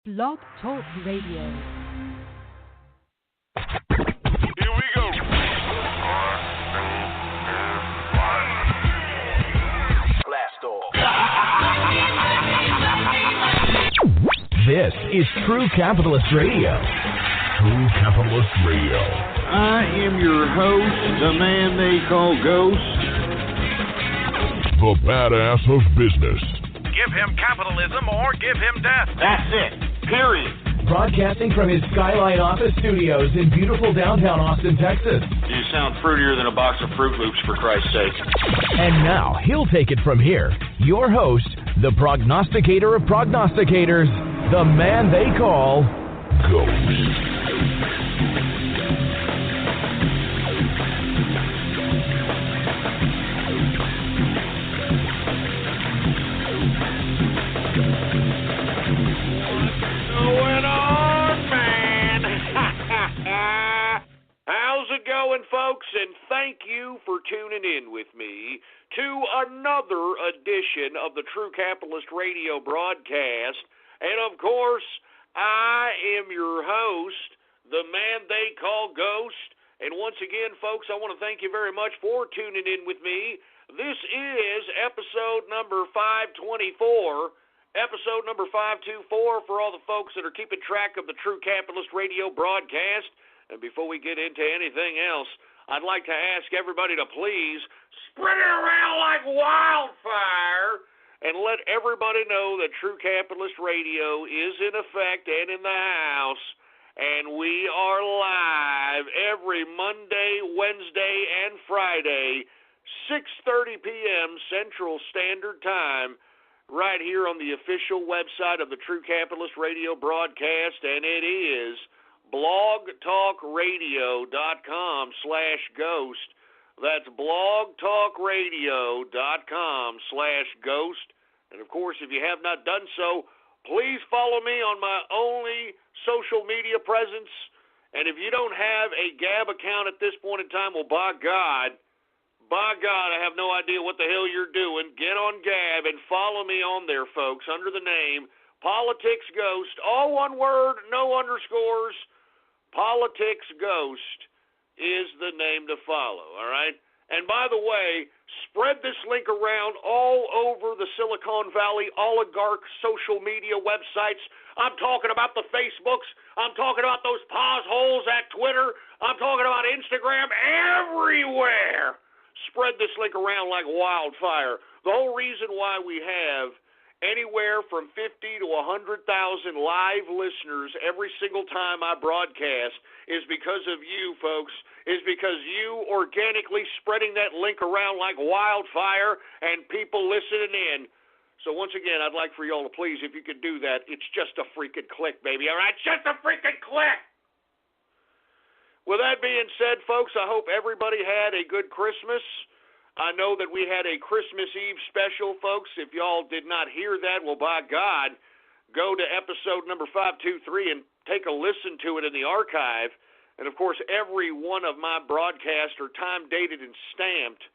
Blog Talk Radio. Here we go. Blast off. This is True Capitalist Radio. True Capitalist Radio. I am your host, the man they call Ghost. The badass of business. Give him capitalism or give him death. That's it. Period. Broadcasting from his Skyline office studios in beautiful downtown Austin, Texas. You sound fruitier than a box of Fruit Loops, for Christ's sake. And now, he'll take it from here. Your host, the prognosticator of prognosticators, the man they call Ghost. Folks, and thank you for tuning in with me to another edition of the True Capitalist Radio broadcast. And of course, I am your host, the man they call Ghost. And once again, folks, I want to thank you very much for tuning in with me. This is episode number 524. Episode number 524 for all the folks that are keeping track of the True Capitalist Radio broadcast. And before we get into anything else, I'd like to ask everybody to please spread it around like wildfire and let everybody know that True Capitalist Radio is in effect and in the house. And we are live every Monday, Wednesday, and Friday, 6:30 p.m. Central Standard Time, right here on the official website of the True Capitalist Radio broadcast, and it is blogtalkradio.com/ghost. That's blogtalkradio.com/ghost. And of course, if you have not done so, please follow me on my only social media presence. And if you don't have a Gab account at this point in time, well, by God, I have no idea what the hell you're doing. Get on Gab and follow me on there, folks, under the name Politics Ghost. All one word, no underscores. Politics Ghost is the name to follow, all right? And by the way, spread this link around all over the Silicon Valley oligarch social media websites. I'm talking about the Facebooks. I'm talking about those pause holes at Twitter. I'm talking about Instagram. Everywhere. Spread this link around like wildfire. The whole reason why we have anywhere from 50 to 100,000 live listeners every single time I broadcast is because of you, folks, is because you organically spreading that link around like wildfire and people listening in. So once again, I'd like for y'all to please, if you could do that, it's just a freaking click, baby, all right? Just a freaking click! With that being said, folks, I hope everybody had a good Christmas. I know that we had a Christmas Eve special, folks. If y'all did not hear that, well, by God, go to episode number 523 and take a listen to it in the archive. And, of course, every one of my broadcasts are time-dated and stamped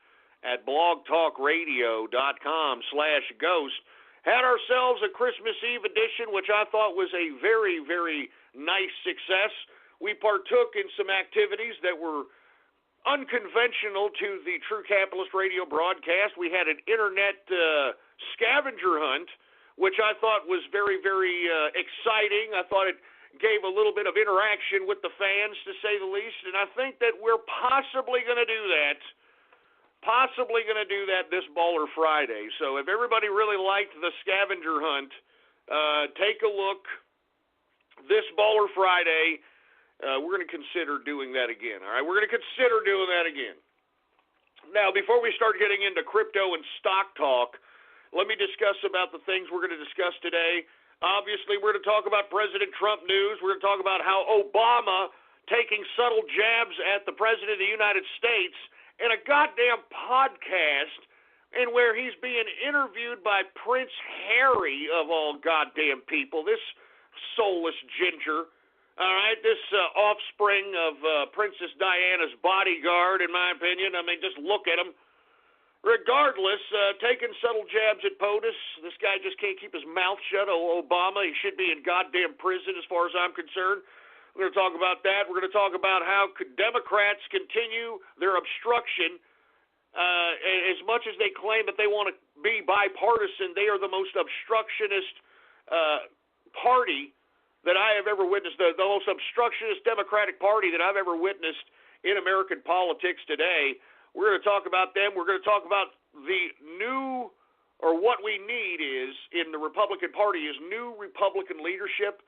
at blogtalkradio.com/ghost. Had ourselves a Christmas Eve edition, which I thought was a very, very nice success. We partook in some activities that were unconventional to the True Capitalist Radio broadcast. We had an internet scavenger hunt, which I thought was very, very exciting. I thought it gave a little bit of interaction with the fans, to say the least, and I think that we're possibly going to do that this Baller Friday. So if everybody really liked the scavenger hunt, take a look this Baller Friday. We're going to consider doing that again, all right? We're going to consider doing that again. Now, before we start getting into crypto and stock talk, let me discuss about the things we're going to discuss today. Obviously, we're going to talk about President Trump news. We're going to talk about how Obama taking subtle jabs at the President of the United States in a goddamn podcast, and where he's being interviewed by Prince Harry, of all goddamn people, this soulless ginger. All right, this offspring of Princess Diana's bodyguard, in my opinion. I mean, just look at him. regardless, taking subtle jabs at POTUS. This guy just can't keep his mouth shut. Obama, he should be in goddamn prison as far as I'm concerned. We're going to talk about that. We're going to talk about how Democrats continue their obstruction. As much as they claim that they want to be bipartisan, they are the most obstructionist party that I have ever witnessed, the most obstructionist Democratic Party that I've ever witnessed in American politics today. We're going to talk about them. We're going to talk about the new, or what we need is, in the Republican Party, is new Republican leadership.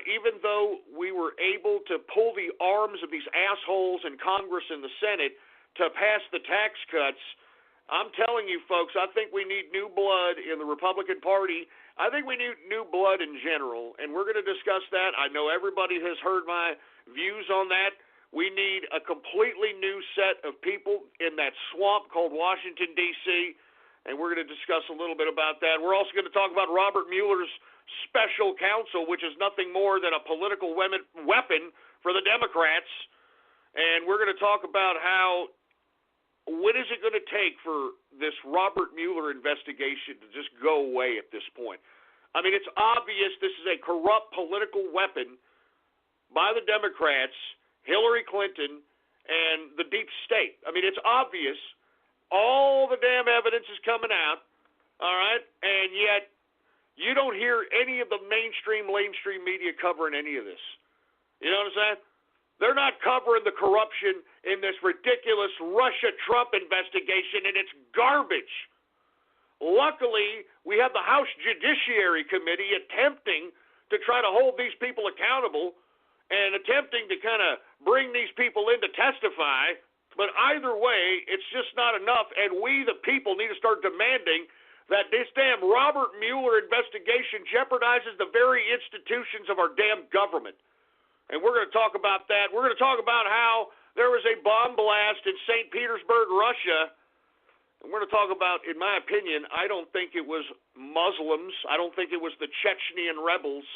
Even though we were able to pull the arms of these assholes in Congress and the Senate to pass the tax cuts, I'm telling you folks, I think we need new blood in the Republican Party. I think we need new blood in general, and we're going to discuss that. I know everybody has heard my views on that. We need a completely new set of people in that swamp called Washington, D.C., and we're going to discuss a little bit about that. We're also going to talk about Robert Mueller's special counsel, which is nothing more than a political weapon for the Democrats, and we're going to talk about how, what is it going to take for this Robert Mueller investigation to just go away at this point? I mean, it's obvious this is a corrupt political weapon by the Democrats, Hillary Clinton, and the deep state. I mean, it's obvious. All the damn evidence is coming out, all right? And yet you don't hear any of the mainstream media covering any of this. You know what I'm saying? They're not covering the corruption in this ridiculous Russia-Trump investigation, and it's garbage. Luckily, we have the House Judiciary Committee attempting to try to hold these people accountable and attempting to kind of bring these people in to testify, but either way, it's just not enough, and we, the people, need to start demanding that this damn Robert Mueller investigation jeopardizes the very institutions of our damn government. And we're going to talk about that. We're going to talk about how there was a bomb blast in St. Petersburg, Russia, and we're going to talk about, in my opinion, I don't think it was Muslims. I don't think it was the Chechenian rebels.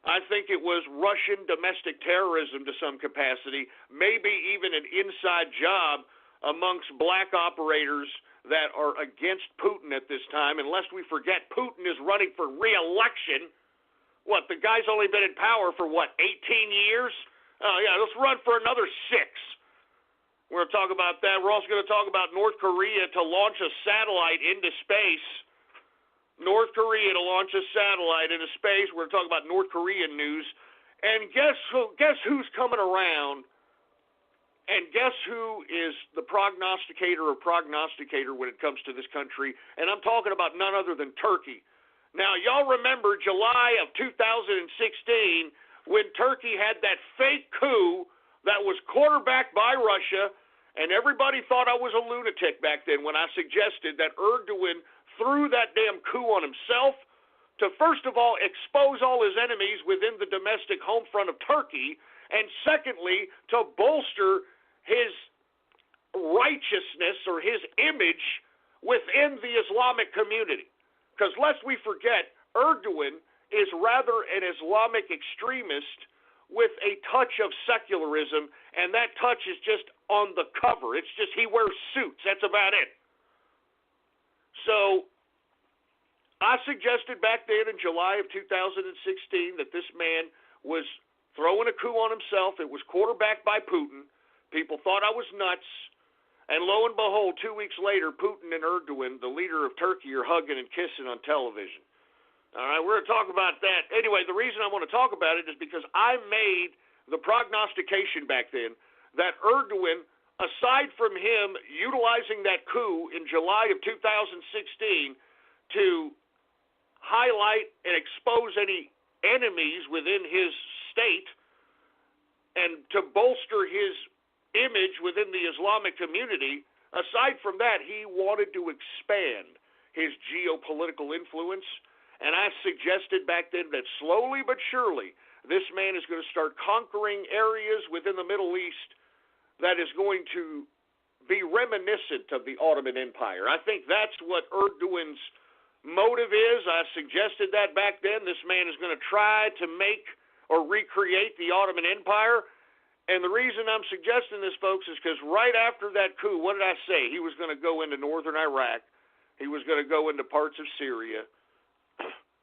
I think it was Russian domestic terrorism to some capacity, maybe even an inside job amongst black operators that are against Putin at this time, unless we forget Putin is running for re-election. What, the guy's only been in power for, 18 years? Oh, yeah, let's run for another 6. We're going to talk about that. We're also going to talk about North Korea to launch a satellite into space. North Korea to launch a satellite into space. We're going to talk about North Korean news. And guess who's coming around? And guess who is the prognosticator when it comes to this country? And I'm talking about none other than Turkey. Now, y'all remember July of 2016 when Turkey had that fake coup that was quarterbacked by Russia, and everybody thought I was a lunatic back then when I suggested that Erdogan threw that damn coup on himself to, first of all, expose all his enemies within the domestic home front of Turkey, and secondly, to bolster his righteousness or his image within the Islamic community. Because lest we forget, Erdogan is rather an Islamic extremist with a touch of secularism, and that touch is just on the cover. It's just he wears suits. That's about it. So I suggested back then in July of 2016 that this man was throwing a coup on himself. It was quarterbacked by Putin. People thought I was nuts. And lo and behold, 2 weeks later, Putin and Erdogan, the leader of Turkey, are hugging and kissing on television. All right, we're going to talk about that. Anyway, the reason I want to talk about it is because I made the prognostication back then that Erdogan, aside from him utilizing that coup in July of 2016 to highlight and expose any enemies within his state and to bolster his image within the Islamic community, aside from that, he wanted to expand his geopolitical influence. And I suggested back then that slowly but surely, this man is going to start conquering areas within the Middle East that is going to be reminiscent of the Ottoman Empire. I think that's what Erdogan's motive is. I suggested that back then. This man is going to try to make or recreate the Ottoman Empire. And the reason I'm suggesting this, folks, is because right after that coup, what did I say? He was going to go into northern Iraq. He was going to go into parts of Syria.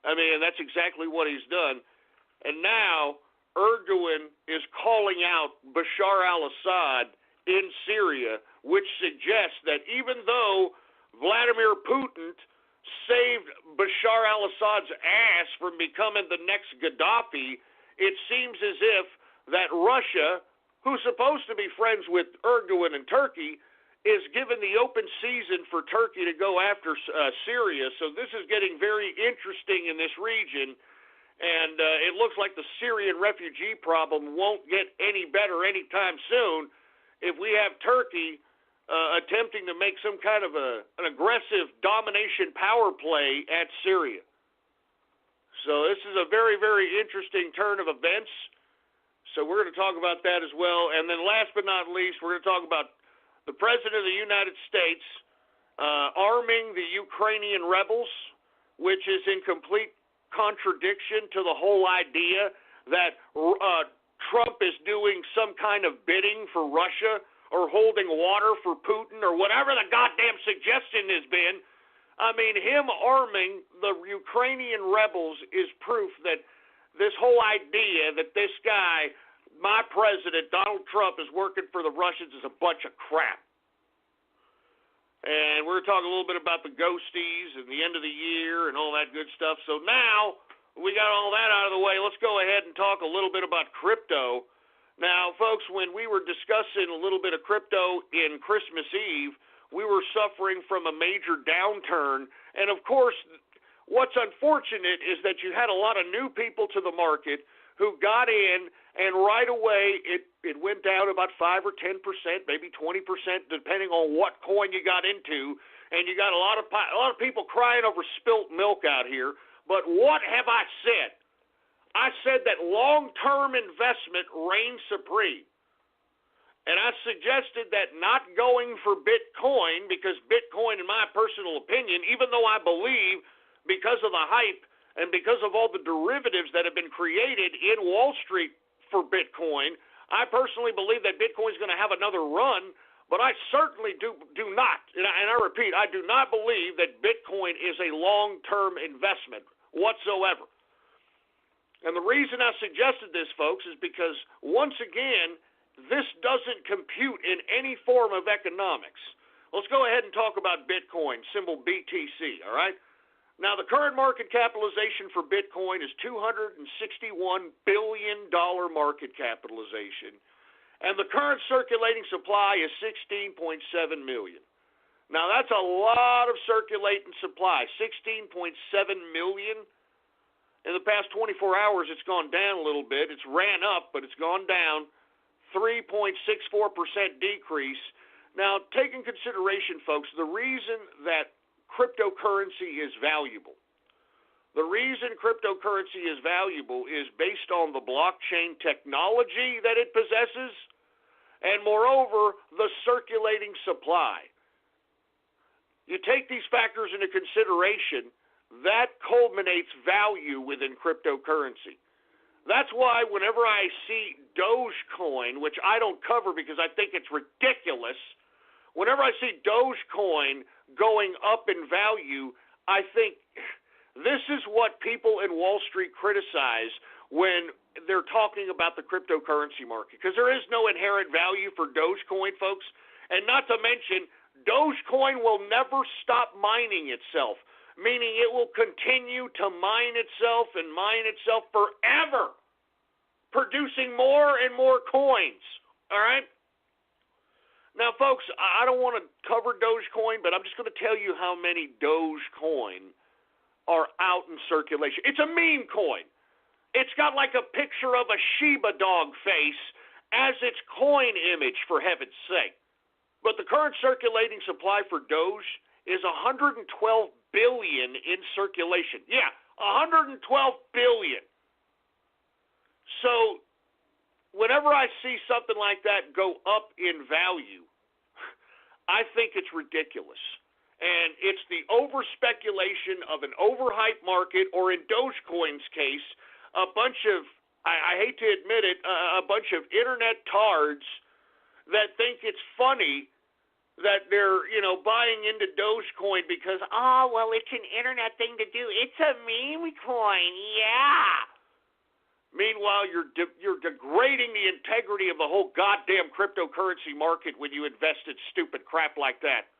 I mean, and that's exactly what he's done. And now Erdogan is calling out Bashar al-Assad in Syria, which suggests that even though Vladimir Putin saved Bashar al-Assad's ass from becoming the next Gaddafi, it seems as if that Russia, who's supposed to be friends with Erdogan and Turkey, is given the open season for Turkey to go after Syria. So this is getting very interesting in this region, and it looks like the Syrian refugee problem won't get any better anytime soon if we have Turkey attempting to make some kind of an aggressive domination power play at Syria. So this is a very, very interesting turn of events. So we're going to talk about that as well. And then last but not least, we're going to talk about the President of the United States arming the Ukrainian rebels, which is in complete contradiction to the whole idea that Trump is doing some kind of bidding for Russia or holding water for Putin or whatever the goddamn suggestion has been. I mean, him arming the Ukrainian rebels is proof that this whole idea that this guy, my president, Donald Trump, is working for the Russians is a bunch of crap. And we're talking a little bit about the ghosties and the end of the year and all that good stuff. So now we got all that out of the way. Let's go ahead and talk a little bit about crypto. Now, folks, when we were discussing a little bit of crypto in Christmas Eve, we were suffering from a major downturn. And, of course, what's unfortunate is that you had a lot of new people to the market who got in, and right away it went down about 5 or 10%, maybe 20%, depending on what coin you got into. And you got a lot of people crying over spilt milk out here. But what have I said? I said that long-term investment reigns supreme. And I suggested that not going for Bitcoin, because Bitcoin, in my personal opinion, even though I believe because of the hype and because of all the derivatives that have been created in Wall Street for Bitcoin, I personally believe that Bitcoin is going to have another run, but I certainly do not, and I repeat, I do not believe that Bitcoin is a long-term investment whatsoever. And the reason I suggested this, folks, is because, once again, this doesn't compute in any form of economics. Let's go ahead and talk about Bitcoin, symbol BTC, all right? Now, the current market capitalization for Bitcoin is $261 billion market capitalization, and the current circulating supply is 16.7 million. Now, that's a lot of circulating supply, 16.7 million. In the past 24 hours, it's gone down a little bit. It's ran up, but it's gone down, 3.64% decrease. Now, take in consideration, folks, the reason that cryptocurrency is valuable. The reason cryptocurrency is valuable is based on the blockchain technology that it possesses, and moreover, the circulating supply. You take these factors into consideration, that culminates value within cryptocurrency. That's why whenever I see Dogecoin, which I don't cover because I think it's ridiculous, whenever I see Dogecoin going up in value, I think this is what people in Wall Street criticize when they're talking about the cryptocurrency market, because there is no inherent value for Dogecoin, folks. And not to mention, Dogecoin will never stop mining itself, meaning it will continue to mine itself forever, producing more and more coins, all right? Now, folks, I don't want to cover Dogecoin, but I'm just going to tell you how many Dogecoin are out in circulation. It's a meme coin. It's got like a picture of a Shiba dog face as its coin image, for heaven's sake. But the current circulating supply for Doge is 112 billion in circulation. Yeah, 112 billion. So whenever I see something like that go up in value, I think it's ridiculous. And it's the over-speculation of an overhyped market, or in Dogecoin's case, a bunch of I hate to admit it, a bunch of internet tards that think it's funny that they're, buying into Dogecoin because, it's an internet thing to do. It's a meme coin, yeah. Meanwhile, you're degrading the integrity of the whole goddamn cryptocurrency market when you invest in stupid crap like that.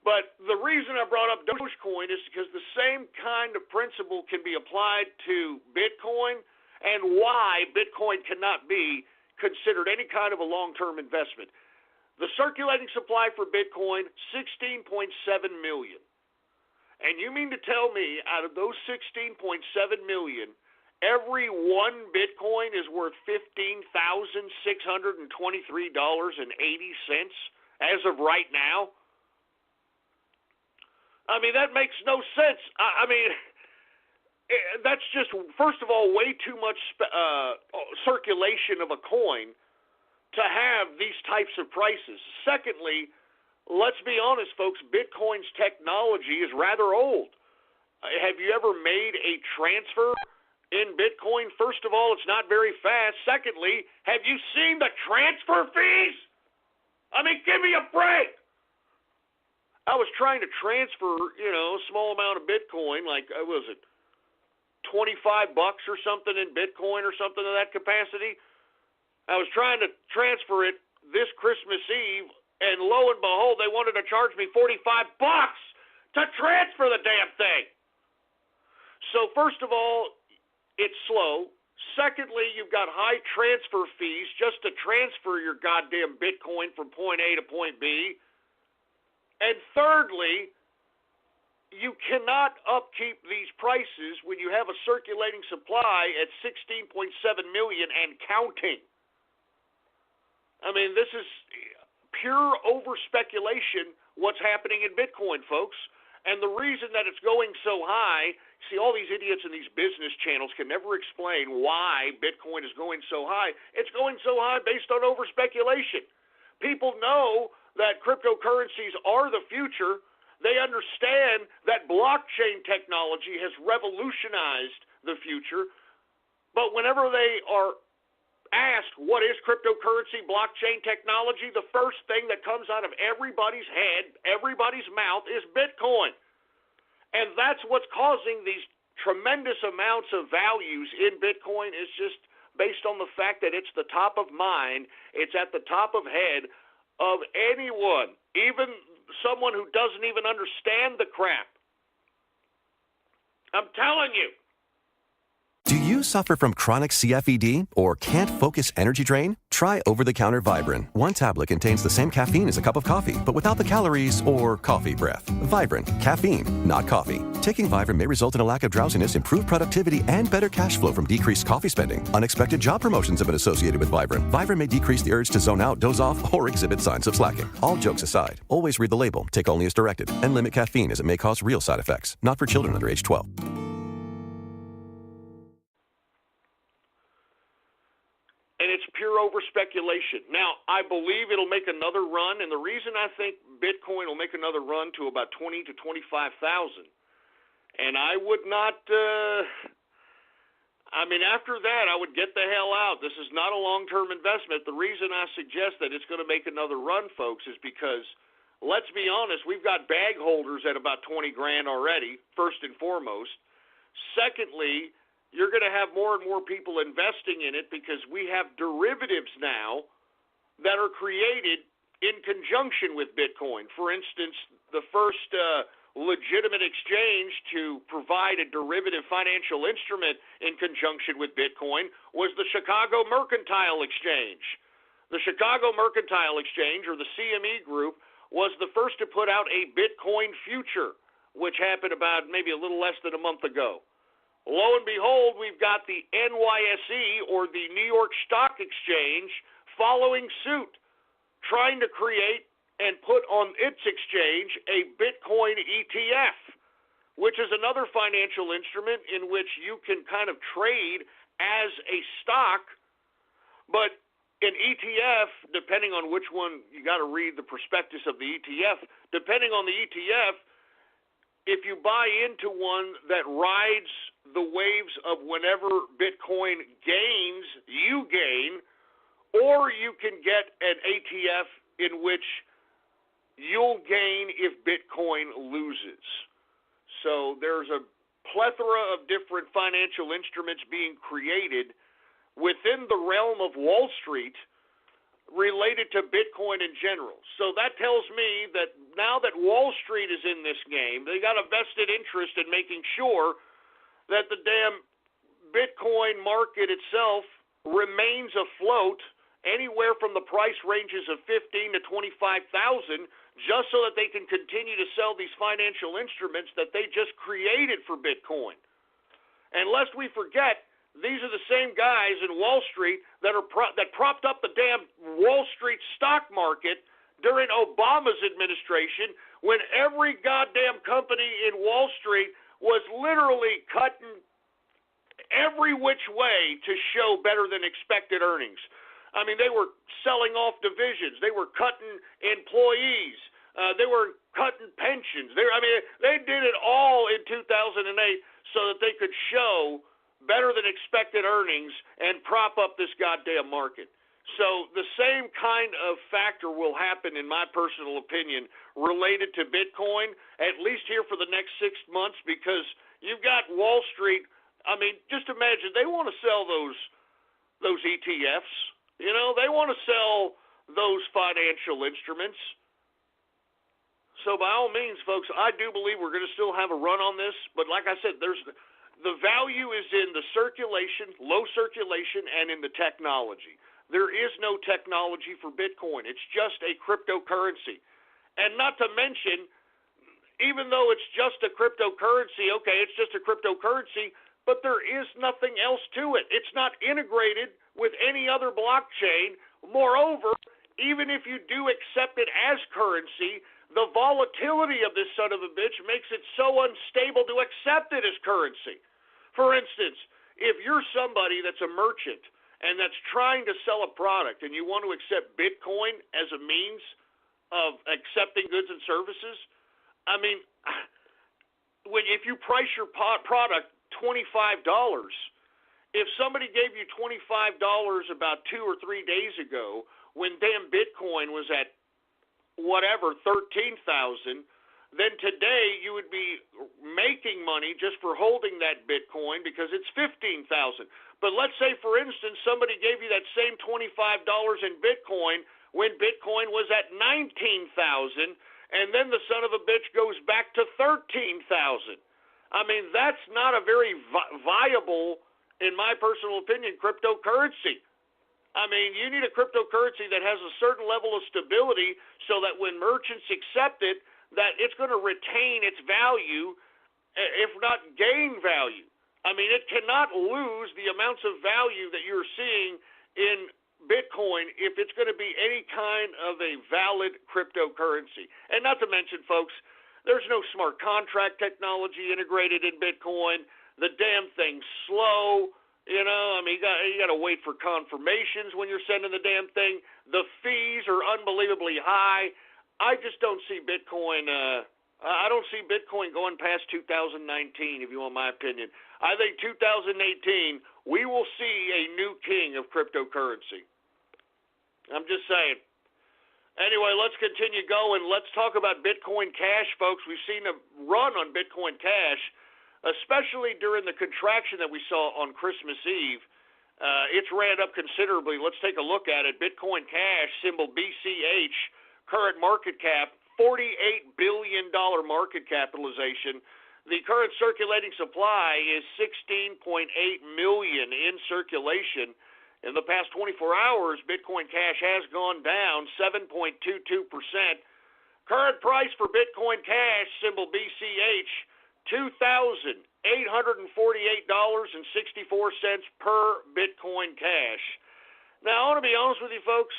But the reason I brought up Dogecoin is because the same kind of principle can be applied to Bitcoin and why Bitcoin cannot be considered any kind of a long-term investment. The circulating supply for Bitcoin, 16.7 million. And you mean to tell me out of those 16.7 million, every one Bitcoin is worth $15,623.80 as of right now? I mean, that makes no sense. That's just, first of all, way too much circulation of a coin to have these types of prices. Secondly, let's be honest, folks, Bitcoin's technology is rather old. Have you ever made a transfer in Bitcoin? First of all, it's not very fast. Secondly, have you seen the transfer fees? I mean, give me a break. I was trying to transfer, a small amount of Bitcoin, like, was it $25 or something in Bitcoin or something of that capacity? I was trying to transfer it this Christmas Eve, and lo and behold, they wanted to charge me $45 to transfer the damn thing. So first of all, it's slow. Secondly, you've got high transfer fees just to transfer your goddamn Bitcoin from point A to point B. And thirdly, you cannot upkeep these prices when you have a circulating supply at 16.7 million and counting. I mean, this is pure over-speculation what's happening in Bitcoin, folks. And the reason that it's going so high, see, all these idiots in these business channels can never explain why Bitcoin is going so high. It's going so high based on over-speculation. People know that cryptocurrencies are the future. They understand that blockchain technology has revolutionized the future. But whenever they are asked what is cryptocurrency, blockchain technology, the first thing that comes out of everybody's head, everybody's mouth, is Bitcoin. And that's what's causing these tremendous amounts of values in Bitcoin, is just based on the fact that it's the top of mind, it's at the top of head of anyone, even someone who doesn't even understand the crap. I'm telling you. Do you suffer from chronic CFED or can't focus energy drain? Try over-the-counter Vibrant. One tablet contains the same caffeine as a cup of coffee, but without the calories or coffee breath. Vibrant. Caffeine, not coffee. Taking Vibrant may result in a lack of drowsiness, improved productivity, and better cash flow from decreased coffee spending. Unexpected job promotions have been associated with Vibrant. Vibrant may decrease the urge to zone out, doze off, or exhibit signs of slacking. All jokes aside, always read the label, take only as directed, and limit caffeine as it may cause real side effects. Not for children under age 12. And it's pure over-speculation. Now, I believe it'll make another run, and the reason I think Bitcoin will make another run to about 20 to 25,000, and I would not, after that, I would get the hell out. This is not a long-term investment. The reason I suggest that it's going to make another run, folks, is because, let's be honest, we've got bag holders at about 20 grand already, first and foremost. Secondly, you're going to have more and more people investing in it because we have derivatives now that are created in conjunction with Bitcoin. For instance, the first legitimate exchange to provide a derivative financial instrument in conjunction with Bitcoin was the Chicago Mercantile Exchange. The Chicago Mercantile Exchange, or the CME Group, was the first to put out a Bitcoin future, which happened about maybe a little less than a month ago. Lo and behold, we've got the NYSE, or the New York Stock Exchange, following suit, trying to create and put on its exchange a Bitcoin ETF, which is another financial instrument in which you can kind of trade as a stock, but an ETF, depending on which one, you got to read the prospectus of the ETF, depending on the ETF, if you buy into one that rides the waves of whenever Bitcoin gains, you gain, or you can get an ETF in which you'll gain if Bitcoin loses. So there's a plethora of different financial instruments being created within the realm of Wall Street related to Bitcoin in general. So that tells me that now that Wall Street is in this game, they got a vested interest in making sure that the damn Bitcoin market itself remains afloat anywhere from the price ranges of 15 to 25,000, just so that they can continue to sell these financial instruments that they just created for Bitcoin. And lest we forget, these are the same guys in Wall Street that propped up the damn Wall Street stock market during Obama's administration, when every goddamn company in Wall Street was literally cutting every which way to show better than expected earnings. I mean, they were selling off divisions. They were cutting employees. They were cutting pensions. They did it all in 2008 so that they could show better than expected earnings and prop up this goddamn market. So the same kind of factor will happen, in my personal opinion, related to Bitcoin, at least here for the next 6 months, because you've got Wall Street. I mean, just imagine, they want to sell those ETFs. You know, they want to sell those financial instruments. So by all means, folks, I do believe we're going to still have a run on this. But like I said, the value is in the circulation, low circulation, and in the technology. There is no technology for Bitcoin. It's just a cryptocurrency. And not to mention, even though it's just a cryptocurrency, okay, it's just a cryptocurrency, but there is nothing else to it. It's not integrated with any other blockchain. Moreover, even if you do accept it as currency, the volatility of this son of a bitch makes it so unstable to accept it as currency. For instance, if you're somebody that's a merchant and that's trying to sell a product and you want to accept Bitcoin as a means of accepting goods and services, I mean, if you price your product $25, if somebody gave you $25 about 2 or 3 days ago when damn Bitcoin was at whatever, 13,000, then today you would be making money just for holding that Bitcoin because it's 15,000. But let's say, for instance, somebody gave you that same $25 in Bitcoin when Bitcoin was at 19,000, and then the son of a bitch goes back to 13,000. I mean, that's not a very viable, in my personal opinion, cryptocurrency. I mean, you need a cryptocurrency that has a certain level of stability so that when merchants accept it, that it's going to retain its value, if not gain value. I mean, it cannot lose the amounts of value that you're seeing in Bitcoin if it's going to be any kind of a valid cryptocurrency. And not to mention, folks, there's no smart contract technology integrated in Bitcoin. The damn thing's slow. You know, I mean, you got to wait for confirmations when you're sending the damn thing. The fees are unbelievably high. I just don't see Bitcoin. I don't see Bitcoin going past 2019, if you want my opinion. I think 2018 we will see a new king of cryptocurrency. I'm just saying. Anyway, let's continue going. Let's talk about Bitcoin Cash, folks. We've seen a run on Bitcoin Cash, especially during the contraction that we saw on Christmas Eve. It's ran up considerably. Let's take a look at it. Bitcoin Cash, symbol BCH, current market cap, $48 billion market capitalization. The current circulating supply is 16.8 million in circulation. In the past 24 hours, Bitcoin Cash has gone down 7.22%. Current price for Bitcoin Cash, symbol BCH, $2,848.64 per Bitcoin Cash. Now, I want to be honest with you folks,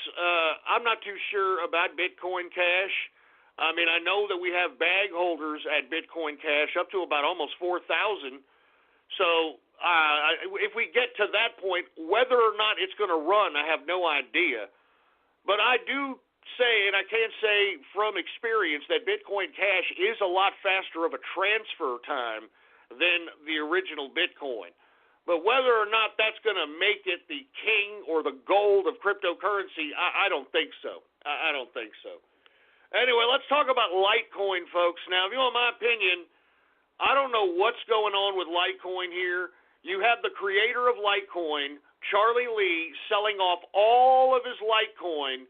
I'm not too sure about Bitcoin Cash. I mean, I know that we have bag holders at Bitcoin Cash up to about almost 4,000. So if we get to that point, whether or not it's going to run, I have no idea. But I do say, and I can say from experience, that Bitcoin Cash is a lot faster of a transfer time than the original Bitcoin. But whether or not that's going to make it the king or the gold of cryptocurrency, I don't think so. I don't think so. Anyway, let's talk about Litecoin, folks. Now, if you want my opinion, I don't know what's going on with Litecoin here. You have the creator of Litecoin, Charlie Lee, selling off all of his Litecoin.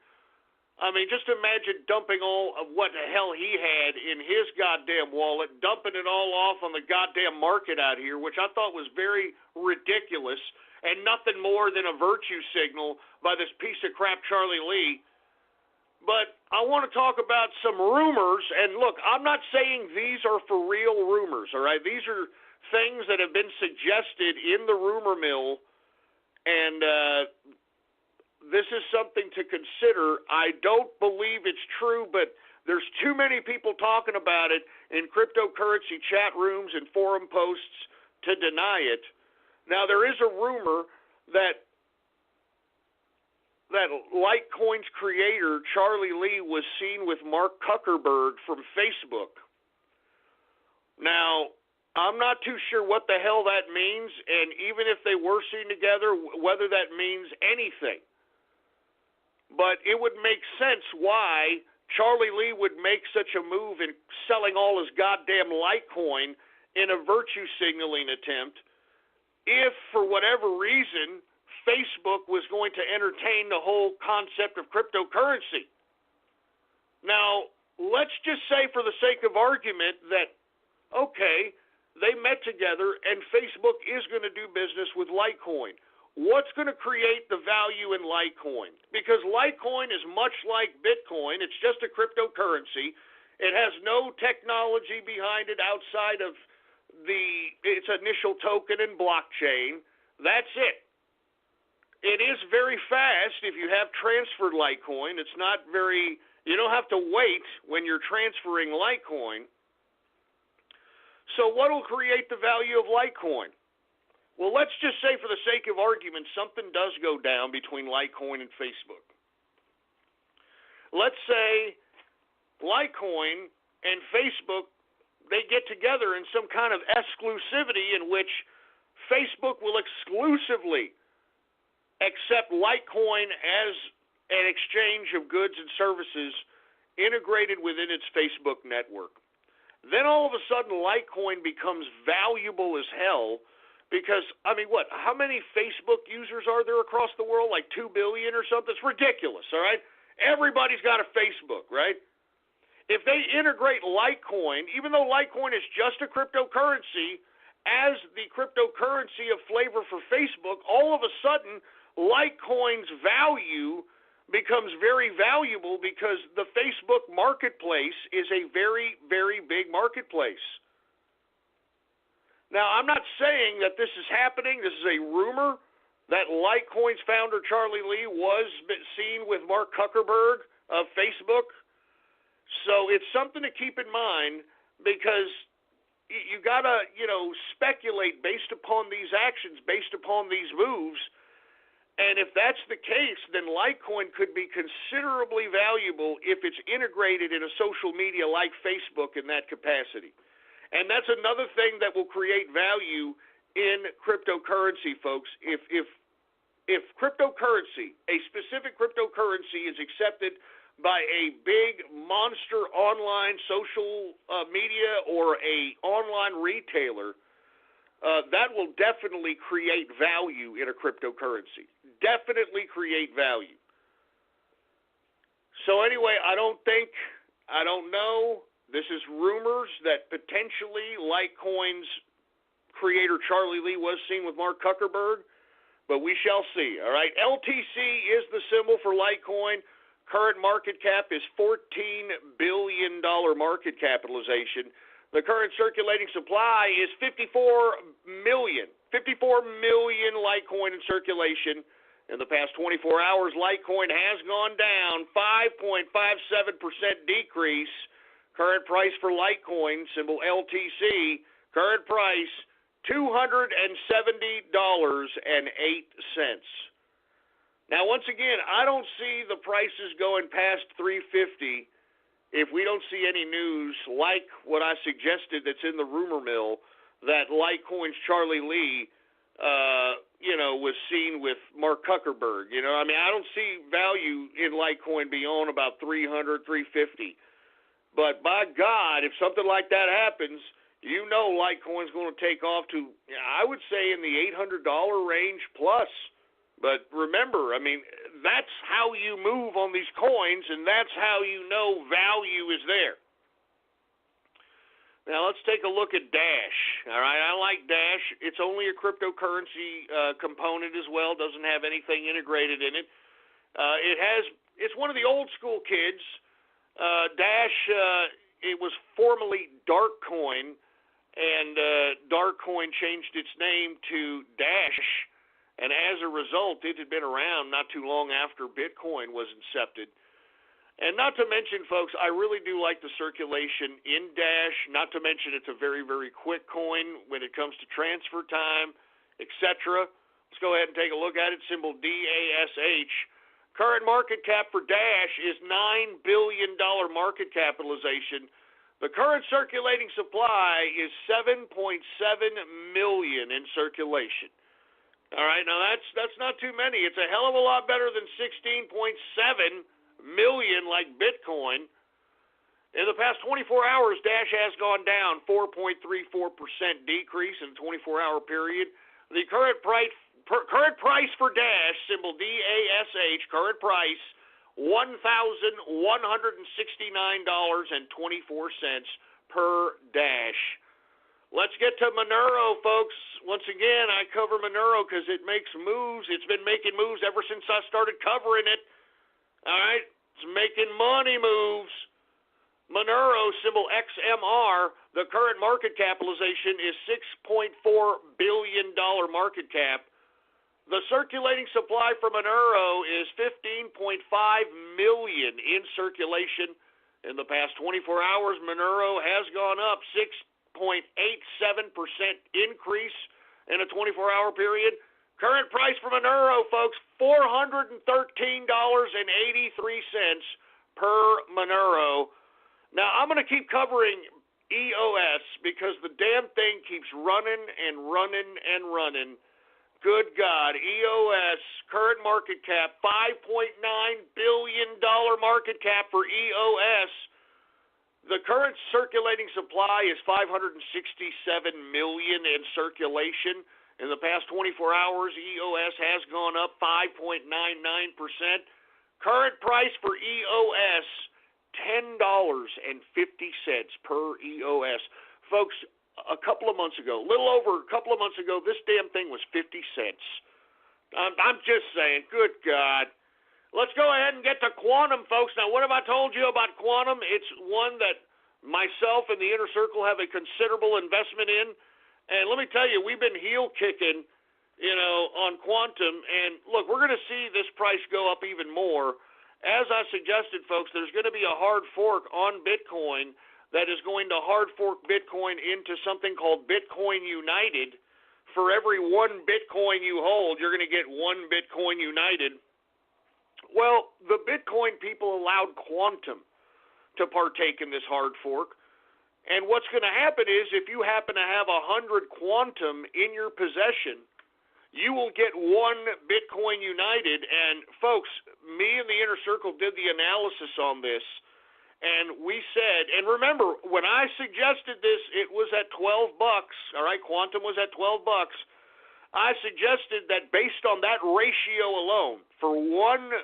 I mean, just imagine dumping all of what the hell he had in his goddamn wallet, dumping it all off on the goddamn market out here, which I thought was very ridiculous and nothing more than a virtue signal by this piece of crap Charlie Lee. But I want to talk about some rumors, and look, I'm not saying these are for real rumors, all right? These are things that have been suggested in the rumor mill, and this is something to consider. I don't believe it's true, but there's too many people talking about it in cryptocurrency chat rooms and forum posts to deny it. Now, there is a rumor that Litecoin's creator, Charlie Lee, was seen with Mark Zuckerberg from Facebook. Now, I'm not too sure what the hell that means, and even if they were seen together, whether that means anything. But it would make sense why Charlie Lee would make such a move in selling all his goddamn Litecoin in a virtue signaling attempt if, for whatever reason, Facebook was going to entertain the whole concept of cryptocurrency. Now, let's just say for the sake of argument that, okay, they met together and Facebook is going to do business with Litecoin. What's going to create the value in Litecoin? Because Litecoin is much like Bitcoin. It's just a cryptocurrency. It has no technology behind it outside of its initial token and blockchain. That's it. It is very fast if you have transferred Litecoin. It's not very, you don't have to wait when you're transferring Litecoin. So what will create the value of Litecoin? Well, let's just say for the sake of argument, something does go down between Litecoin and Facebook. Let's say Litecoin and Facebook, they get together in some kind of exclusivity in which Facebook will exclusively accept Litecoin as an exchange of goods and services integrated within its Facebook network. Then all of a sudden Litecoin becomes valuable as hell. Because, I mean, what, how many Facebook users are there across the world? Like 2 billion or something? It's ridiculous, all right? Everybody's got a Facebook, right? If they integrate Litecoin, even though Litecoin is just a cryptocurrency, as the cryptocurrency of flavor for Facebook, all of a sudden Litecoin's value becomes very valuable because the Facebook marketplace is a very, very big marketplace. Now, I'm not saying that this is happening. This is a rumor that Litecoin's founder, Charlie Lee, was seen with Mark Zuckerberg of Facebook. So it's something to keep in mind because you got to, speculate based upon these actions, based upon these moves. And if that's the case, then Litecoin could be considerably valuable if it's integrated in a social media like Facebook in that capacity. And that's another thing that will create value in cryptocurrency, folks. If cryptocurrency, a specific cryptocurrency, is accepted by a big monster online social media or a online retailer, that will definitely create value in a cryptocurrency. Definitely create value. So anyway, I don't know. This is rumors that potentially Litecoin's creator Charlie Lee was seen with Mark Zuckerberg, but we shall see. All right, LTC is the symbol for Litecoin. Current market cap is $14 billion market capitalization. The current circulating supply is 54 million Litecoin in circulation. In the past 24 hours, Litecoin has gone down 5.57% decrease. Current price for Litecoin, symbol LTC, current price $270.08. Now, once again, I don't see the prices going past $350 if we don't see any news like what I suggested that's in the rumor mill that Litecoin's Charlie Lee, was seen with Mark Zuckerberg. I don't see value in Litecoin beyond about $300, $350. But by God, if something like that happens, Litecoin's going to take off to, I would say, in the $800 range plus. But remember, that's how you move on these coins, and that's how you know value is there. Now, let's take a look at Dash. All right, I like Dash. It's only a cryptocurrency component as well. Doesn't have anything integrated in it. It's one of the old school kids. Dash, it was formerly Darkcoin, and Darkcoin changed its name to Dash. And as a result, it had been around not too long after Bitcoin was incepted. And not to mention, folks, I really do like the circulation in Dash. Not to mention it's a very, very quick coin when it comes to transfer time, etc. Let's go ahead and take a look at it. Symbol DASH. Current market cap for Dash is $9 billion market capitalization. The current circulating supply is 7.7 million in circulation. All right, now that's not too many. It's a hell of a lot better than 16.7 million like Bitcoin. In the past 24 hours, Dash has gone down 4.34% decrease in a 24-hour period. The current price for Dash, symbol DASH, current price $1,169.24 per Dash. Let's get to Monero, folks. Once again, I cover Monero because it makes moves. It's been making moves ever since I started covering it. All right? It's making money moves. Monero, symbol XMR, the current market capitalization is $6.4 billion market cap. The circulating supply for Monero is 15.5 million in circulation. In the past 24 hours, Monero has gone up 6.87% increase in a 24-hour period. Current price for Monero, folks, $413.83 per Monero. Now, I'm going to keep covering EOS because the damn thing keeps running and running and running. Good God, EOS, current market cap, $5.9 billion market cap for EOS. The current circulating supply is 567 million in circulation. In the past 24 hours, EOS has gone up 5.99%. Current price for EOS, $10.50 per EOS. Folks, a couple of months ago, this damn thing was 50 cents. I'm just saying, good God. Let's go ahead and get to Quantum, folks. Now, what have I told you about Quantum? It's one that myself and the Inner Circle have a considerable investment in. And let me tell you, we've been heel kicking, on Quantum. And look, we're going to see this price go up even more. As I suggested, folks, there's going to be a hard fork on Bitcoin that is going to hard fork Bitcoin into something called Bitcoin United. For every one Bitcoin you hold, you're going to get one Bitcoin United. Well, the Bitcoin people allowed Quantum to partake in this hard fork. And what's going to happen is if you happen to have 100 Quantum in your possession, you will get one Bitcoin United. And, folks, me and the Inner Circle did the analysis on this. And we said, and remember, when I suggested this, it was at $12. All right, Quantum was at $12. I suggested that based on that ratio alone, for 100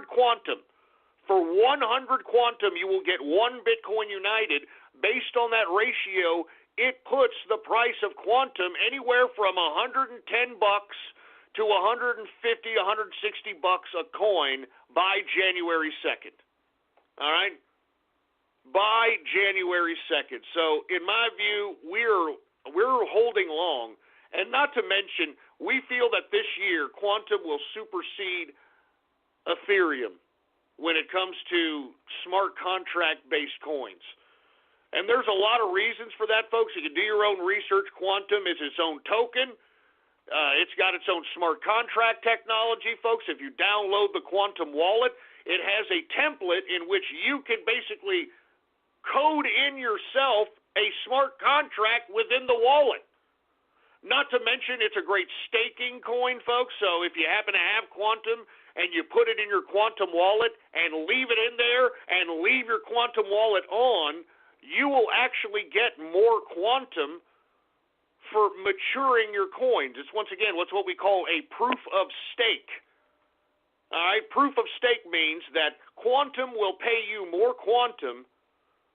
Quantum, you will get one Bitcoin United. Based on that ratio, it puts the price of Quantum anywhere from $110 to $150, $160 a coin by January 2nd. All right? By January 2nd. So, in my view, we're holding long. And not to mention, we feel that this year Quantum will supersede Ethereum when it comes to smart contract-based coins. And there's a lot of reasons for that, folks. You can do your own research. Quantum is its own token. It's got its own smart contract technology, folks. If you download the Quantum Wallet, it has a template in which you can basically code in yourself a smart contract within the wallet. Not to mention, it's a great staking coin, folks. So if you happen to have Quantum and you put it in your Quantum Wallet and leave it in there and leave your Quantum Wallet on, you will actually get more Quantum for maturing your coins. It's, once again, what's what we call a proof of stake. All right, proof of stake means that Quantum will pay you more Quantum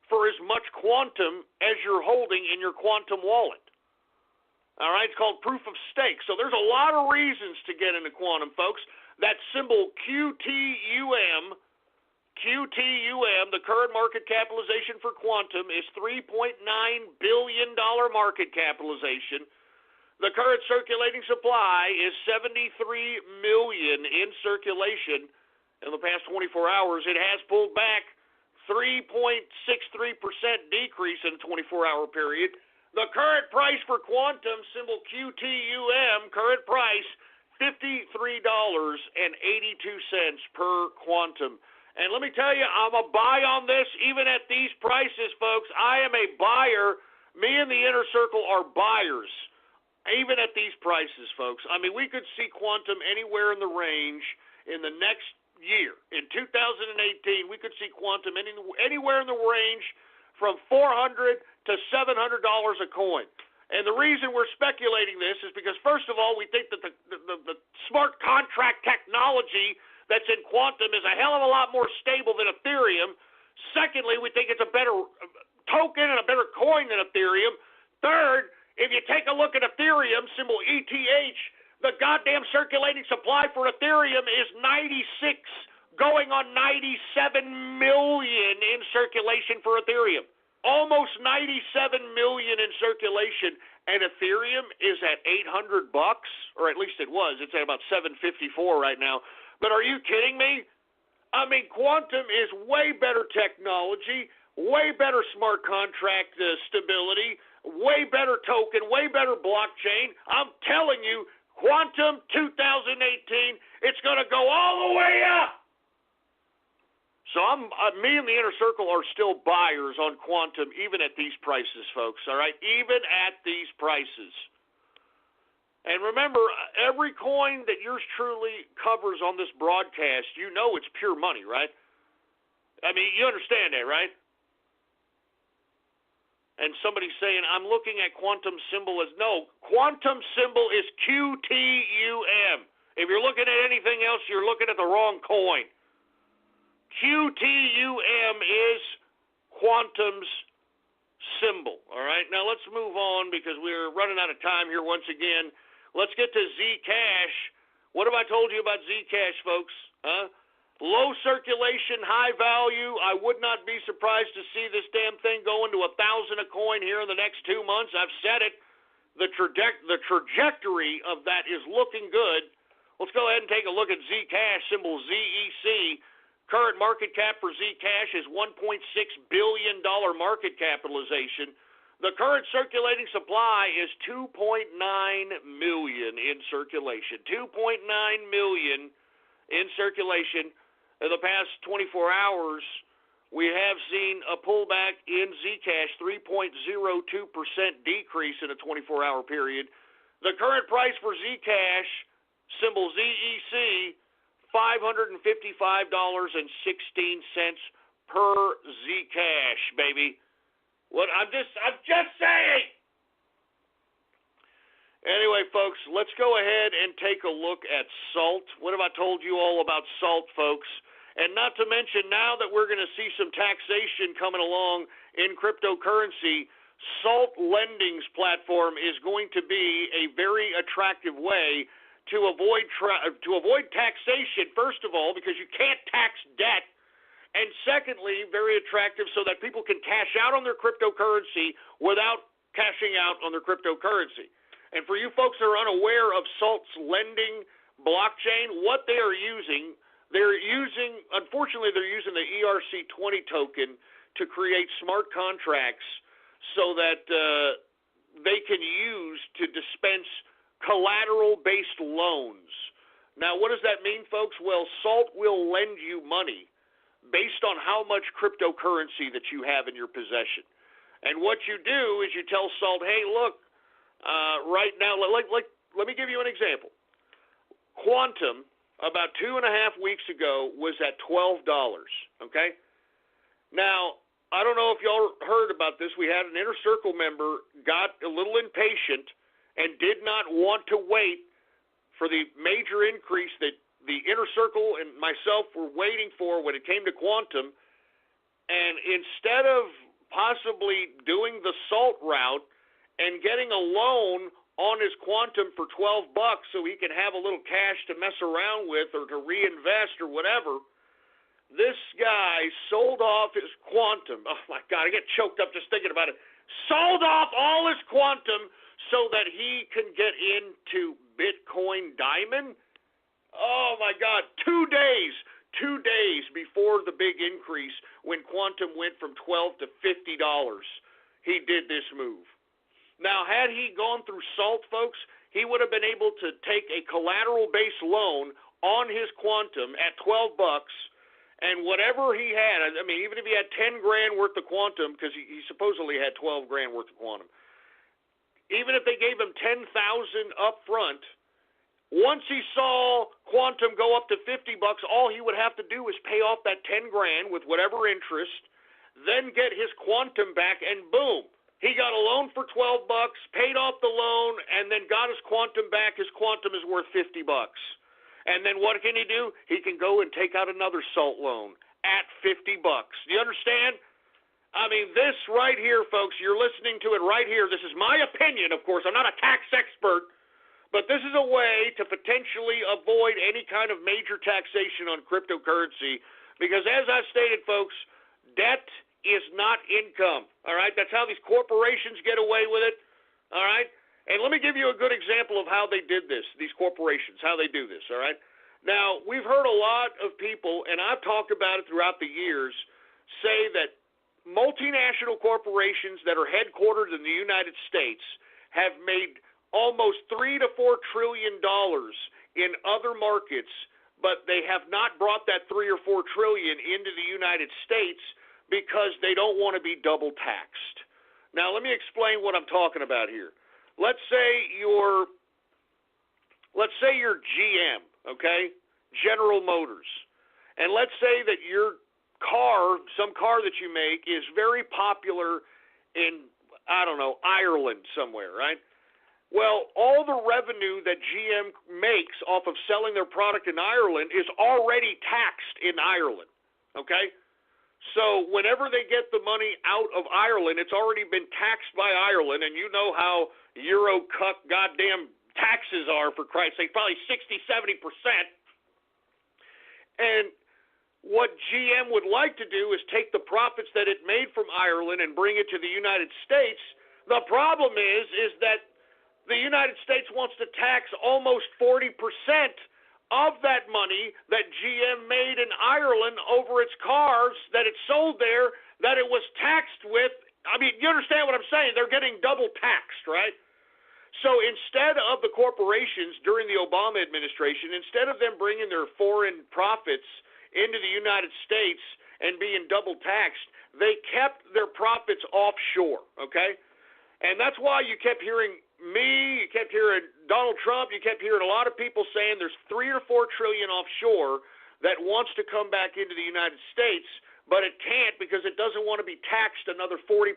for as much Quantum as you're holding in your Quantum Wallet. All right, it's called proof of stake. So there's a lot of reasons to get into Quantum, folks. That symbol QTUM, the current market capitalization for Quantum is $3.9 billion market capitalization. The current circulating supply is 73 million in circulation. In the past 24 hours, it has pulled back 3.63% decrease in a 24-hour period. The current price for Quantum, symbol QTUM, current price, $53.82 per Quantum. And let me tell you, I'm a buy on this even at these prices, folks. I am a buyer. Me and the Inner Circle are buyers, even at these prices, folks. I mean, we could see Quantum anywhere in the range in the next year. In 2018, we could see Quantum anywhere in the range from $400 to $700 a coin. And the reason we're speculating this is because, first of all, we think that the smart contract technology that's in Quantum is a hell of a lot more stable than Ethereum. Secondly, we think it's a better token and a better coin than Ethereum. Third, if you take a look at Ethereum, symbol ETH, the goddamn circulating supply for Ethereum is 96, going on 97 million in circulation for Ethereum. Almost 97 million in circulation, and Ethereum is at $800, or at least it was. It's at about $754 right now. But are you kidding me? I mean, Quantum is way better technology, way better smart contract stability, way better token, way better blockchain. I'm telling you, Quantum 2018, it's going to go all the way up. So me and the Inner Circle are still buyers on Quantum, even at these prices, folks, all right? Even at these prices. And remember, every coin that yours truly covers on this broadcast, you know it's pure money, right? I mean, you understand that, right? And somebody's saying, I'm looking at Quantum symbol as, no, Quantum symbol is QTUM. If you're looking at anything else, you're looking at the wrong coin. QTUM is Quantum's symbol, all right? Now let's move on because we're running out of time here once again. Let's get to Zcash. What have I told you about Zcash, folks? Low circulation, high value. I would not be surprised to see this damn thing going to 1,000 a coin here in the next 2 months. I've said it. The trajectory of that is looking good. Let's go ahead and take a look at Zcash, symbol ZEC. Current market cap for Zcash is $1.6 billion market capitalization. The current circulating supply is 2.9 million in circulation. 2.9 million in circulation. In the past 24 hours, we have seen a pullback in Zcash, 3.02% decrease in a 24-hour period. The current price for Zcash, symbol ZEC, $555.16 per Zcash, baby. What I'm just saying. Anyway, folks, let's go ahead and take a look at Salt. What have I told you all about Salt, folks? And not to mention, now that we're going to see some taxation coming along in cryptocurrency, Salt Lending's platform is going to be a very attractive way to avoid taxation, first of all, because you can't tax debt, and secondly, very attractive so that people can cash out on their cryptocurrency without cashing out on their cryptocurrency. And for you folks that are unaware of Salt's lending blockchain, what they are using, unfortunately, they're using the ERC20 token to create smart contracts so that they can use to dispense collateral-based loans. Now, what does that mean, folks? Well, SALT will lend you money based on how much cryptocurrency that you have in your possession. And what you do is you tell SALT, hey, look, right now, let me give you an example. Quantum, about 2.5 weeks ago, was at $12, okay? Now, I don't know if y'all heard about this. We had an Inner Circle member got a little impatient and did not want to wait for the major increase that the Inner Circle and myself were waiting for when it came to Quantum. And instead of possibly doing the SALT route and getting a loan on his Quantum for $12 so he can have a little cash to mess around with or to reinvest or whatever, this guy sold off his Quantum. Oh, my God, I get choked up just thinking about it. Sold off all his Quantum so that he can get into Bitcoin Diamond. Oh, my God, 2 days before the big increase when Quantum went from $12 to $50, he did this move. Now, had he gone through SALT, folks, he would have been able to take a collateral-based loan on his Quantum at $12, and whatever he had, I mean, even if he had 10 grand worth of Quantum, because he supposedly had 12 grand worth of Quantum, even if they gave him $10,000 up front, once he saw Quantum go up to $50, all he would have to do was pay off that 10 grand with whatever interest, then get his Quantum back, and boom, he got a loan for $12, paid off the loan, and then got his Quantum back. His Quantum is worth $50. And then what can he do? He can go and take out another SALT loan at $50. Do you understand? I mean, this right here, folks, you're listening to it right here. This is my opinion, of course. I'm not a tax expert, but this is a way to potentially avoid any kind of major taxation on cryptocurrency because, as I've stated, folks, debt is not income, all right? That's how these corporations get away with it, all right? And let me give you a good example of how they did this, these corporations, how they do this, all right? Now, we've heard a lot of people, and I've talked about it throughout the years, say that multinational corporations that are headquartered in the United States have made almost $3 to $4 trillion in other markets, but they have not brought that $3 or $4 trillion into the United States because they don't want to be double taxed. Now, let me explain what I'm talking about here. Let's say you're GM, okay, General Motors, and let's say that your car, some car that you make, is very popular in, I don't know, Ireland somewhere, right? Well, all the revenue that GM makes off of selling their product in Ireland is already taxed in Ireland, okay? So whenever they get the money out of Ireland, it's already been taxed by Ireland, and you know how Euro-cuck goddamn taxes are, for Christ's sake, probably 60, 70%. And what GM would like to do is take the profits that it made from Ireland and bring it to the United States. The problem is that the United States wants to tax almost 40% of that money that GM made in Ireland over its cars that it sold there, that it was taxed with. I mean, you understand what I'm saying? They're getting double taxed, right? So instead of the corporations during the Obama administration, instead of them bringing their foreign profits into the United States and being double taxed, they kept their profits offshore, okay? And that's why you kept hearing me, you kept hearing Donald Trump, you kept hearing a lot of people saying there's $3 or $4 trillion offshore that wants to come back into the United States, but it can't because it doesn't want to be taxed another 40%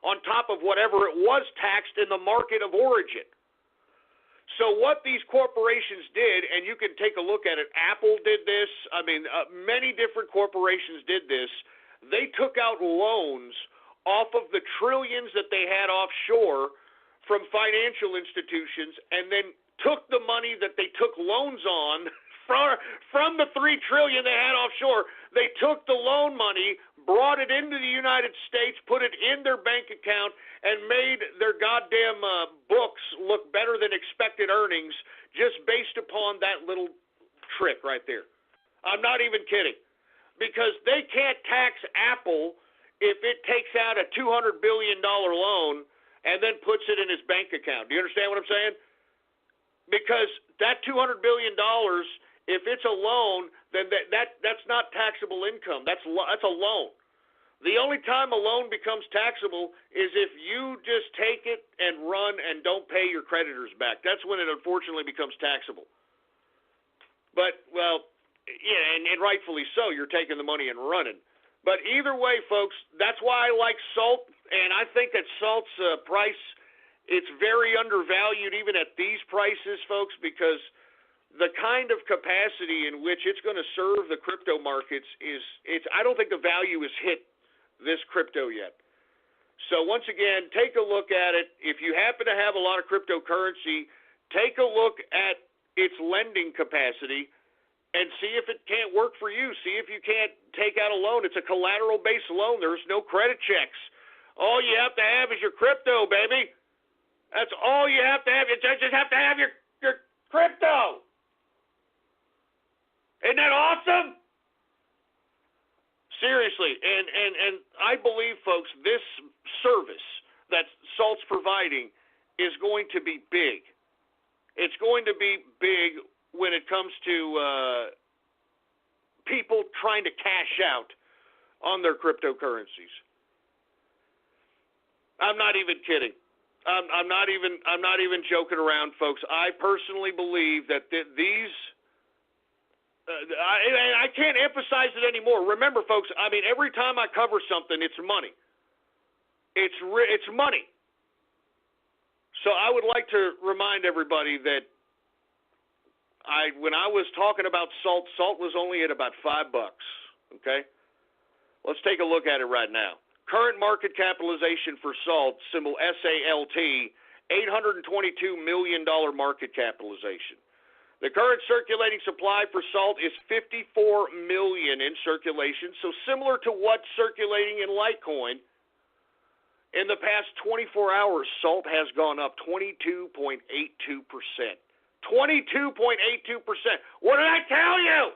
on top of whatever it was taxed in the market of origin. So what these corporations did, and you can take a look at it, Apple did this, many different corporations did this, they took out loans off of the trillions that they had offshore from financial institutions and then took the money that they took loans on from the $3 trillion they had offshore. They took the loan money, brought it into the United States, put it in their bank account, and made their goddamn books look better than expected earnings just based upon that little trick right there. I'm not even kidding. Because they can't tax Apple if it takes out a $200 billion loan and then puts it in his bank account. Do you understand what I'm saying? because that $200 billion, if it's a loan, then that's not taxable income. That's a loan. The only time a loan becomes taxable is if you just take it and run and don't pay your creditors back. That's when it unfortunately becomes taxable. But, well, yeah, and rightfully so. You're taking the money and running. But either way, folks, that's why I like salt, and I think that salt's price, it's very undervalued even at these prices, folks, because the kind of capacity in which it's going to serve the crypto markets I don't think the value is hit this crypto yet. So once again, take a look at it. If you happen to have a lot of cryptocurrency, take a look at its lending capacity and see if it can't work for you. See if you can't take out a loan. It's a collateral-based loan. There's no credit checks. All you have to have is your crypto, baby. That's all you have to have. You just have to have your crypto. Isn't that awesome? Seriously, and I believe, folks, this service that Salt's providing is going to be big. It's going to be big when it comes to people trying to cash out on their cryptocurrencies. I'm not even kidding. I'm not even joking around, folks. I personally believe that these. I can't emphasize it anymore. Remember, folks, I mean, every time I cover something, it's money. It's money. So I would like to remind everybody that when I was talking about salt was only at about $5. Okay? Let's take a look at it right now. Current market capitalization for salt, symbol SALT, $822 million market capitalization. The current circulating supply for salt is 54 million in circulation, so similar to what's circulating in Litecoin. In the past 24 hours, salt has gone up 22.82%. 22.82%. What did I tell you?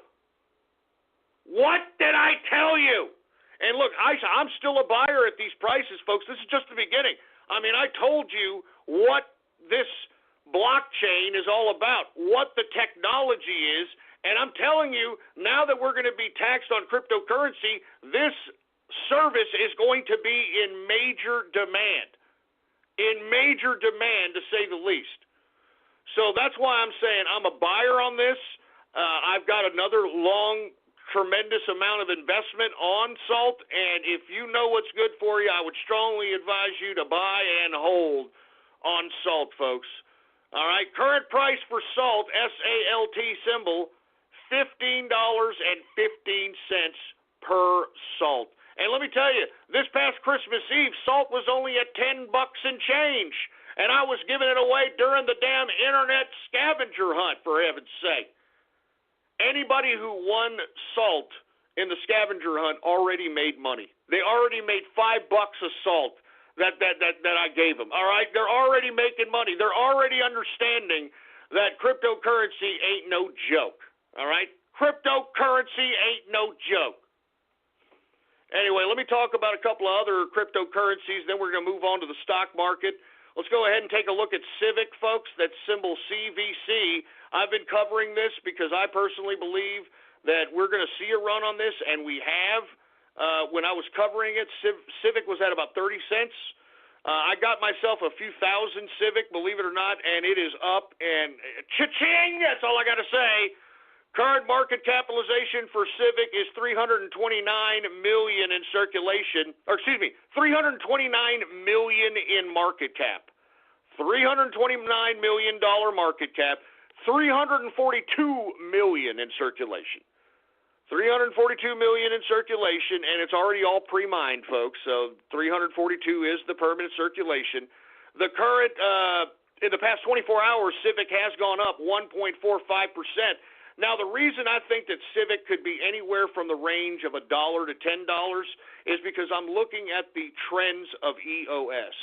What did I tell you? And look, I'm still a buyer at these prices, folks. This is just the beginning. I mean, I told you what this blockchain is all about, what the technology is, and I'm telling you, now that we're going to be taxed on cryptocurrency, this service is going to be in major demand, to say the least. So that's why I'm saying I'm a buyer on this. I've got another long, tremendous amount of investment on salt, and if you know what's good for you, I would strongly advise you to buy and hold on salt, folks. All right, current price for salt, SALT symbol, $15.15 per salt. And let me tell you, this past Christmas Eve, salt was only at $10 and change, and I was giving it away during the damn internet scavenger hunt, for heaven's sake. Anybody who won salt in the scavenger hunt already made money. They already made $5 of salt that I gave them. All right, they're already making money. They're already understanding that cryptocurrency ain't no joke. All right, cryptocurrency ain't no joke. Anyway, let me talk about a couple of other cryptocurrencies. Then we're going to move on to the stock market. Let's go ahead and take a look at Civic, folks. That's symbol CVC. I've been covering this because I personally believe that we're going to see a run on this, and we have. When I was covering it, Civic was at about 30 cents. I got myself a few thousand Civic, believe it or not, and it is up. And cha-ching! That's all I got to say. Current market capitalization for Civic is $329 million in circulation. Or excuse me, $329 million in market cap. $329 million market cap. $342 million in circulation. 342 million in circulation, and it's already all pre-mined, folks. So 342 is the permanent circulation. The current, in the past 24 hours, Civic has gone up 1.45%. Now, the reason I think that Civic could be anywhere from the range of $1 to $10 is because I'm looking at the trends of EOS.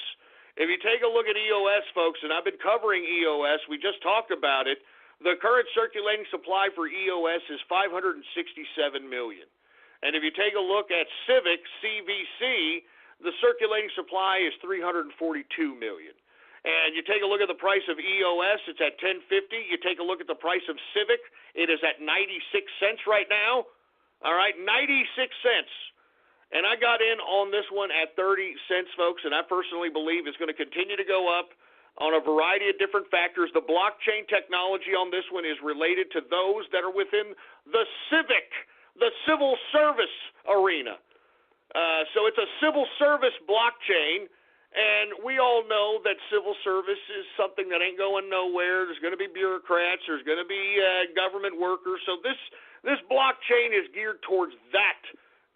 If you take a look at EOS, folks, and I've been covering EOS, we just talked about it. The current circulating supply for EOS is 567 million. And if you take a look at Civic, CVC, the circulating supply is 342 million. And you take a look at the price of EOS, it's at $10.50. You take a look at the price of Civic, it is at 96 cents right now. All right, 96 cents. And I got in on this one at 30 cents, folks, and I personally believe it's going to continue to go up on a variety of different factors. The blockchain technology on this one is related to those that are within the civil service arena. So it's a civil service blockchain. And we all know that civil service is something that ain't going nowhere. There's going to be bureaucrats. There's going to be government workers. So this blockchain is geared towards that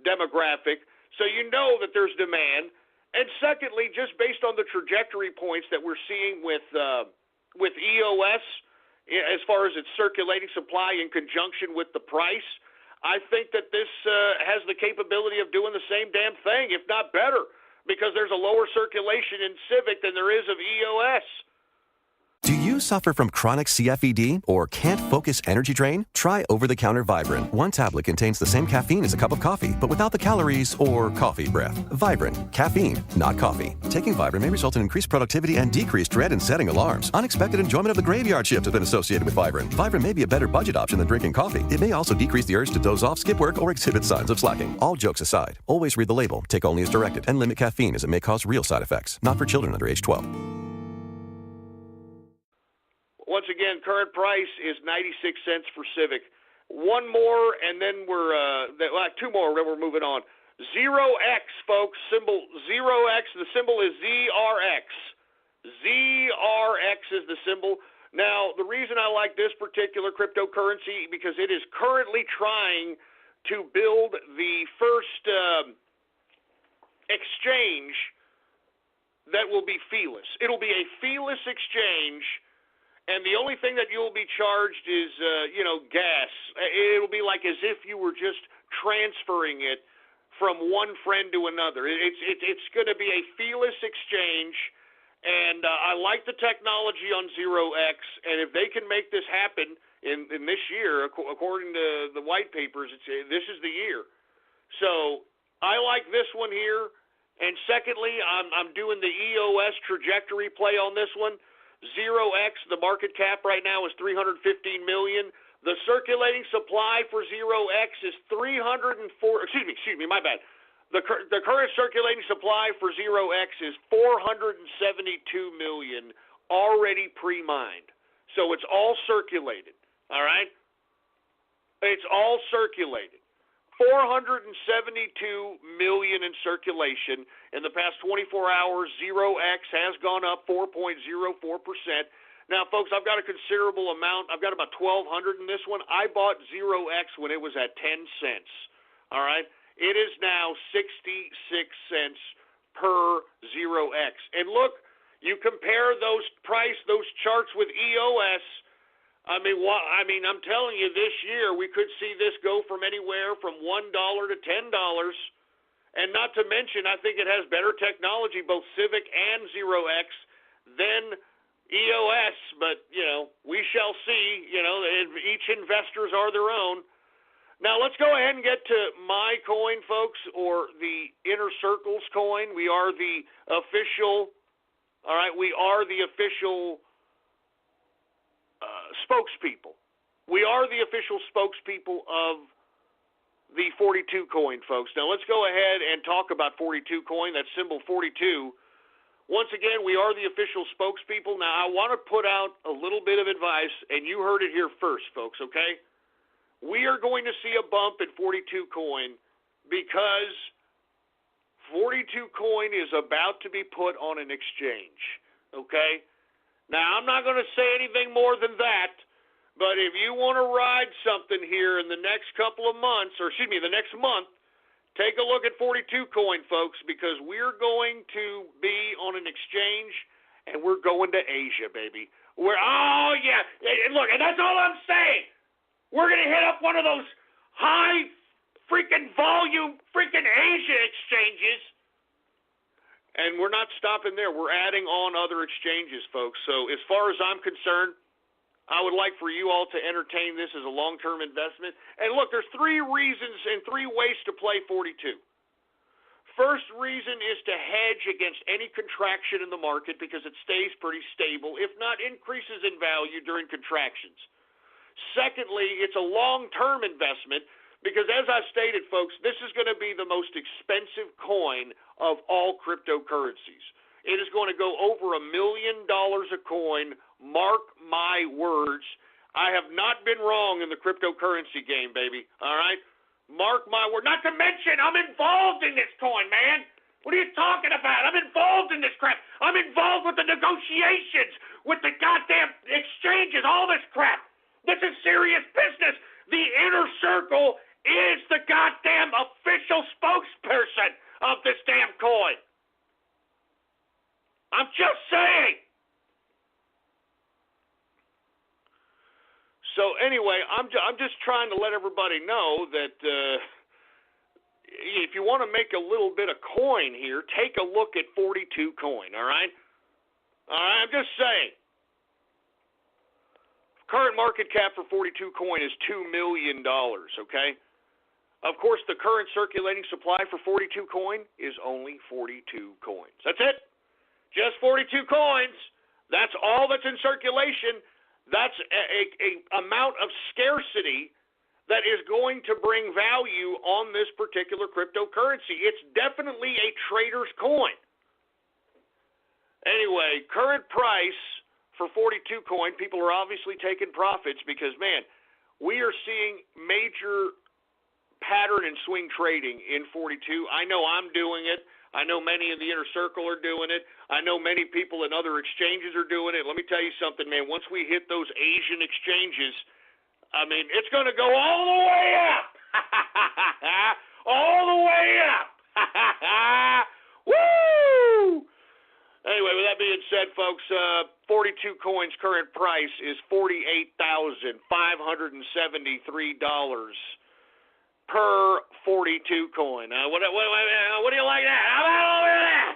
demographic. So you know that there's demand. And secondly, just based on the trajectory points that we're seeing with EOS, as far as its circulating supply in conjunction with the price, I think that this has the capability of doing the same damn thing, if not better, because there's a lower circulation in Civic than there is of EOS. Do you suffer from chronic CFED or can't focus energy drain? Try over-the-counter Vibrant. One tablet contains the same caffeine as a cup of coffee, but without the calories or coffee breath. Vibrant. Caffeine, not coffee. Taking Vibrant may result in increased productivity and decreased dread in setting alarms. Unexpected enjoyment of the graveyard shift has been associated with Vibrant. Vibrant may be a better budget option than drinking coffee. It may also decrease the urge to doze off, skip work, or exhibit signs of slacking. All jokes aside, always read the label, take only as directed, and limit caffeine as it may cause real side effects. Not for children under age 12. Once again, current price is 96 cents for Civic. One more, and then two more, then we're moving on. 0x, folks, symbol 0x. The symbol is ZRX. ZRX is the symbol. Now, the reason I like this particular cryptocurrency, because it is currently trying to build the first exchange that will be feeless. It'll be a feeless exchange. And the only thing that you'll be charged is, gas. It'll be like as if you were just transferring it from one friend to another. It's going to be a feeless exchange, and I like the technology on 0x. And if they can make this happen in this year, according to the white papers, this is the year. So I like this one here. And secondly, I'm doing the EOS trajectory play on this one. 0x, the market cap right now is $315 million. The circulating supply for 0x is 304. Excuse me, my bad. The current circulating supply for 0x is 472 million already pre-mined. So it's all circulated. All right? It's all circulated. 472 million in circulation. In the past 24 hours, 0x has gone up 4.04%. Now, folks, I've got a considerable amount. I've got about 1,200 in this one. I bought 0x when it was at 10 cents. All right? It is now 66 cents per 0x. And look, you compare those charts with EOS. I mean, I'm telling you, this year we could see this go from anywhere from $1 to $10, and not to mention, I think it has better technology, both Civic and 0x, than EOS. But we shall see. Each investors are their own. Now let's go ahead and get to my coin, folks, or the Inner Circles coin. We are the official. All right, we are the official spokespeople. We are the official spokespeople of the 42 coin, folks. Now let's go ahead and talk about 42 coin. That's symbol 42. Once again, we are the official spokespeople. Now I want to put out a little bit of advice, and you heard it here first, folks, okay? We are going to see a bump in 42 coin because 42 coin is about to be put on an exchange, okay? Now, I'm not going to say anything more than that, but if you want to ride something here in the next couple of months, the next month, take a look at 42 coin, folks, because we're going to be on an exchange, and we're going to Asia, baby. Look, and that's all I'm saying. We're going to hit up one of those high freaking volume freaking Asia exchanges. And we're not stopping there. We're adding on other exchanges, folks. So as far as I'm concerned, I would like for you all to entertain this as a long-term investment. And look, there's 3 reasons and 3 ways to play 42. first reason is to hedge against any contraction in the market because it stays pretty stable, if not increases in value during contractions. Secondly, it's a long-term investment because, as I stated, folks, this is going to be the most expensive coin of all cryptocurrencies. It is going to go over $1 million a coin. Mark my words. I have not been wrong in the cryptocurrency game, baby. All right? Mark my word. Not to mention, I'm involved in this coin, man. What are you talking about? I'm involved in this crap. I'm involved with the negotiations, with the goddamn exchanges, all this crap. This is serious business. The inner circle is the goddamn official spokesperson of this damn coin. I'm just saying. So anyway, I'm just trying to let everybody know that if you want to make a little bit of coin here, take a look at 42 coin, all right? All right, I'm just saying. Current market cap for 42 coin is $2 million, okay? Of course, the current circulating supply for 42 coin is only 42 coins. That's it. Just 42 coins. That's all that's in circulation. That's a amount of scarcity that is going to bring value on this particular cryptocurrency. It's definitely a trader's coin. Anyway, current price for 42 coin, people are obviously taking profits because, man, we are seeing major pattern and swing trading in 42. I know I'm doing it. I know many in the inner circle are doing it. I know many people in other exchanges are doing it. Let me tell you something, man. Once we hit those Asian exchanges, I mean, it's going to go all the way up. All the way up. Woo! Anyway, with that being said, folks, 42 coins current price is $48,573 per 42 coin. What do you like that? How about all of that?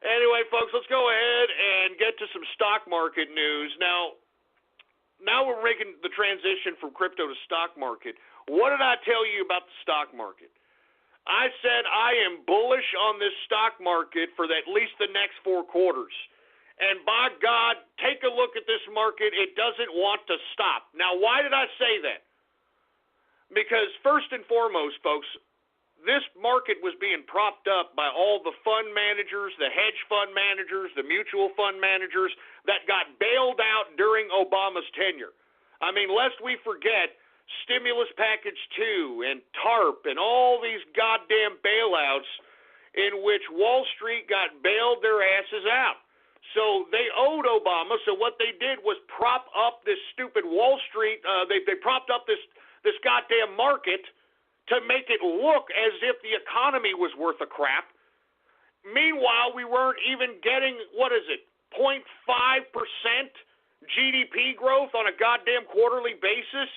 Anyway, folks, let's go ahead and get to some stock market news. Now we're making the transition from crypto to stock market. What did I tell you about the stock market? I said I am bullish on this stock market for at least the next 4 quarters. And by God, take a look at this market. It doesn't want to stop. Now, why did I say that? Because first and foremost, folks, this market was being propped up by all the fund managers, the hedge fund managers, the mutual fund managers that got bailed out during Obama's tenure. I mean, lest we forget Stimulus Package 2 and TARP and all these goddamn bailouts in which Wall Street got bailed their asses out. So they owed Obama, so what they did was prop up this stupid Wall Street, they propped up this goddamn market to make it look as if the economy was worth a crap. Meanwhile, we weren't even getting, 0.5% GDP growth on a goddamn quarterly basis?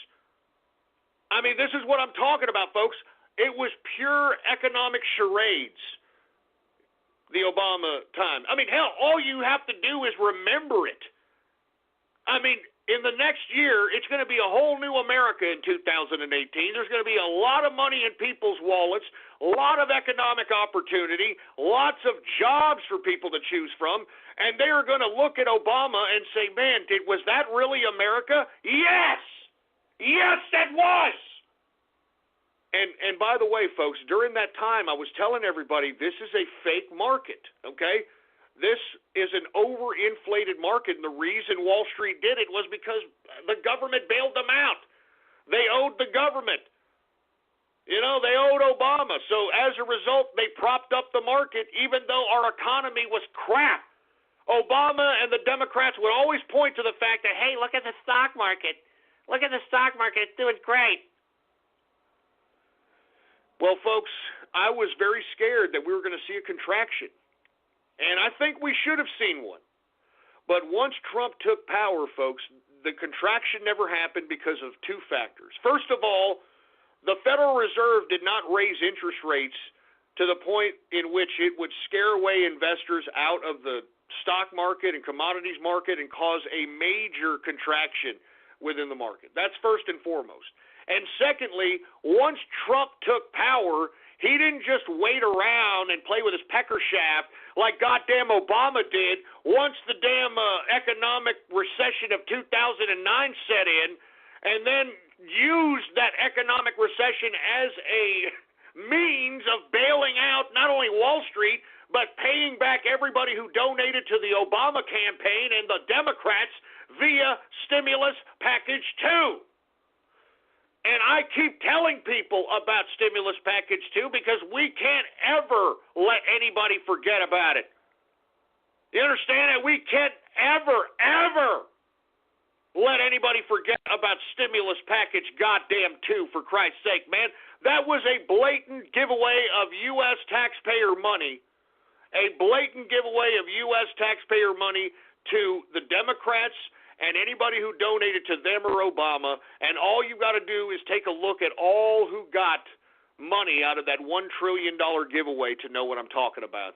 I mean, this is what I'm talking about, folks. It was pure economic charades, the Obama time. I mean, hell, all you have to do is remember it. I mean, in the next year, it's going to be a whole new America in 2018. There's going to be a lot of money in people's wallets, a lot of economic opportunity, lots of jobs for people to choose from, and they are going to look at Obama and say, man, was that really America? Yes! Yes, that was! And by the way, folks, during that time, I was telling everybody this is a fake market, okay? This is an overinflated market, and the reason Wall Street did it was because the government bailed them out. They owed the government. You know, they owed Obama. So as a result, they propped up the market even though our economy was crap. Obama and the Democrats would always point to the fact that, hey, look at the stock market. Look at the stock market. It's doing great. Well, folks, I was very scared that we were going to see a contraction. And I think we should have seen one. But once Trump took power, folks, the contraction never happened because of 2 factors. First of all, the Federal Reserve did not raise interest rates to the point in which it would scare away investors out of the stock market and commodities market and cause a major contraction within the market. That's first and foremost. And secondly, once Trump took power, He didn't just wait around and play with his pecker shaft like goddamn Obama did once the damn economic recession of 2009 set in, and then used that economic recession as a means of bailing out not only Wall Street, but paying back everybody who donated to the Obama campaign and the Democrats via stimulus package 2. And I keep telling people about stimulus package 2 because we can't ever let anybody forget about it. You understand that? We can't ever let anybody forget about stimulus package goddamn 2, for Christ's sake, man. That was a blatant giveaway of U.S. taxpayer money, a blatant giveaway of U.S. taxpayer money to the Democrats and anybody who donated to them or Obama, and all you got to do is take a look at all who got money out of that $1 trillion giveaway to know what I'm talking about.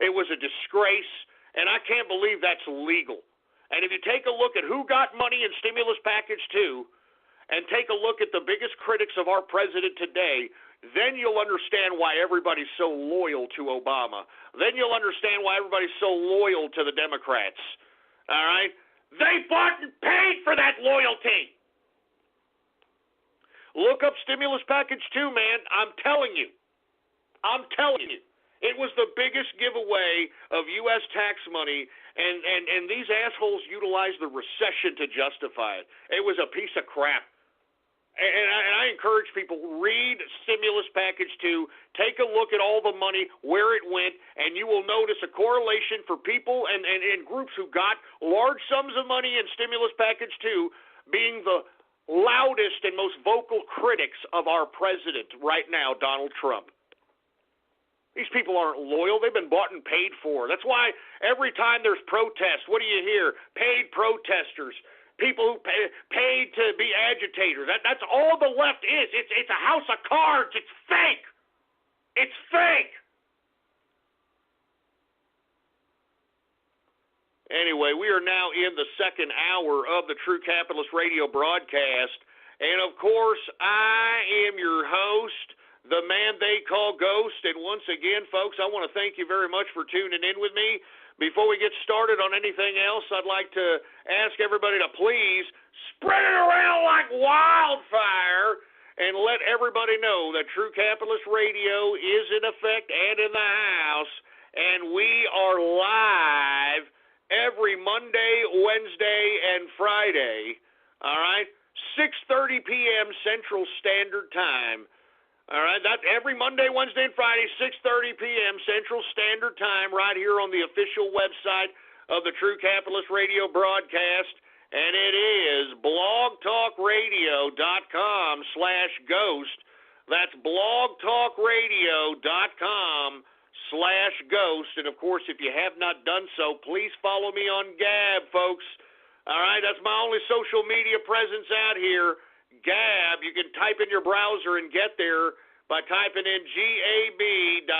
It was a disgrace, and I can't believe that's legal. And if you take a look at who got money in stimulus package 2, and take a look at the biggest critics of our president today, then you'll understand why everybody's so loyal to Obama. Then you'll understand why everybody's so loyal to the Democrats. All right? They bought and paid for that loyalty. Look up stimulus package 2, man. I'm telling you. It was the biggest giveaway of U.S. tax money, and these assholes utilized the recession to justify it. It was a piece of crap. And I encourage people, read stimulus package 2, take a look at all the money, where it went, and you will notice a correlation for people and groups who got large sums of money in stimulus package 2 being the loudest and most vocal critics of our president right now, Donald Trump. These people aren't loyal. They've been bought and paid for. That's why every time there's protests, what do you hear? Paid protesters. People who paid to be agitators. That's all the left is. It's a house of cards. It's fake. It's fake. Anyway, we are now in the second hour of the True Capitalist Radio broadcast. And, of course, I am your host, the man they call Ghost. And once again, folks, I want to thank you very much for tuning in with me. Before we get started on anything else, I'd like to ask everybody to please spread it around like wildfire and let everybody know that True Capitalist Radio is in effect and in the house, and we are live every Monday, Wednesday, and Friday, all right, 6:30 p.m. Central Standard Time. All right, that's every Monday, Wednesday, and Friday, 6:30 p.m. Central Standard Time, right here on the official website of the True Capitalist Radio broadcast, and it is blogtalkradio.com/ghost. That's blogtalkradio.com/ghost, and of course, if you have not done so, please follow me on Gab, folks. All right, that's my only social media presence out here. Gab, you can type in your browser and get there by typing in gab.ai,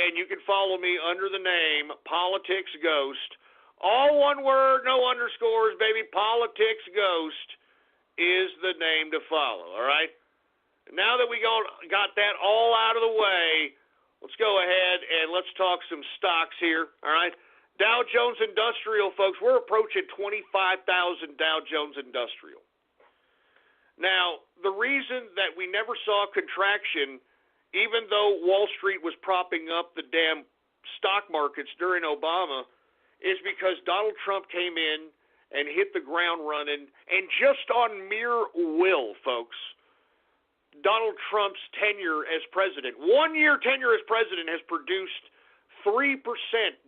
and you can follow me under the name Politics Ghost. All one word, no underscores, baby. Politics Ghost is the name to follow, all right? Now that we got that all out of the way, let's go ahead and let's talk some stocks here, all right? Dow Jones Industrial, folks, we're approaching 25,000 Dow Jones Industrial. Now, the reason that we never saw contraction, even though Wall Street was propping up the damn stock markets during Obama, is because Donald Trump came in and hit the ground running, and just on mere will, folks, Donald Trump's tenure as president, 1-year tenure as president, has produced 3%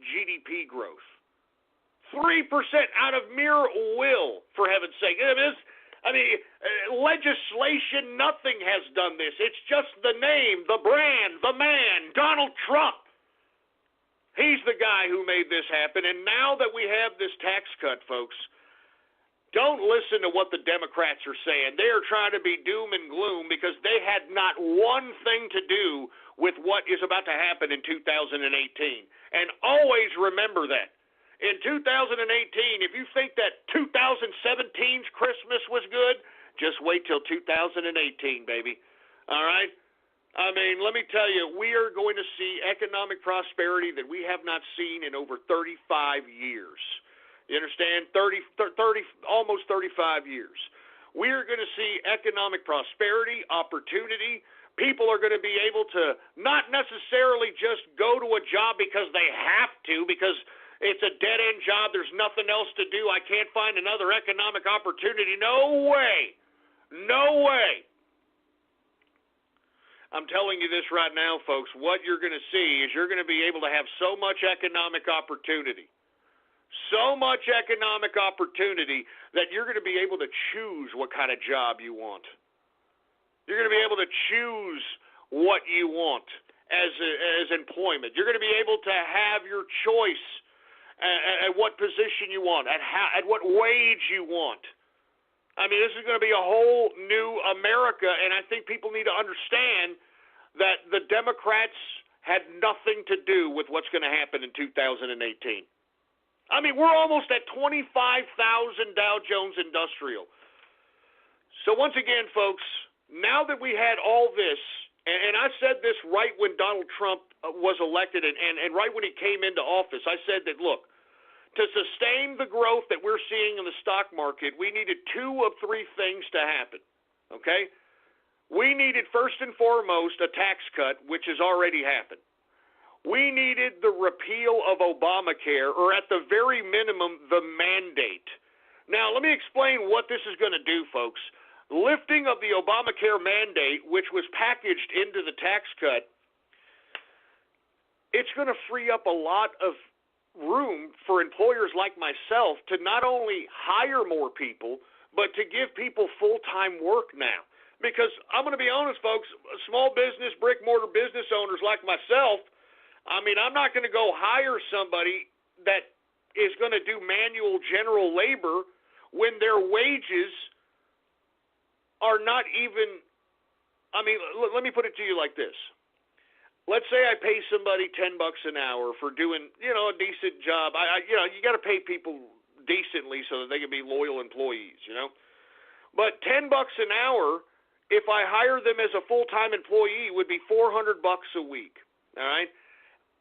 GDP growth. 3% out of mere will, for heaven's sake. Legislation, nothing has done this. It's just the name, the brand, the man, Donald Trump. He's the guy who made this happen. And now that we have this tax cut, folks, don't listen to what the Democrats are saying. They are trying to be doom and gloom because they had not one thing to do with what is about to happen in 2018. And always remember that. In 2018, if you think that 2017's Christmas was good, Just wait till 2018, baby. All right? I mean, let me tell you, we are going to see economic prosperity that we have not seen in over 35 years. You understand? 30, almost 35 years. We are going to see economic prosperity, opportunity. People are going to be able to not necessarily just go to a job because they have to, because it's a dead-end job, there's nothing else to do, I can't find another economic opportunity. No way. No way. I'm telling you this right now, folks. What you're going to see is you're going to be able to have so much economic opportunity, that you're going to be able to choose what kind of job you want. You're going to be able to choose what you want as employment. You're going to be able to have your choice at what position you want, at what wage you want. I mean, this is going to be a whole new America, and I think people need to understand that the Democrats had nothing to do with what's going to happen in 2018. I mean, we're almost at 25,000 Dow Jones Industrial. So once again, folks, now that we had all this, and I said this right when Donald Trump was elected and right when he came into office, I said that, look, to sustain the growth that we're seeing in the stock market, we needed two of three things to happen, okay? We needed, first and foremost, a tax cut, which has already happened. We needed the repeal of Obamacare, or at the very minimum, the mandate. Now, let me explain what this is going to do, folks. Lifting of the Obamacare mandate, which was packaged into the tax cut, it's going to free up a lot of room for employers like myself to not only hire more people, but to give people full-time work now. Because I'm going to be honest, folks, small business, brick-mortar business owners like myself, I mean, I'm not going to go hire somebody that is going to do manual general labor when their wages are not even, I mean, let me put it to you like this. Let's say I pay somebody $10 an hour for doing, a decent job. You got to pay people decently so that they can be loyal employees, But $10 an hour, if I hire them as a full-time employee, would be $400 a week, all right?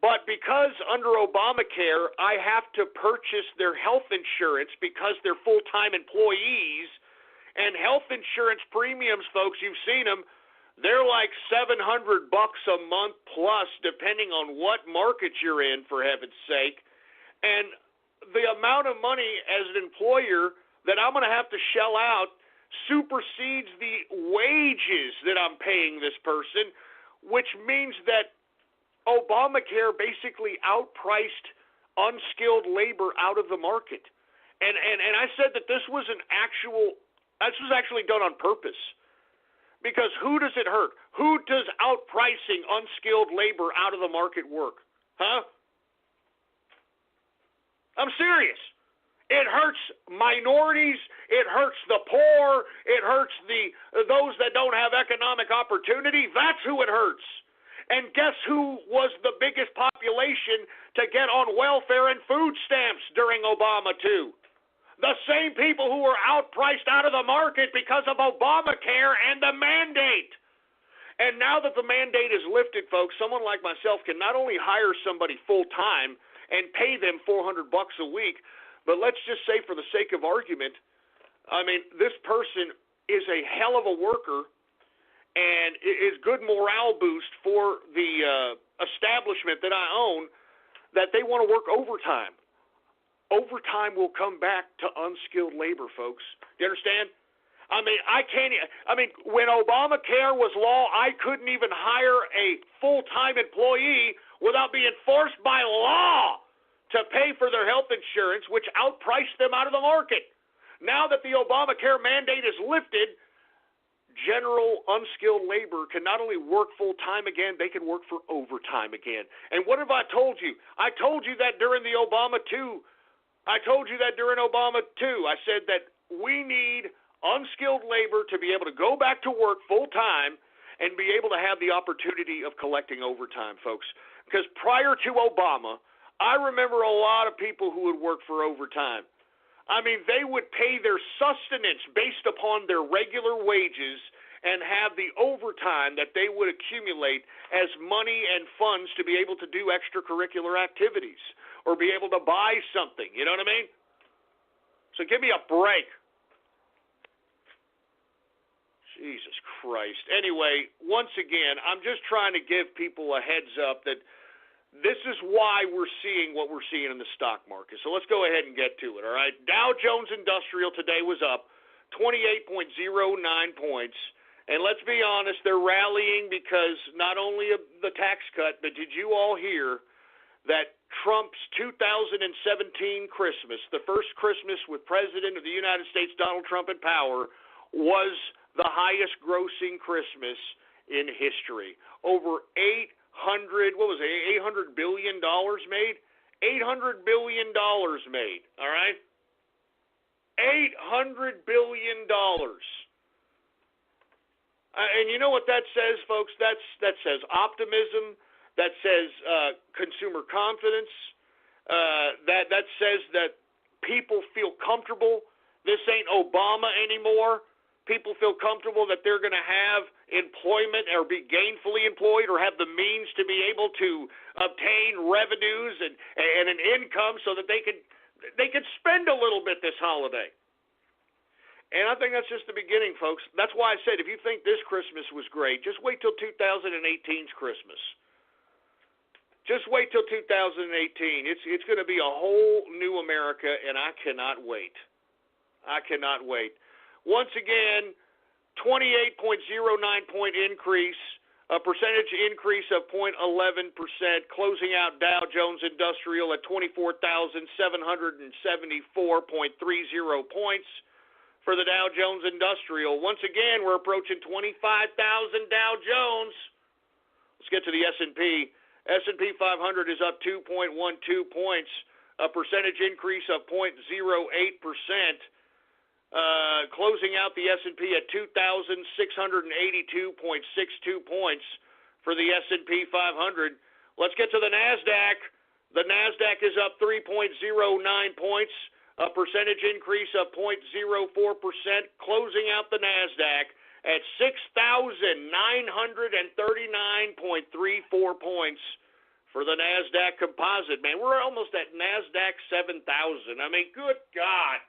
But because under Obamacare, I have to purchase their health insurance because they're full-time employees, and health insurance premiums, folks, you've seen them, they're like $700 a month plus, depending on what market you're in, for heaven's sake. And the amount of money as an employer that I'm going to have to shell out supersedes the wages that I'm paying this person, which means that Obamacare basically outpriced unskilled labor out of the market. And I said that this was actually done on purpose. Because who does it hurt? Who does outpricing unskilled labor out of the market work? Huh? I'm serious. It hurts minorities. It hurts the poor. It hurts those that don't have economic opportunity. That's who it hurts. And guess who was the biggest population to get on welfare and food stamps during Obama, too? The same people who were outpriced out of the market because of Obamacare and the mandate. And now that the mandate is lifted, folks, someone like myself can not only hire somebody full-time and pay them $400 a week, but let's just say for the sake of argument, I mean, this person is a hell of a worker and is good morale boost for the establishment that I own, that they want to work overtime. Overtime will come back to unskilled labor, folks. You understand? I mean, when Obamacare was law, I couldn't even hire a full-time employee without being forced by law to pay for their health insurance, which outpriced them out of the market. Now that the Obamacare mandate is lifted, general unskilled labor can not only work full-time again, they can work for overtime again. And what have I told you? I told you that during the Obama 2. I told you that during Obama, too. I said that we need unskilled labor to be able to go back to work full-time and be able to have the opportunity of collecting overtime, folks. Because prior to Obama, I remember a lot of people who would work for overtime. I mean, they would pay their sustenance based upon their regular wages and have the overtime that they would accumulate as money and funds to be able to do extracurricular activities or be able to buy something. You know what I mean? So give me a break. Jesus Christ. Anyway, once again, I'm just trying to give people a heads up that this is why we're seeing what we're seeing in the stock market. So let's go ahead and get to it, all right? Dow Jones Industrial today was up 28.09 points. And let's be honest, they're rallying because not only of the tax cut, but did you all hear that Trump's 2017 Christmas, the first Christmas with President of the United States Donald Trump in power, was the highest grossing Christmas in history. Over $800 billion made? $800 billion made, all right? $800 billion. And you know what that says, folks? That says optimism. That says consumer confidence. That says that people feel comfortable. This ain't Obama anymore. People feel comfortable that they're going to have employment or be gainfully employed or have the means to be able to obtain revenues and an income so that they could spend a little bit this holiday. And I think that's just the beginning, folks. That's why I said if you think this Christmas was great, just wait till 2018's Christmas. Just wait till 2018. It's going to be a whole new America, and I cannot wait. I cannot wait. Once again, 28.09 point increase, a percentage increase of 0.11%, closing out Dow Jones Industrial at 24,774.30 points. For the Dow Jones Industrial. Once again, we're approaching 25,000 Dow Jones. Let's get to the S&P. S&P 500 is up 2.12 points, a percentage increase of 0.08%, closing out the S&P at 2,682.62 points for the S&P 500. Let's get to the NASDAQ. The NASDAQ is up 3.09 points. A percentage increase of 0.04%, closing out the NASDAQ at 6,939.34 points for the NASDAQ composite. Man, we're almost at NASDAQ 7,000. I mean, good God.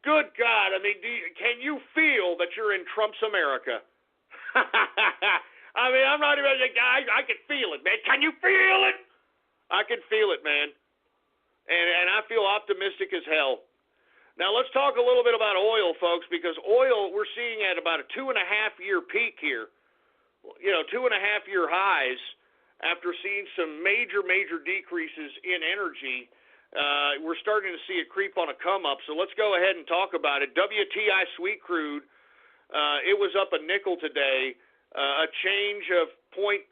Good God. I mean, can you feel that you're in Trump's America? I mean, I'm not even a guy. I can feel it, man. Can you feel it? I can feel it, man. And I feel optimistic as hell. Now, let's talk a little bit about oil, folks, because oil we're seeing at about a 2.5-year peak here. You know, 2.5-year highs after seeing some major decreases in energy. We're starting to see it creep on a come-up, so let's go ahead and talk about it. WTI sweet crude, it was up a nickel today, a change of 0.08%,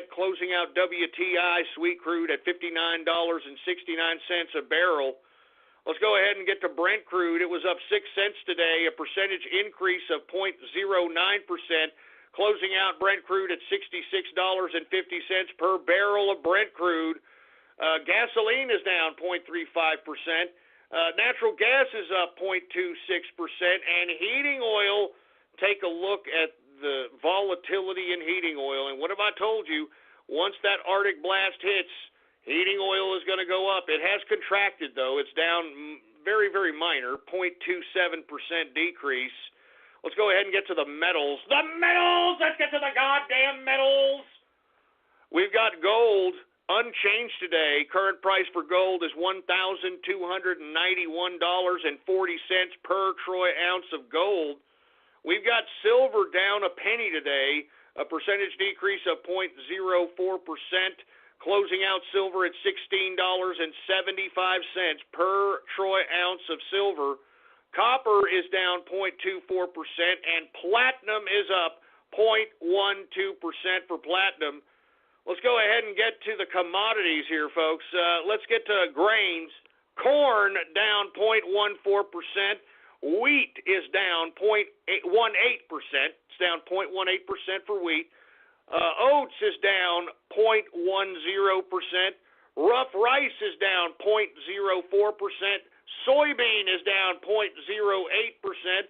closing out WTI sweet crude at $59.69 a barrel. Let's go ahead and get to Brent crude. It was up 6 cents today, a percentage increase of 0.09%, closing out Brent crude at $66.50 per barrel of Brent crude. Gasoline is down 0.35%. Natural gas is up 0.26%, and heating oil, take a look at the volatility in heating oil. And what have I told you? Once that Arctic blast hits, heating oil is going to go up. It has contracted, though. It's down very, very minor, 0.27% decrease. Let's go ahead and get to the metals. The metals! Let's get to the goddamn metals! We've got gold unchanged today. Current price for gold is $1,291.40 per troy ounce of gold. We've got silver down a penny today, a percentage decrease of 0.04%, closing out silver at $16.75 per troy ounce of silver. Copper is down 0.24%, and platinum is up 0.12% for platinum. Let's go ahead and get to the commodities here, folks. Let's get to grains. Corn down 0.14%. Wheat is down 0.18%. It's down 0.18% for wheat. Oats is down 0.10%. Rough rice is down 0.04%. Soybean is down 0.08%.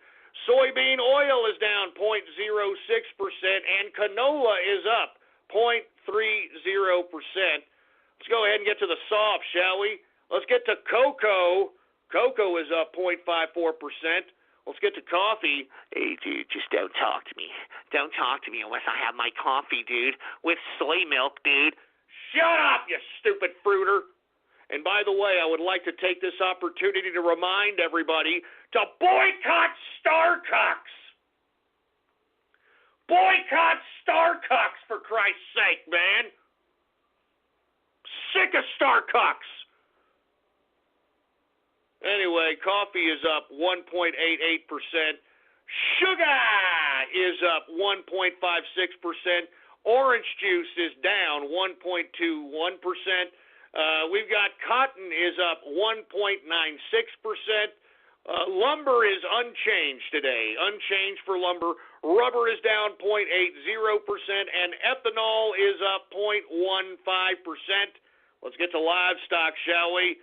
Soybean oil is down 0.06%, and canola is up 0.30%. Let's go ahead and get to the soft, shall we? Let's get to cocoa. Cocoa is up 0.54%. Let's get to coffee. Hey, dude, just don't talk to me. Don't talk to me unless I have my coffee, dude, with soy milk, dude. Shut up, you stupid fruiter. And by the way, I would like to take this opportunity to remind everybody to boycott Starbucks. Boycott Starbucks, for Christ's sake, man. Sick of Starbucks. Anyway, coffee is up 1.88%. Sugar is up 1.56%. Orange juice is down 1.21%. We've got cotton is up 1.96%. Lumber is unchanged today. Unchanged for lumber. Rubber is down 0.80%, and ethanol is up 0.15%. Let's get to livestock, shall we?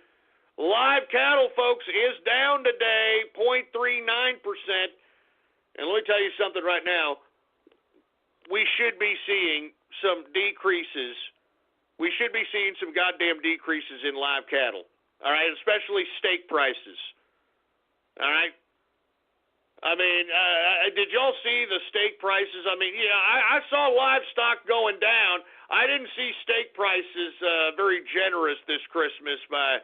Live cattle, folks, is down today, 0.39%. And let me tell you something right now. We should be seeing some decreases. We should be seeing some goddamn decreases in live cattle, all right, especially steak prices, all right? I mean, did y'all see the steak prices? I mean, yeah, I saw livestock going down. I didn't see steak prices very generous this Christmas by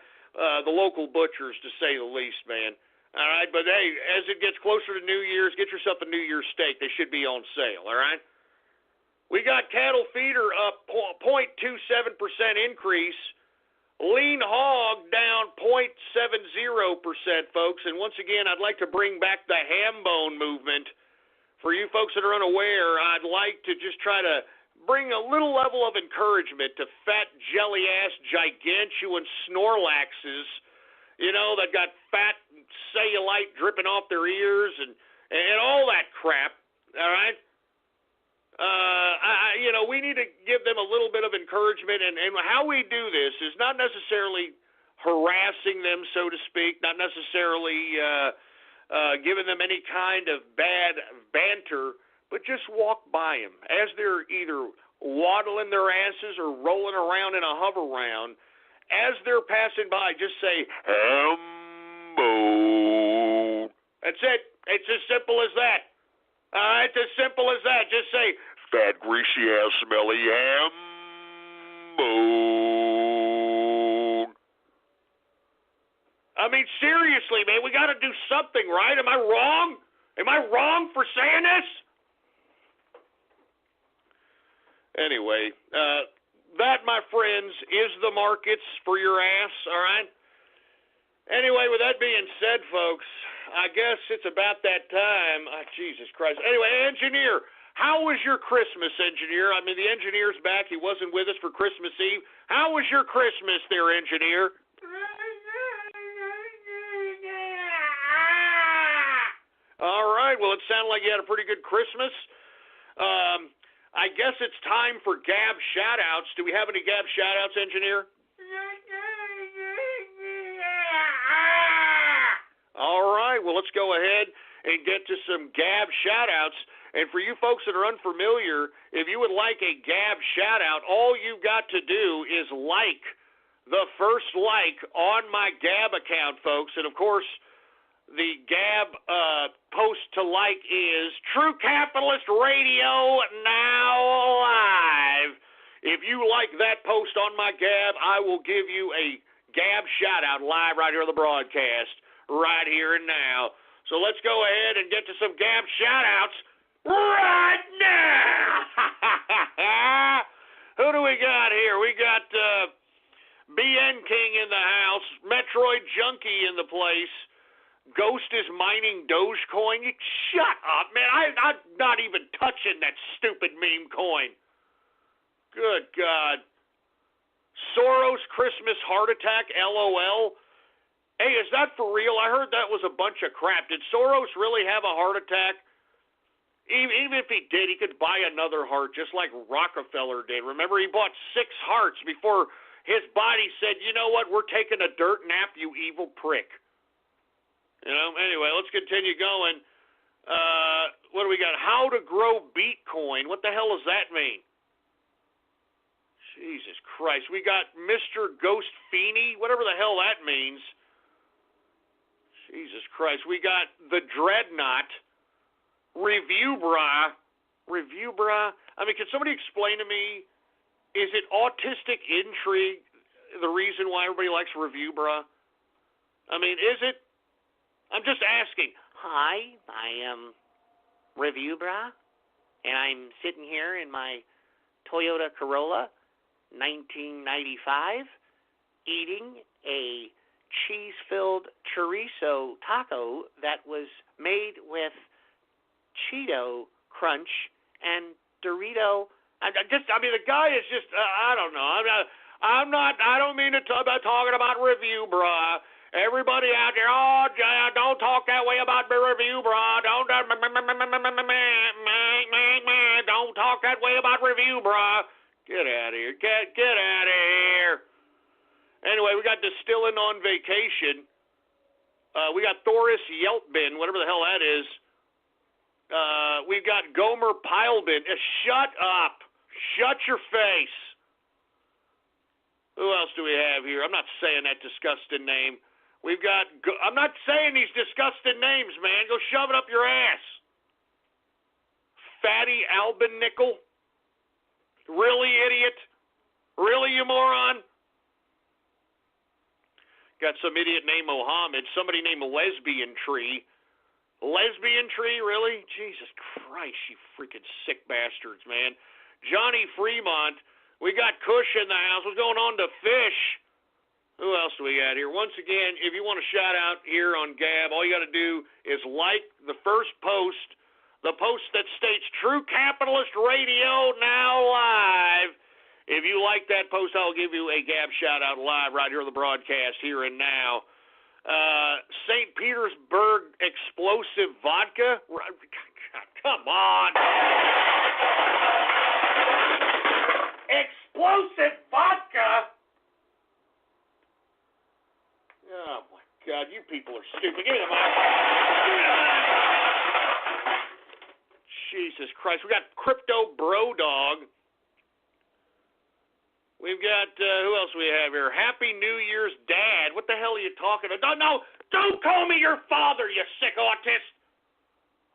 the local butchers, to say the least, man. All right, but hey, as it gets closer to New Year's, get yourself a New Year's steak. They should be on sale, all right? We got cattle feeder up 0.27% increase. Lean hog down 0.70%, folks. And once again, I'd like to bring back the ham bone movement. For you folks that are unaware, I'd like to just try to bring a little level of encouragement to fat, jelly-ass, gigantuan Snorlaxes, you know, that got fat cellulite dripping off their ears and all that crap, all right? We need to give them a little bit of encouragement, and how we do this is not necessarily harassing them, so to speak, not necessarily giving them any kind of bad banter, but just walk by them as they're either waddling their asses or rolling around in a hover round. As they're passing by, just say, "Hambo." That's it. It's as simple as that. It's as simple as that. Just say, "Fat, greasy-ass, smelly ham bone." I mean, seriously, man, we got to do something, right? Am I wrong? Am I wrong for saying this? Anyway, that, my friends, is the markets for your ass, all right? Anyway, with that being said, folks, I guess it's about that time. Oh, Jesus Christ. Anyway, engineer, how was your Christmas, engineer? I mean, the engineer's back. He wasn't with us for Christmas Eve. How was your Christmas there, engineer? All right. Well, it sounded like you had a pretty good Christmas. I guess it's time for Gab shout-outs. Do we have any Gab shout-outs, engineer? All right, well, let's go ahead and get to some Gab shout-outs. And for you folks that are unfamiliar, if you would like a Gab shout-out, all you've got to do is like the first like on my Gab account, folks. And, of course, the Gab post to like is True Capitalist Radio Now Live. If you like that post on my Gab, I will give you a Gab shout-out live right here on the broadcast. Right here and now. So let's go ahead and get to some Gab shout-outs right now. Who do we got here? We got BN King in the house, Metroid Junkie in the place, Ghost is mining Dogecoin. Shut up, man. I'm not even touching that stupid meme coin. Good God. Soros Christmas heart attack, LOL. Hey, is that for real? I heard that was a bunch of crap. Did Soros really have a heart attack? Even if he did, he could buy another heart, just like Rockefeller did. Remember, he bought 6 hearts before his body said, you know what, we're taking a dirt nap, you evil prick. Anyway, let's continue going. What do we got? How to grow Bitcoin. What the hell does that mean? Jesus Christ. We got Mr. Ghost Feeney, whatever the hell that means. Jesus Christ. We got the Dreadnought. Review Bra. I mean, can somebody explain to me, is it autistic intrigue the reason why everybody likes Review Bra? I mean, is it? I'm just asking. Hi, I am Review Bra, and I'm sitting here in my Toyota Corolla 1995 eating a cheese-filled chorizo taco that was made with Cheeto Crunch and Dorito. I mean, the guy is just, I don't know. I don't mean to talk about Review Bra. Everybody out there, don't talk that way about the Review Bra. Don't talk that way about Review Bra. Get out of here. Get out of here. Anyway, we got Distilling on Vacation. We got Thoris Yeltbin, whatever the hell that is. We've got Gomer Pilebin. Shut up. Shut your face. Who else do we have here? I'm not saying that disgusting name. We've got, I'm not saying these disgusting names, man. Go shove it up your ass. Fatty Albin Nickel. Really, idiot? Really, you moron? Got some idiot named Mohammed. Somebody named Lesbian Tree. Lesbian Tree, really? Jesus Christ, you freaking sick bastards, man. Johnny Fremont. We got Kush in the house. What's going on to Fish? Who else do we got here? Once again, if you want a shout out here on Gab, all you got to do is like the first post, the post that states True Capitalist Radio now live. If you like that post, I'll give you a Gab shout out live right here on the broadcast here and now. St. Petersburg Explosive Vodka. Come on. Explosive vodka? Oh, my God. You people are stupid. Give me the mic. Jesus Christ. We got Crypto Bro Dog. We've got, who else do we have here? Happy New Year's Dad. What the hell are you talking about? No, don't call me your father, you sick autist.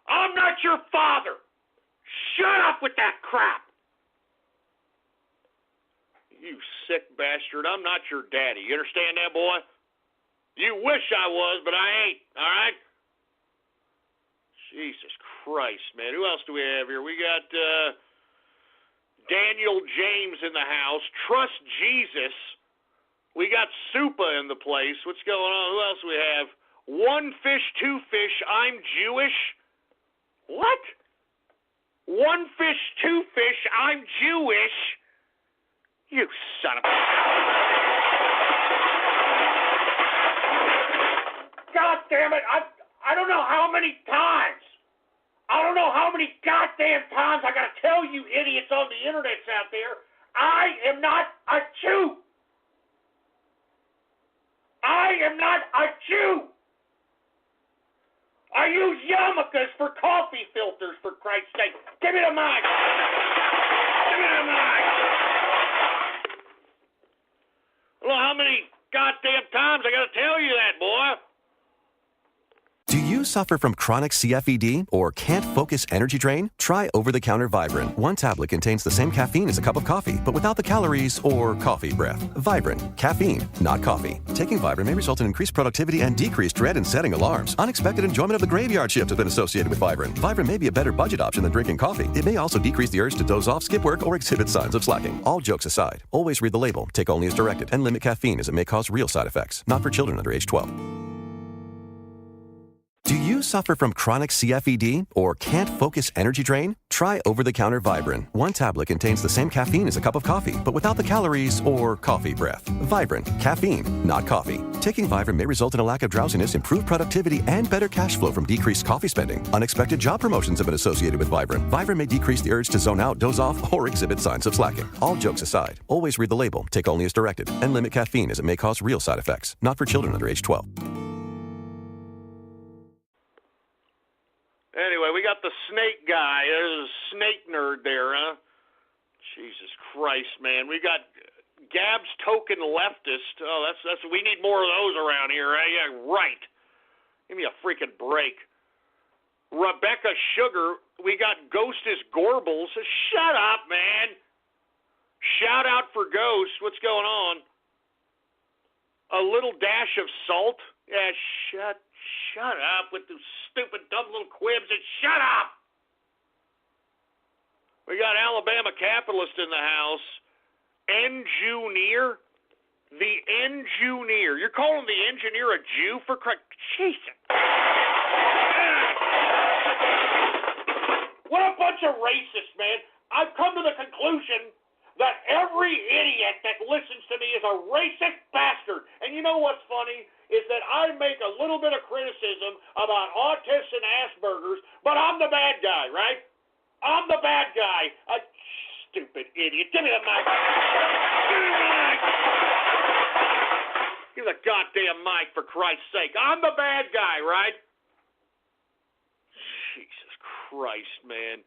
I'm not your father. Shut up with that crap. You sick bastard. I'm not your daddy. You understand that, boy? You wish I was, but I ain't. All right? Jesus Christ, man. Who else do we have here? We got Daniel James in the house. Trust Jesus. We got Supa in the place. What's going on? Who else do we have? One fish, two fish. I'm Jewish. What? One fish, two fish. I'm Jewish. You son of a... God damn it. I don't know how many times. I don't know how many goddamn times I gotta tell you idiots on the internets out there, I am not a Jew. I am not a Jew. I use yarmulkes for coffee filters, for Christ's sake. Give me the mic. Give me the mic. I don't know how many goddamn times I gotta tell you that, boy. Do you suffer from chronic CFED or can't focus energy drain? Try over-the-counter Vibrant. One tablet contains the same caffeine as a cup of coffee, but without the calories or coffee breath. Vibrant. Caffeine, not coffee. Taking Vibrant may result in increased productivity and decreased dread in setting alarms. Unexpected enjoyment of the graveyard shift has been associated with Vibrant. Vibrant may be a better budget option than drinking coffee. It may also decrease the urge to doze off, skip work, or exhibit signs of slacking. All jokes aside, always read the label, take only as directed, and limit caffeine as it may cause real side effects. Not for children under age 12. Do you suffer from chronic CFED or can't focus energy drain? Try over-the-counter Vibrant. One tablet contains the same caffeine as a cup of coffee, but without the calories or coffee breath. Vibrant. Caffeine, not coffee. Taking Vibrant may result in a lack of drowsiness, improved productivity, and better cash flow from decreased coffee spending. Unexpected job promotions have been associated with Vibrant. Vibrant may decrease the urge to zone out, doze off, or exhibit signs of slacking. All jokes aside, always read the label, take only as directed, and limit caffeine as it may cause real side effects. Not for children under age 12. snake nerd there, huh? Jesus Christ, man. We got Gab's token leftist. Oh, that's we need more of those around here, eh? Yeah, right. Give me a freaking break. Rebecca Sugar, we got Ghostus Gorbles. Shut up, man. Shout out for Ghost. What's going on? A little dash of salt. Yeah, shut up with those stupid, dumb little quibs and shut up. We got Alabama Capitalist in the house. Engineer. The engineer. You're calling the engineer a Jew for Christ? Jesus. What a bunch of racists, man. I've come to the conclusion that every idiot that listens to me is a racist bastard. And you know what's funny? Is that I make a little bit of criticism about autists and Asperger's, but I'm the bad guy, right? I'm the bad guy. A stupid idiot. Give me the mic. Give me the mic. Give me the goddamn mic, for Christ's sake. I'm the bad guy, right? Jesus Christ, man.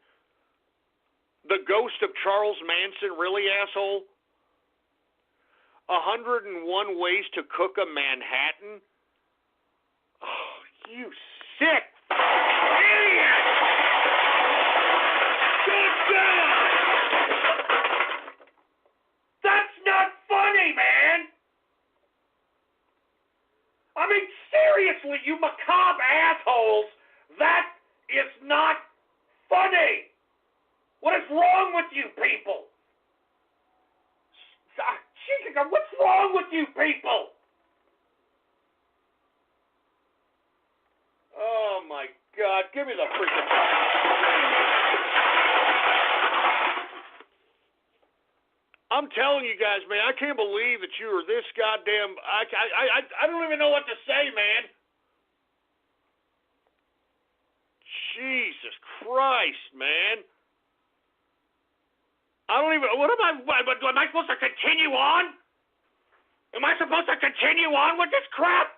The ghost of Charles Manson, really, asshole? 101 ways to cook a Manhattan? Oh, you sick idiot! Good God! That's not funny, man! I mean, seriously, you macabre assholes, that is not funny! What is wrong with you people? Jesus, what's wrong with you people? Oh, my God. Give me the freaking... I'm telling you guys, man, I can't believe that you are this goddamn... I don't even know what to say, man. Jesus Christ, man. I don't even... am I supposed to continue on? Am I supposed to continue on with this crap?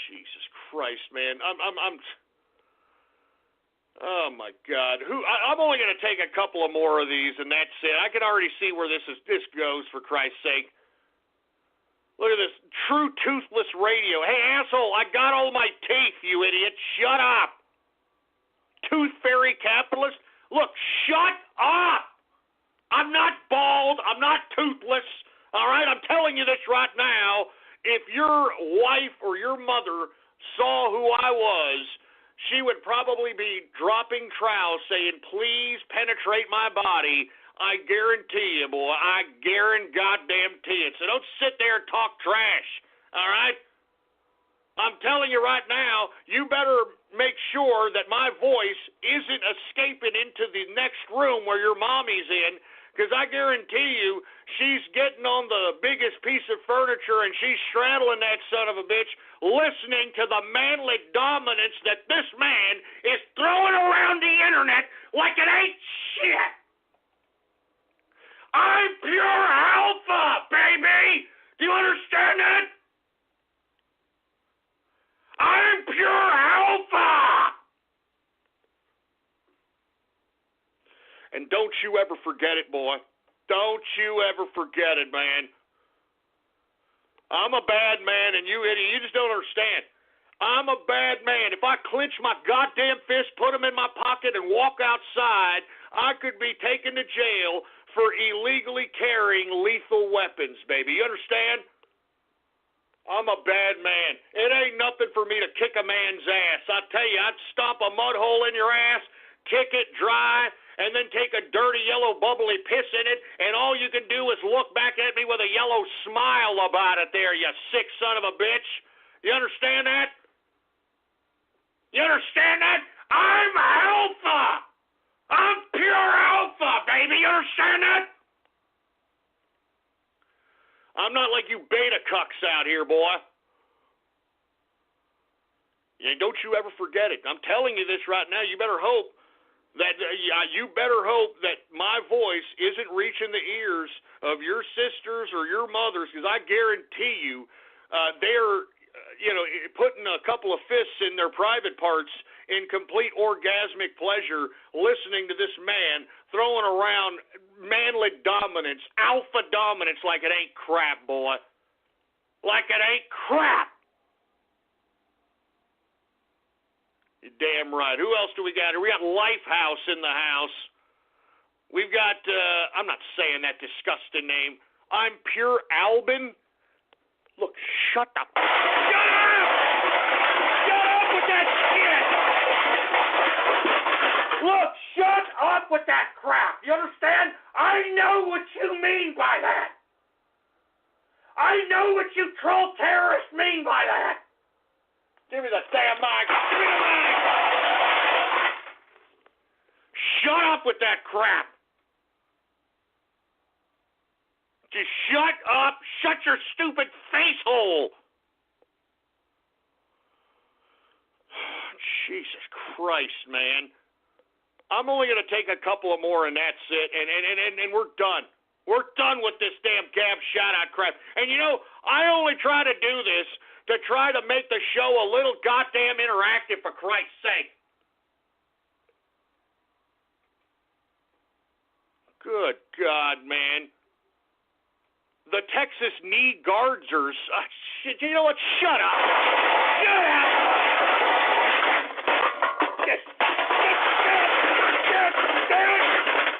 Jesus Christ, man. Oh, my God. I'm only going to take a couple of more of these, and that's it. I can already see where this goes, for Christ's sake. Look at this. True Toothless Radio. Hey, asshole, I got all my teeth, you idiot. Shut up. Tooth Fairy Capitalist? Look, shut up! I'm not bald. I'm not toothless. All right? I'm telling you this right now. If your wife or your mother saw who I was, she would probably be dropping trowels saying, please penetrate my body. I guarantee you, boy. I guarantee it. So don't sit there and talk trash. All right? I'm telling you right now, you better make sure that my voice isn't escaping into the next room where your mommy's in, because I guarantee you she's getting on the biggest piece of furniture and she's straddling that son of a bitch, listening to the manly dominance that this man is throwing around the internet like it ain't shit. I'm pure alpha, baby! Do you understand that? I'm pure alpha! And don't you ever forget it, boy. Don't you ever forget it, man. I'm a bad man, and you idiot, you just don't understand. I'm a bad man. If I clench my goddamn fist, put them in my pocket, and walk outside, I could be taken to jail for illegally carrying lethal weapons, baby. You understand? I'm a bad man. It ain't nothing for me to kick a man's ass. I tell you, I'd stomp a mud hole in your ass, kick it dry, and then take a dirty yellow bubbly piss in it, and all you can do is look back at me with a yellow smile about it there, you sick son of a bitch. You understand that? You understand that? I'm alpha! I'm pure alpha, baby! You understand that? I'm not like you beta cucks out here, boy. Yeah, don't you ever forget it. I'm telling you this right now. You better hope that my voice isn't reaching the ears of your sisters or your mothers, because I guarantee you, they're putting a couple of fists in their private parts in complete orgasmic pleasure, listening to this man throwing around manly dominance, alpha dominance like it ain't crap, boy. Like it ain't crap. You're damn right. Who else do we got here? We got Lifehouse in the house. We've got, I'm not saying that disgusting name. I'm Pure Albin. Look, shut up. Shut up! Shut up with that shit! Look, shut up with that crap. You understand? I know what you mean by that. I know what you troll terrorists mean by that. Give me the damn mic. Give me the mic. Shut up with that crap. Just shut up. Shut your stupid face hole. Jesus Christ, man. I'm only going to take a couple of more and that's it, and we're done. We're done with this damn Gab shout-out crap. And I only try to do this to try to make the show a little goddamn interactive, for Christ's sake. Good God, man. The Texas Knee Guardsers. Shit, you know what? Shut up. Shut up.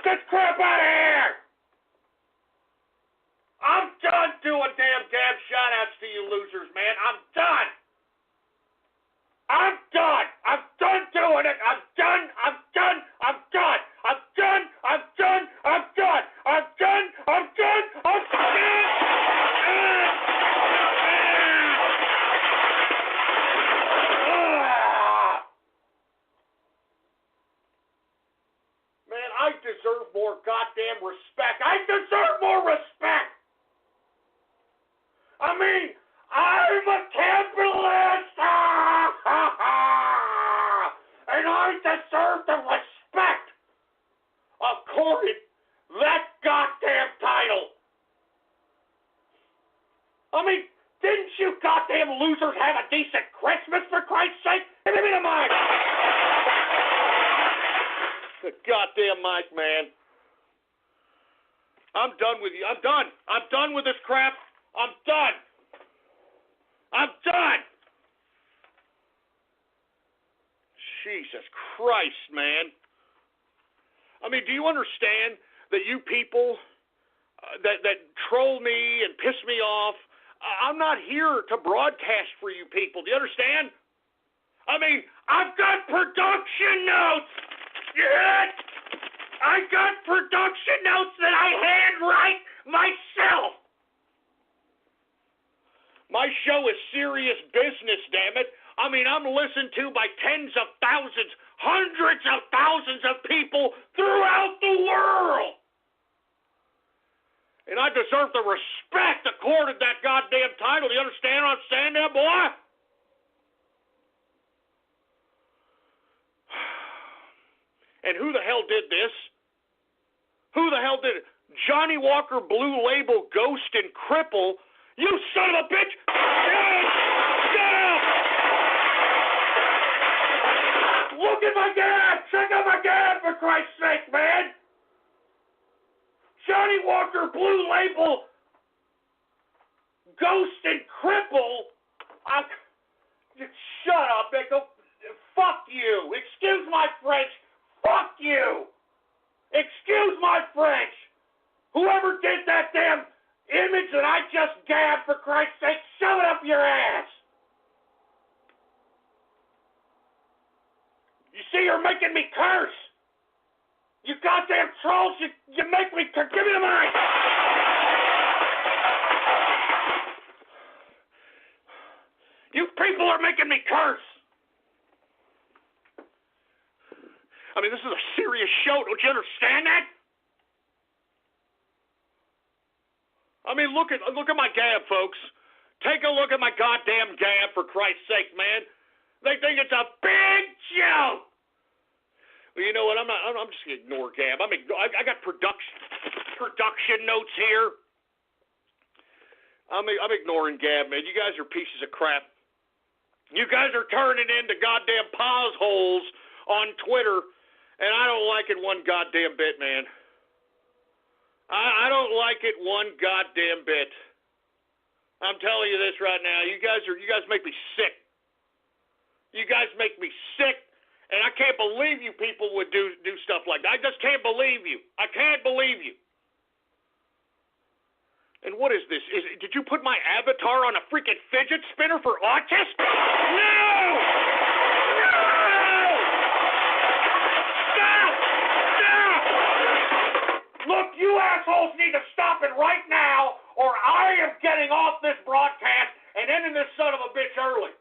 Get crap out of here. I'm done doing damn Gab shout-outs to you losers, man. I'm done. I'm done. I'm done doing it. I'm done. I'm done. I'm done. I'm done. I'm done. I'm done. I'm done. I'm done. I'm done. Man, I deserve more goddamn respect. I deserve more respect. I mean, I'm a capitalist, and I deserve the respect according that goddamn title. I mean, didn't you goddamn losers have a decent Christmas, for Christ's sake? Give me the mic. The goddamn mic, man. I'm done with you. I'm done. I'm done with this crap. I'm done. I'm done. Jesus Christ, man. I mean, do you understand that you people that troll me and piss me off, I'm not here to broadcast for you people. Do you understand? I mean, I've got production notes. Yeah. I got production notes that I handwrite myself. My show is serious business, damn it. I mean, I'm listened to by tens of thousands, hundreds of thousands of people throughout the world. And I deserve the respect accorded that goddamn title. Do you understand what I'm saying there, boy? And who the hell did this? Who the hell did it? Johnny Walker Blue Label Ghost and Cripple. You son of a bitch! Shut up! Look at my gab! Check out my gab, for Christ's sake, man! Johnny Walker Blue Label Ghost and Cripple. Shut up, Nico. Fuck you. Excuse my French. Fuck you. Excuse my French. Whoever did that damn image that I just gabbed, for Christ's sake, shove it up your ass. You see, you're making me curse. You goddamn trolls, you make me curse. Give me the mic. You people are making me curse. I mean, this is a serious show. Don't you understand that? I mean, look at my gab, folks. Take a look at my goddamn gab, for Christ's sake, man. They think it's a big joke. Well, you know what? I'm just gonna ignore gab. I got production notes here. I'm ignoring gab, man. You guys are pieces of crap. You guys are turning into goddamn pause holes on Twitter, and I don't like it one goddamn bit, man. I don't like it one goddamn bit. I'm telling you this right now. You guys make me sick. You guys make me sick, and I can't believe you people would do stuff like that. I just can't believe you. I can't believe you. And what is this? Did you put my avatar on a freaking fidget spinner for autists? No! Look, you assholes need to stop it right now, or I am getting off this broadcast and ending this son of a bitch early.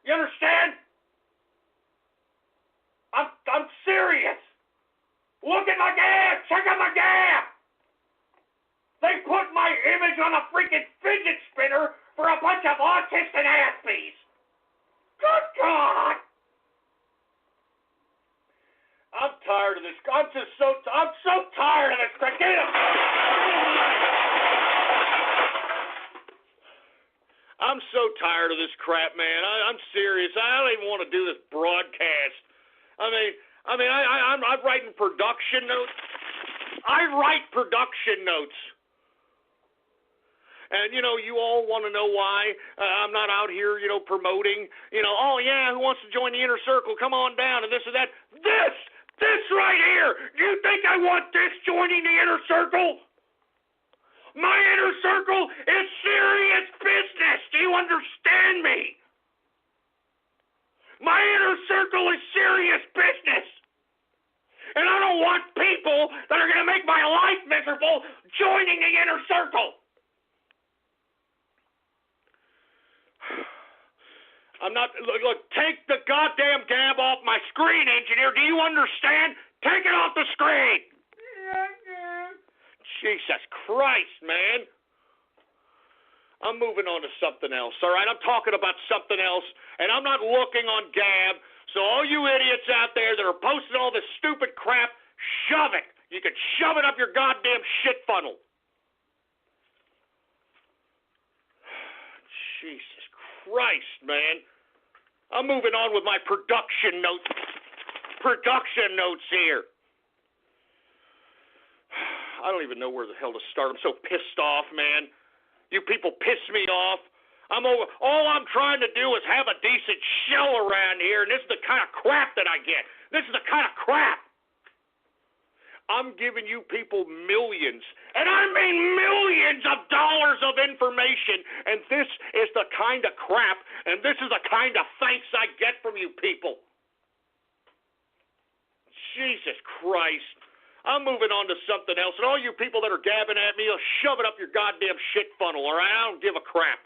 You understand? I'm serious. Look at my gab. Check out my gab. They put my image on a freaking fidget spinner for a bunch of autists and aspies. Good God. I'm tired of this. I'm so tired of this. Get him. I'm so tired of this crap, man. I'm serious. I don't even want to do this broadcast. I'm writing production notes. I write production notes. And, you all want to know why I'm not out here, promoting, oh, yeah, who wants to join the inner circle? Come on down and this and that. This right here. You think I want this joining the inner circle? My inner circle is serious business. Do you understand me? My inner circle is serious business. And I don't want people that are going to make my life miserable joining the inner circle. I'm not, look, take the goddamn gab off my screen, engineer. Do you understand? Take it off the screen. Jesus Christ, man. I'm moving on to something else, all right? I'm talking about something else, and I'm not looking on Gab. So all you idiots out there that are posting all this stupid crap, shove it. You can shove it up your goddamn shit funnel. Jesus Christ, man. I'm moving on with my production notes here. I don't even know where the hell to start. I'm so pissed off, man. You people piss me off. All I'm trying to do is have a decent show around here, and this is the kind of crap that I get. This is the kind of crap. I'm giving you people millions, and I mean millions of dollars of information, and this is the kind of crap, and this is the kind of thanks I get from you people. Jesus Christ. I'm moving on to something else, and all you people that are gabbing at me, shove it up your goddamn shit funnel, all right? I don't give a crap.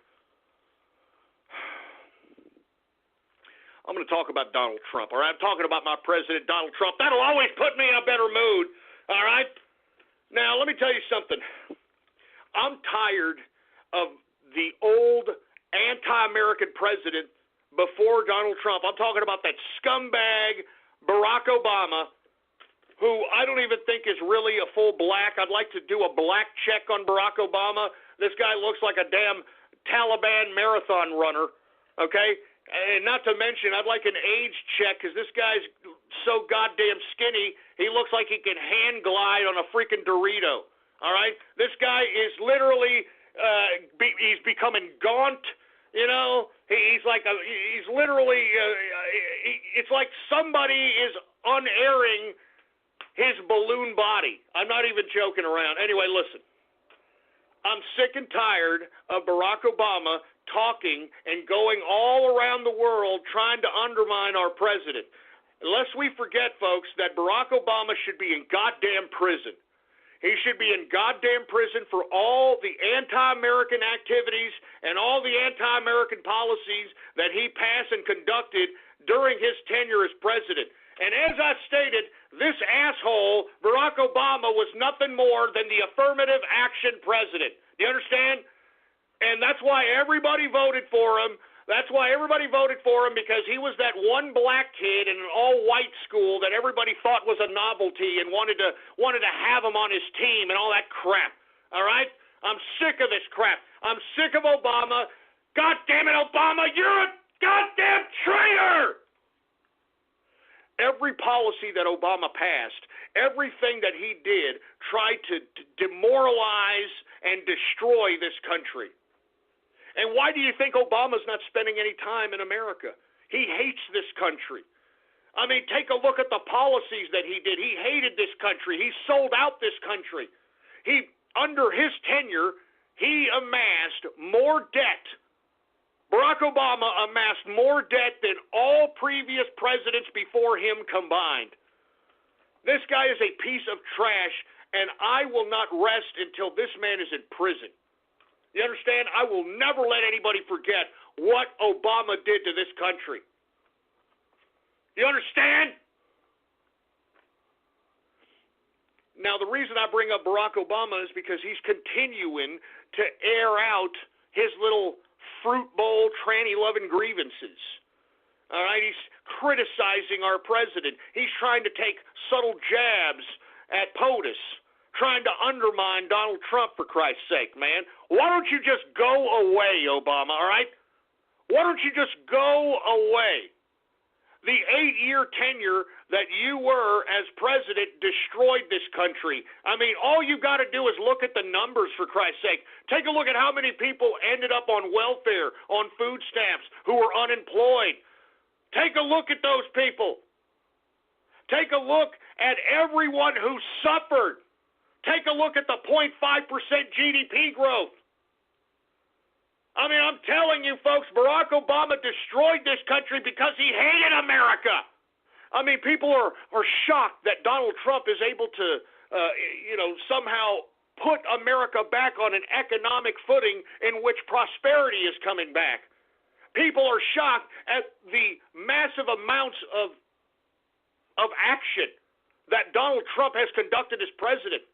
I'm going to talk about Donald Trump, all right? I'm talking about my president, Donald Trump. That'll always put me in a better mood, all right? Now, let me tell you something. I'm tired of the old anti-American president before Donald Trump. I'm talking about that scumbag Barack Obama, who I don't even think is really a full black. I'd like to do a black check on Barack Obama. This guy looks like a damn Taliban marathon runner, okay? And not to mention, I'd like an age check because this guy's so goddamn skinny, he looks like he can hand glide on a freaking Dorito, all right? This guy is literally, he's becoming gaunt, you know? He's literally, it's like somebody is unairing his balloon body. I'm not even joking around. Anyway, listen. I'm sick and tired of Barack Obama talking and going all around the world trying to undermine our president. Lest we forget, folks, that Barack Obama should be in goddamn prison. He should be in goddamn prison for all the anti-American activities and all the anti-American policies that he passed and conducted during his tenure as president. And as I stated, this asshole, Barack Obama, was nothing more than the affirmative action president. Do you understand? And that's why everybody voted for him. That's why everybody voted for him, because he was that one black kid in an all-white school that everybody thought was a novelty and wanted to have him on his team and all that crap. All right? I'm sick of this crap. I'm sick of Obama. God damn it, Obama, you're a Goddamn traitor! Every policy that Obama passed, everything that he did tried to demoralize and destroy this country. And why do you think Obama's not spending any time in America? He hates this country. I mean, take a look at the policies that he did. He hated this country. He sold out this country. Under his tenure, he amassed more debt. Barack Obama amassed more debt than all previous presidents before him combined. This guy is a piece of trash, and I will not rest until this man is in prison. You understand? I will never let anybody forget what Obama did to this country. You understand? Now, the reason I bring up Barack Obama is because he's continuing to air out his little fruit bowl, tranny-loving grievances. All right? He's criticizing our president. He's trying to take subtle jabs at POTUS, trying to undermine Donald Trump, for Christ's sake, man. Why don't you just go away, Obama, all right? Why don't you just go away? The 8-year tenure that you were as president destroyed this country. I mean, all you got to do is look at the numbers, for Christ's sake. Take a look at how many people ended up on welfare, on food stamps, who were unemployed. Take a look at those people. Take a look at everyone who suffered. Take a look at the 0.5% GDP growth. I mean, I'm telling you, folks, Barack Obama destroyed this country because he hated America. I mean, people are shocked that Donald Trump is able to, somehow put America back on an economic footing in which prosperity is coming back. People are shocked at the massive amounts of action that Donald Trump has conducted as president.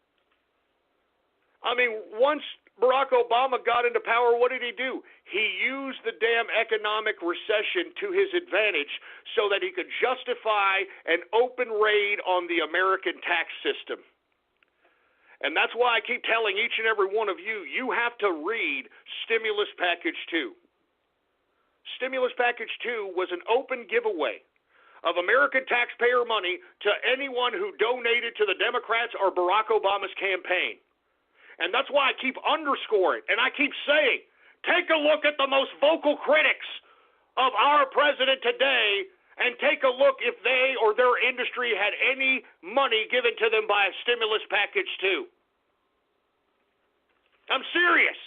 I mean, once Barack Obama got into power, what did he do? He used the damn economic recession to his advantage so that he could justify an open raid on the American tax system. And that's why I keep telling each and every one of you, you have to read Stimulus Package 2. Stimulus Package 2 was an open giveaway of American taxpayer money to anyone who donated to the Democrats or Barack Obama's campaign. And that's why I keep underscoring, and I keep saying, take a look at the most vocal critics of our president today and take a look if they or their industry had any money given to them by a stimulus package too. I'm serious.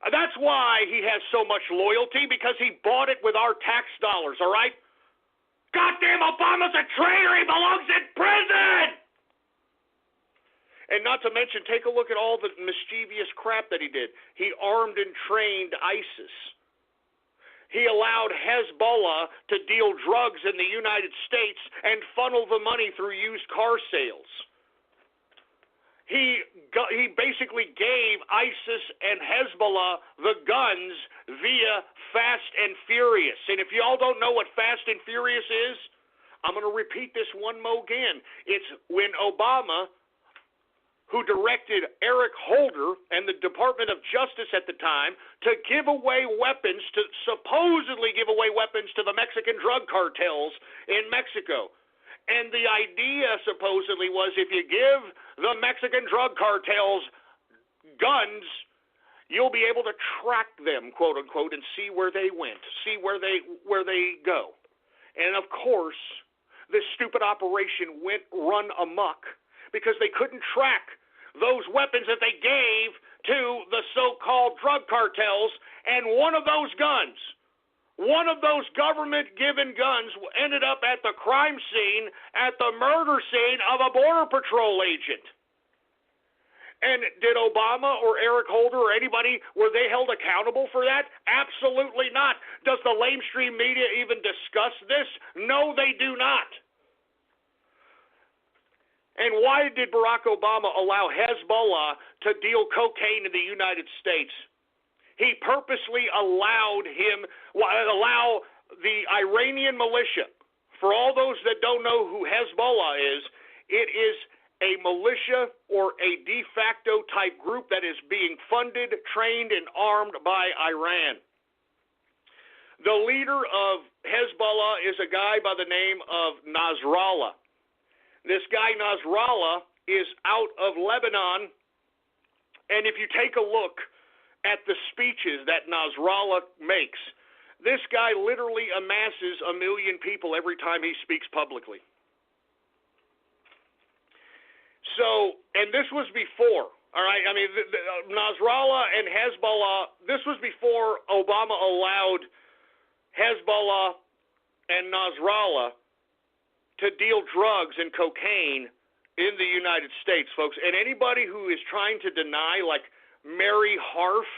That's why he has so much loyalty, because he bought it with our tax dollars, all right? Goddamn, Obama's a traitor. He belongs in prison. And not to mention, take a look at all the mischievous crap that he did. He armed and trained ISIS. He allowed Hezbollah to deal drugs in the United States and funnel the money through used car sales. He basically gave ISIS and Hezbollah the guns via Fast and Furious. And if you all don't know what Fast and Furious is, I'm going to repeat this one more again. It's when Obama, who directed Eric Holder and the Department of Justice at the time to supposedly give away weapons to the Mexican drug cartels in Mexico. And the idea supposedly was, if you give the Mexican drug cartels guns, you'll be able to track them, quote unquote, and see where they went, see where they go. And of course, this stupid operation went run amok, because they couldn't track those weapons that they gave to the so-called drug cartels. And one of those government-given guns ended up at the crime scene, at the murder scene of a Border Patrol agent. And did Obama or Eric Holder or anybody, were they held accountable for that? Absolutely not. Does the lamestream media even discuss this? No, they do not. And why did Barack Obama allow Hezbollah to deal cocaine in the United States? He purposely allowed the Iranian militia. For all those that don't know who Hezbollah is, it is a militia or a de facto type group that is being funded, trained, and armed by Iran. The leader of Hezbollah is a guy by the name of Nasrallah. This guy Nasrallah is out of Lebanon, and if you take a look at the speeches that Nasrallah makes, this guy literally amasses 1 million people every time he speaks publicly. So, and this was before, all right, I mean, Nasrallah and Hezbollah, this was before Obama allowed Hezbollah and Nasrallah to deal drugs and cocaine in the United States, folks. And anybody who is trying to deny, like Mary Harf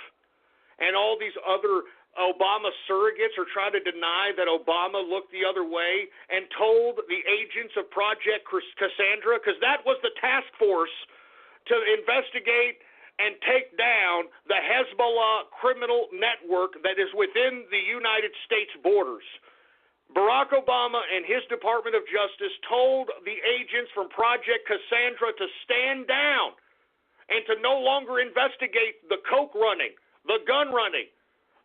and all these other Obama surrogates, are trying to deny that Obama looked the other way and told the agents of Project Cassandra, because that was the task force to investigate and take down the Hezbollah criminal network that is within the United States borders. Barack Obama and his Department of Justice told the agents from Project Cassandra to stand down and to no longer investigate the coke running, the gun running,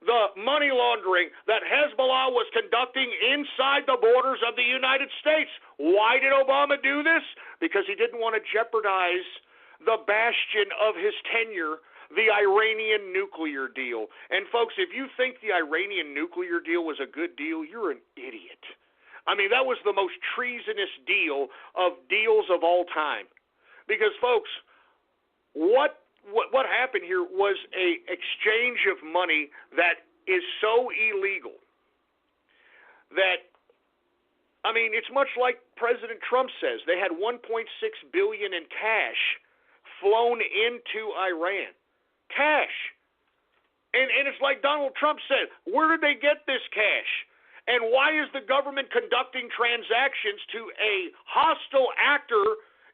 the money laundering that Hezbollah was conducting inside the borders of the United States. Why did Obama do this? Because he didn't want to jeopardize the bastion of his tenure, the Iranian nuclear deal. And folks, if you think the Iranian nuclear deal was a good deal, you're an idiot. I mean, that was the most treasonous deal of deals of all time. Because, folks, what happened here was a exchange of money that is so illegal that, I mean, it's much like President Trump says. They had $1.6 billion in cash flown into Iran. Cash. And it's like Donald Trump said, where did they get this cash? And why is the government conducting transactions to a hostile actor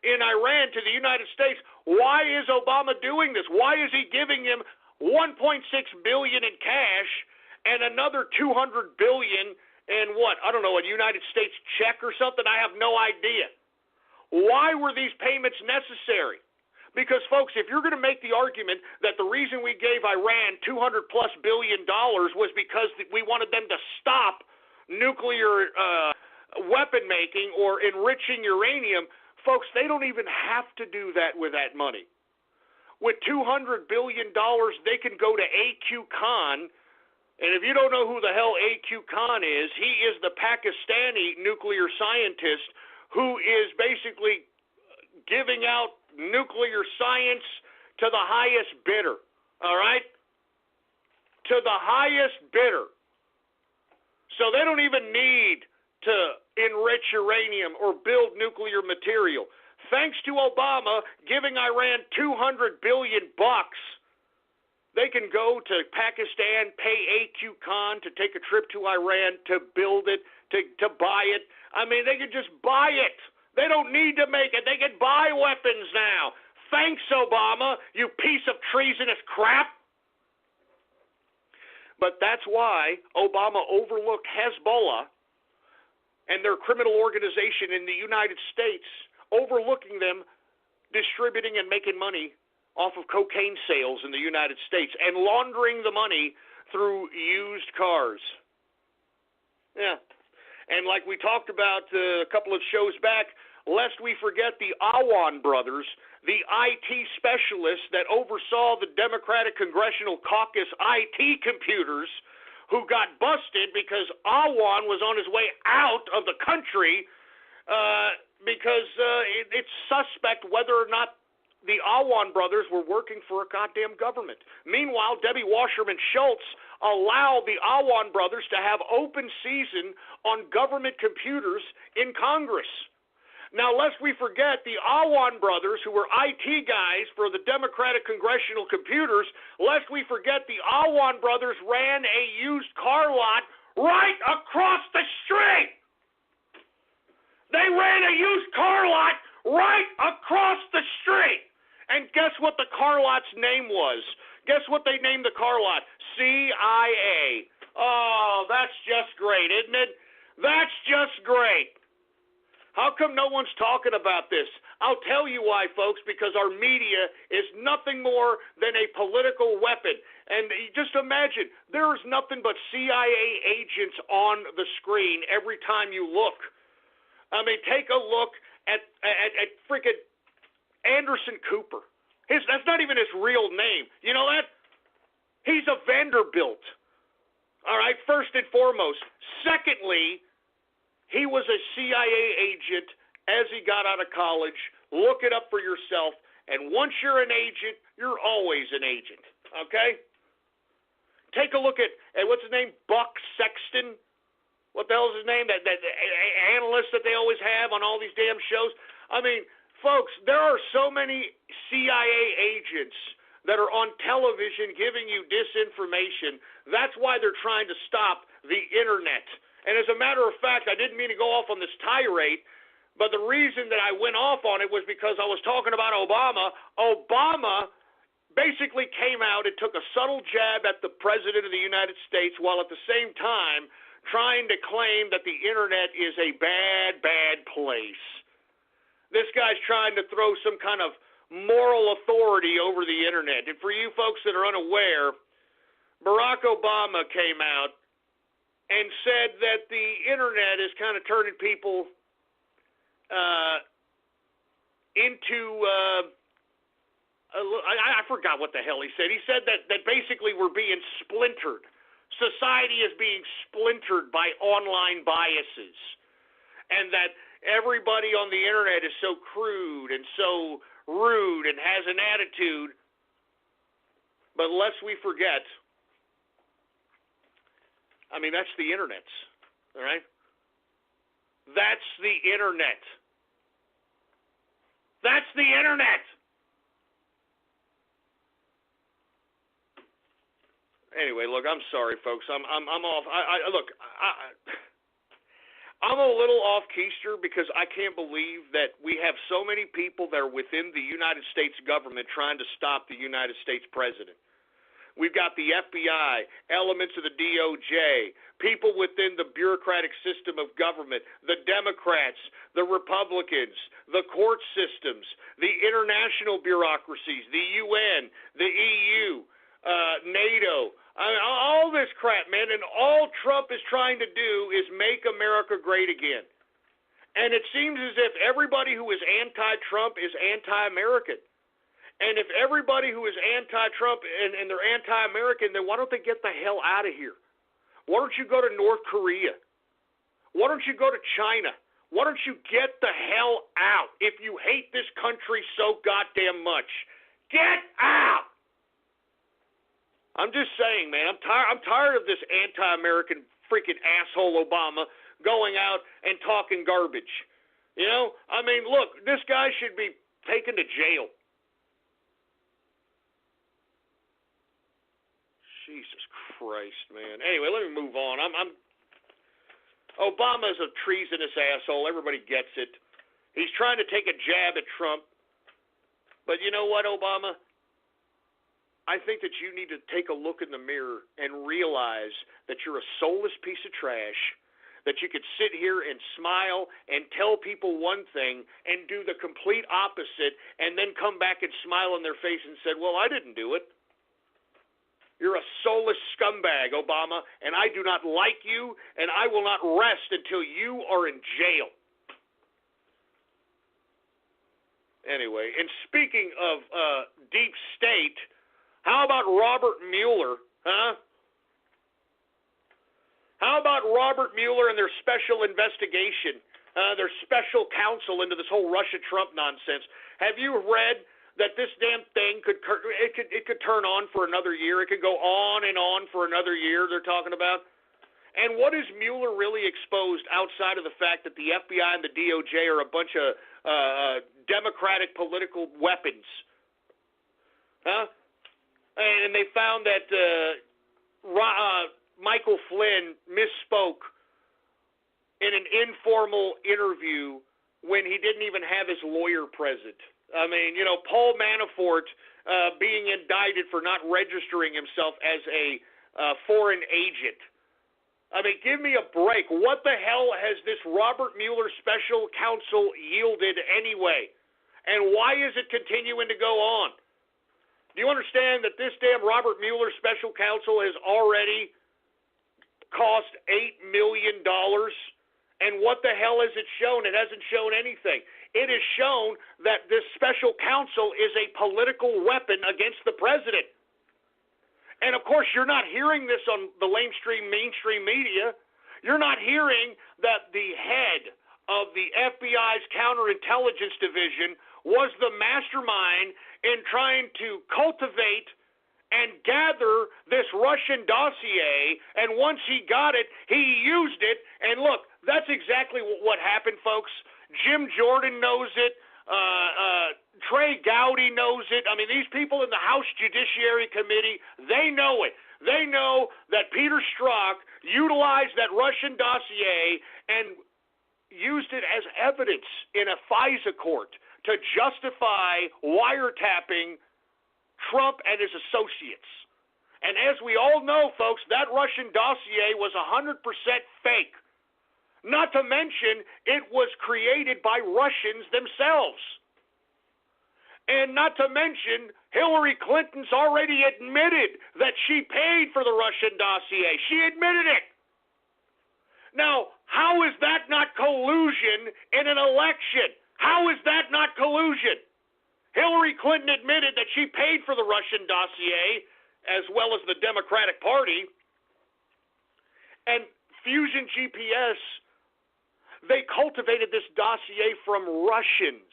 in Iran to the United States? Why is Obama doing this? Why is he giving him $1.6 billion in cash and another $200 billion in what? I don't know, a United States check or something? I have no idea. Why were these payments necessary? Because, folks, if you're going to make the argument that the reason we gave Iran $200+ billion was because we wanted them to stop nuclear weapon making or enriching uranium, folks, they don't even have to do that with that money. With $200 billion, they can go to A.Q. Khan, and if you don't know who the hell A.Q. Khan is, he is the Pakistani nuclear scientist who is basically giving out nuclear science to the highest bidder, all right? To the highest bidder. So they don't even need to enrich uranium or build nuclear material. Thanks to Obama giving Iran $200 billion, they can go to Pakistan, pay A.Q. Khan to take a trip to Iran, to build it, to buy it. I mean, they can just buy it. They don't need to make it. They can buy weapons now. Thanks, Obama, you piece of treasonous crap. But that's why Obama overlooked Hezbollah and their criminal organization in the United States, overlooking them distributing and making money off of cocaine sales in the United States and laundering the money through used cars. Yeah. And like we talked about a couple of shows back, lest we forget the Awan brothers, the IT specialists that oversaw the Democratic Congressional Caucus IT computers, who got busted because Awan was on his way out of the country because it's suspect whether or not the Awan brothers were working for a goddamn government. Meanwhile, Debbie Wasserman Schultz allowed the Awan brothers to have open season on government computers in Congress. Now, lest we forget, the Awan brothers, who were IT guys for the Democratic Congressional computers, lest we forget the Awan brothers ran a used car lot right across the street. They ran a used car lot right across the street. And guess what the car lot's name was? Guess what they named the car lot? CIA. Oh, that's just great, isn't it? That's just great. How come no one's talking about this? I'll tell you why, folks, because our media is nothing more than a political weapon. And just imagine, there's nothing but CIA agents on the screen every time you look. I mean, take a look at freaking Anderson Cooper. That's not even his real name. You know that? He's a Vanderbilt. All right, first and foremost. Secondly, he was a CIA agent as he got out of college. Look it up for yourself. And once you're an agent, you're always an agent. Okay? Take a look at what's his name? Buck Sexton. What the hell is his name? That analyst that they always have on all these damn shows. I mean, folks, there are so many CIA agents that are on television giving you disinformation. That's why they're trying to stop the internet. And as a matter of fact, I didn't mean to go off on this tirade, but the reason that I went off on it was because I was talking about Obama. Obama basically came out and took a subtle jab at the President of the United States while at the same time trying to claim that the internet is a bad, bad place. This guy's trying to throw some kind of moral authority over the internet. And for you folks that are unaware, Barack Obama came out and said that the internet is kind of turning people into I forgot what the hell he said. He said that basically we're being splintered. Society is being splintered by online biases, and that everybody on the internet is so crude and so rude and has an attitude. But lest we forget, I mean, that's the internet, all right? That's the internet. That's the internet. Anyway, look, I'm sorry, folks. I'm off. I'm a little off keister because I can't believe that we have so many people that are within the United States government trying to stop the United States president. We've got the FBI, elements of the DOJ, people within the bureaucratic system of government, the Democrats, the Republicans, the court systems, the international bureaucracies, the UN, the EU, NATO, all this crap, man, and all Trump is trying to do is make America great again. And it seems as if everybody who is anti-Trump is anti-American. And if everybody who is anti-Trump and they're anti-American, then why don't they get the hell out of here? Why don't you go to North Korea? Why don't you go to China? Why don't you get the hell out if you hate this country so goddamn much? Get out! I'm just saying, man, I'm tired of this anti-American freaking asshole Obama going out and talking garbage. You know? I mean, look, this guy should be taken to jail. Jesus Christ, man. Anyway, let me move on. Obama's a treasonous asshole. Everybody gets it. He's trying to take a jab at Trump. But you know what, Obama? I think that you need to take a look in the mirror and realize that you're a soulless piece of trash, that you could sit here and smile and tell people one thing and do the complete opposite and then come back and smile in their face and said, well, I didn't do it. You're a soulless scumbag, Obama, and I do not like you, and I will not rest until you are in jail. Anyway, and speaking of deep state, how about Robert Mueller, huh? How about Robert Mueller and their special investigation, their special counsel into this whole Russia-Trump nonsense? Have you read that this damn thing could turn on for another year? It could go on and on for another year, they're talking about. And what is Mueller really exposed outside of the fact that the FBI and the DOJ are a bunch of Democratic political weapons? Huh? And they found that Michael Flynn misspoke in an informal interview when he didn't even have his lawyer present. I mean, you know, Paul Manafort being indicted for not registering himself as a foreign agent. I mean, give me a break. What the hell has this Robert Mueller special counsel yielded anyway? And why is it continuing to go on? Do you understand that this damn Robert Mueller special counsel has already cost $8 million? And what the hell has it shown? It hasn't shown anything. It has shown that this special counsel is a political weapon against the president. And, of course, you're not hearing this on the mainstream media. You're not hearing that the head of the FBI's counterintelligence division was the mastermind in trying to cultivate and gather this Russian dossier, and once he got it, he used it. And look, that's exactly what happened, folks. Jim Jordan knows it. Trey Gowdy knows it. I mean, these people in the House Judiciary Committee, they know it. They know that Peter Strzok utilized that Russian dossier and used it as evidence in a FISA court to justify wiretapping Trump and his associates. And as we all know, folks, that Russian dossier was 100% fake. Not to mention, it was created by Russians themselves. And not to mention, Hillary Clinton's already admitted that she paid for the Russian dossier. She admitted it. Now, how is that not collusion in an election? How is that not collusion? Hillary Clinton admitted that she paid for the Russian dossier, as well as the Democratic Party. And Fusion GPS, they cultivated this dossier from Russians.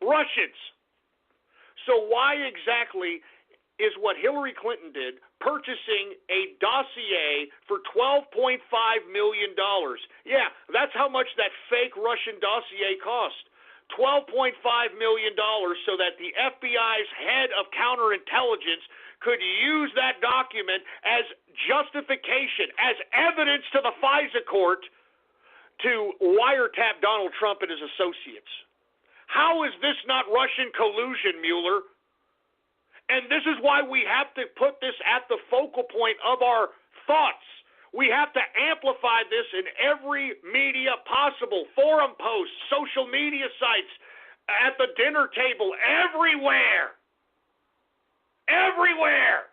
Russians. So why exactly is what Hillary Clinton did, purchasing a dossier for $12.5 million? Yeah, that's how much that fake Russian dossier cost. $12.5 million so that the FBI's head of counterintelligence could use that document as justification, as evidence to the FISA court to wiretap Donald Trump and his associates. How is this not Russian collusion, Mueller? And this is why we have to put this at the focal point of our thoughts. We have to amplify this in every media possible, forum posts, social media sites, at the dinner table, everywhere. Everywhere.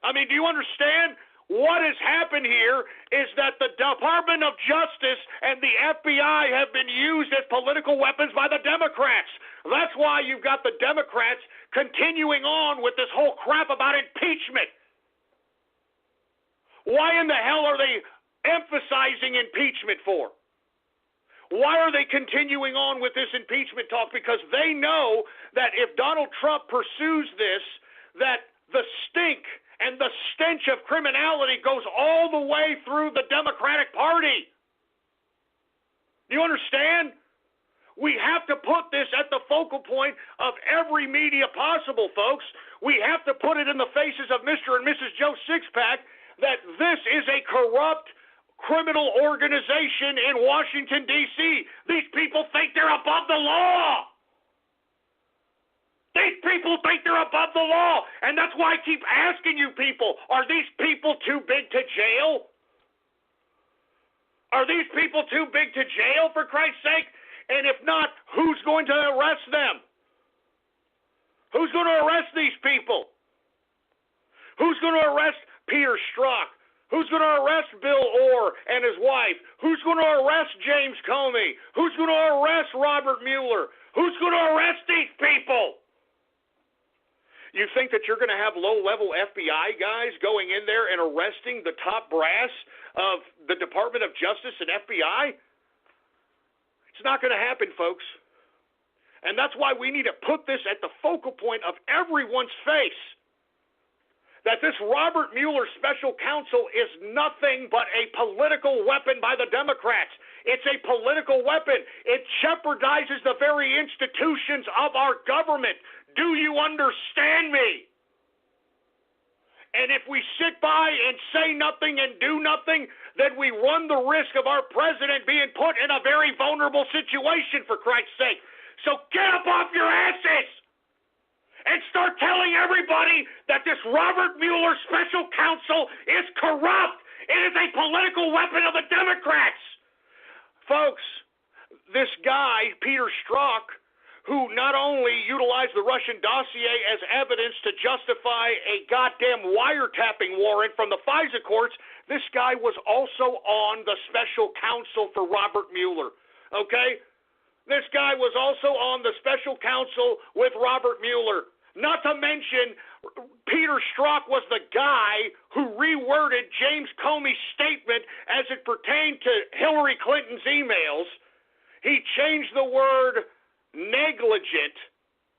I mean, do you understand? What has happened here is that the Department of Justice and the FBI have been used as political weapons by the Democrats. That's why you've got the Democrats continuing on with this whole crap about impeachment. Why in the hell are they emphasizing impeachment for? Why are they continuing on with this impeachment talk? Because they know that if Donald Trump pursues this, that the stink and the stench of criminality goes all the way through the Democratic Party. Do you understand? We have to put this at the focal point of every media possible, folks. We have to put it in the faces of Mr. and Mrs. Joe Sixpack that this is a corrupt criminal organization in Washington, D.C. These people think they're above the law. These people think they're above the law. And that's why I keep asking you people, are these people too big to jail? Are these people too big to jail, for Christ's sake? And if not, who's going to arrest them? Who's going to arrest these people? Who's going to arrest Peter Strzok? Who's going to arrest Bill Orr and his wife? Who's going to arrest James Comey? Who's going to arrest Robert Mueller? Who's going to arrest these people? You think that you're going to have low-level FBI guys going in there and arresting the top brass of the Department of Justice and FBI? It's not going to happen, folks. And that's why we need to put this at the focal point of everyone's face. That this Robert Mueller special counsel is nothing but a political weapon by the Democrats. It's a political weapon. It jeopardizes the very institutions of our government. Do you understand me? And if we sit by and say nothing and do nothing, then we run the risk of our president being put in a very vulnerable situation, for Christ's sake. So get up off your asses and start telling everybody that this Robert Mueller special counsel is corrupt. It is a political weapon of the Democrats. Folks, this guy, Peter Strzok, who not only utilized the Russian dossier as evidence to justify a goddamn wiretapping warrant from the FISA courts, this guy was also on the special counsel for Robert Mueller, okay? This guy was also on the special counsel with Robert Mueller. Not to mention, Peter Strzok was the guy who reworded James Comey's statement as it pertained to Hillary Clinton's emails. He changed the word negligent,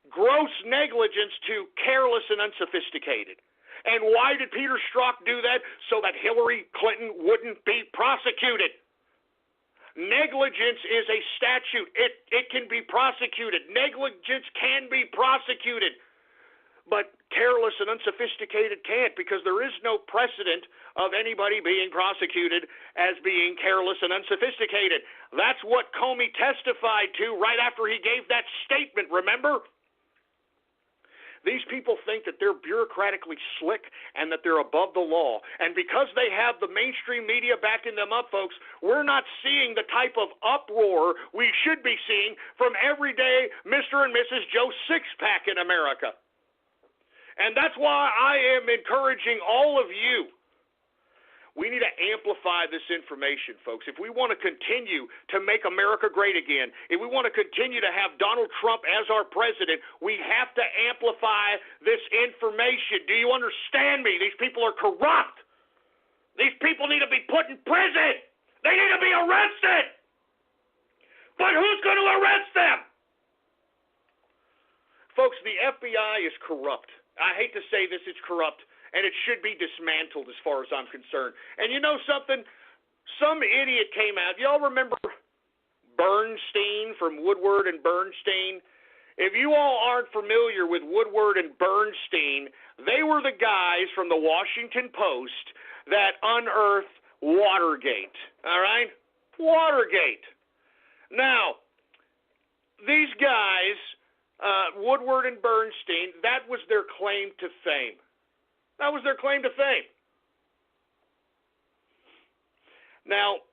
gross negligence, to careless and unsophisticated. And why did Peter Strzok do that? So that Hillary Clinton wouldn't be prosecuted. Negligence is a statute. It can be prosecuted. Negligence can be prosecuted. But careless and unsophisticated can't, because there is no precedent of anybody being prosecuted as being careless and unsophisticated. That's what Comey testified to right after he gave that statement, remember? These people think that they're bureaucratically slick and that they're above the law. And because they have the mainstream media backing them up, folks, we're not seeing the type of uproar we should be seeing from everyday Mr. and Mrs. Joe Sixpack in America. And that's why I am encouraging all of you. We need to amplify this information, folks. If we want to continue to make America great again, if we want to continue to have Donald Trump as our president, we have to amplify this information. Do you understand me? These people are corrupt. These people need to be put in prison. They need to be arrested. But who's going to arrest them? Folks, the FBI is corrupt. I hate to say this, it's corrupt, and it should be dismantled as far as I'm concerned. And you know something? Some idiot came out. Y'all remember Bernstein from Woodward and Bernstein? If you all aren't familiar with Woodward and Bernstein, they were the guys from the Washington Post that unearthed Watergate. All right? Watergate. Now, these guys, Woodward and Bernstein, that was their claim to fame. That was their claim to fame. Now,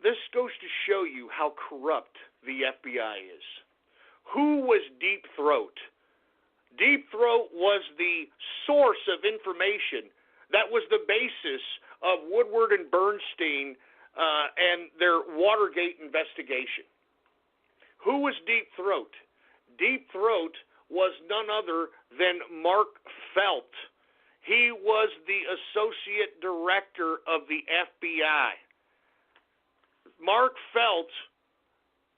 this goes to show you how corrupt the FBI is. Who was Deep Throat? Deep Throat was the source of information that was the basis of Woodward and Bernstein and their Watergate investigation. Who was Deep Throat? Deep Throat was none other than Mark Felt. He was the associate director of the FBI. Mark Felt,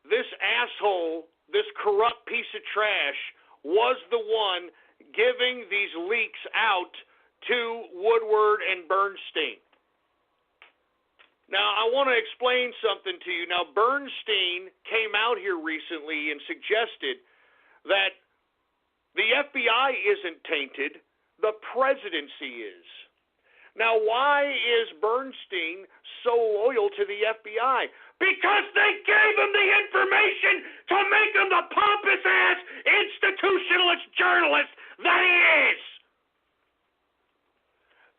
this asshole, this corrupt piece of trash, was the one giving these leaks out to Woodward and Bernstein. Now, I want to explain something to you. Now, Bernstein came out here recently and suggested that the FBI isn't tainted, the presidency is. Now, why is Bernstein so loyal to the FBI? Because they gave him the information to make him the pompous-ass institutionalist journalist that he is.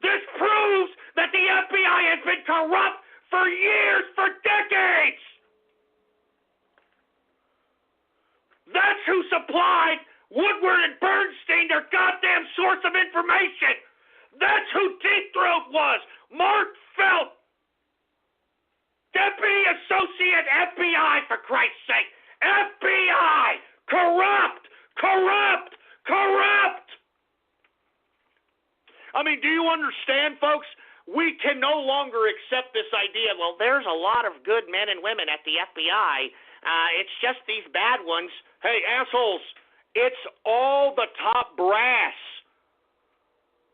This proves that the FBI has been corrupt for years, for decades. That's who supplied Woodward and Bernstein their goddamn source of information. That's who Deep Throat was. Mark Felt, Deputy Associate FBI, for Christ's sake. FBI, corrupt, corrupt, corrupt. I mean, do you understand, folks? We can no longer accept this idea, well, there's a lot of good men and women at the FBI. It's just these bad ones. Hey, assholes, it's all the top brass.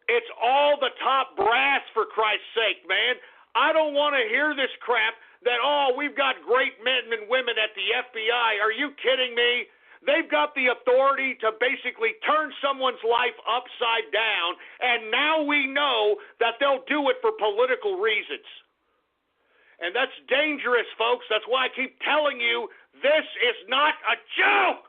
It's all the top brass, for Christ's sake, man. I don't want to hear this crap that, oh, we've got great men and women at the FBI. Are you kidding me? They've got the authority to basically turn someone's life upside down, and now we know that they'll do it for political reasons. And that's dangerous, folks. That's why I keep telling you, this is not a joke.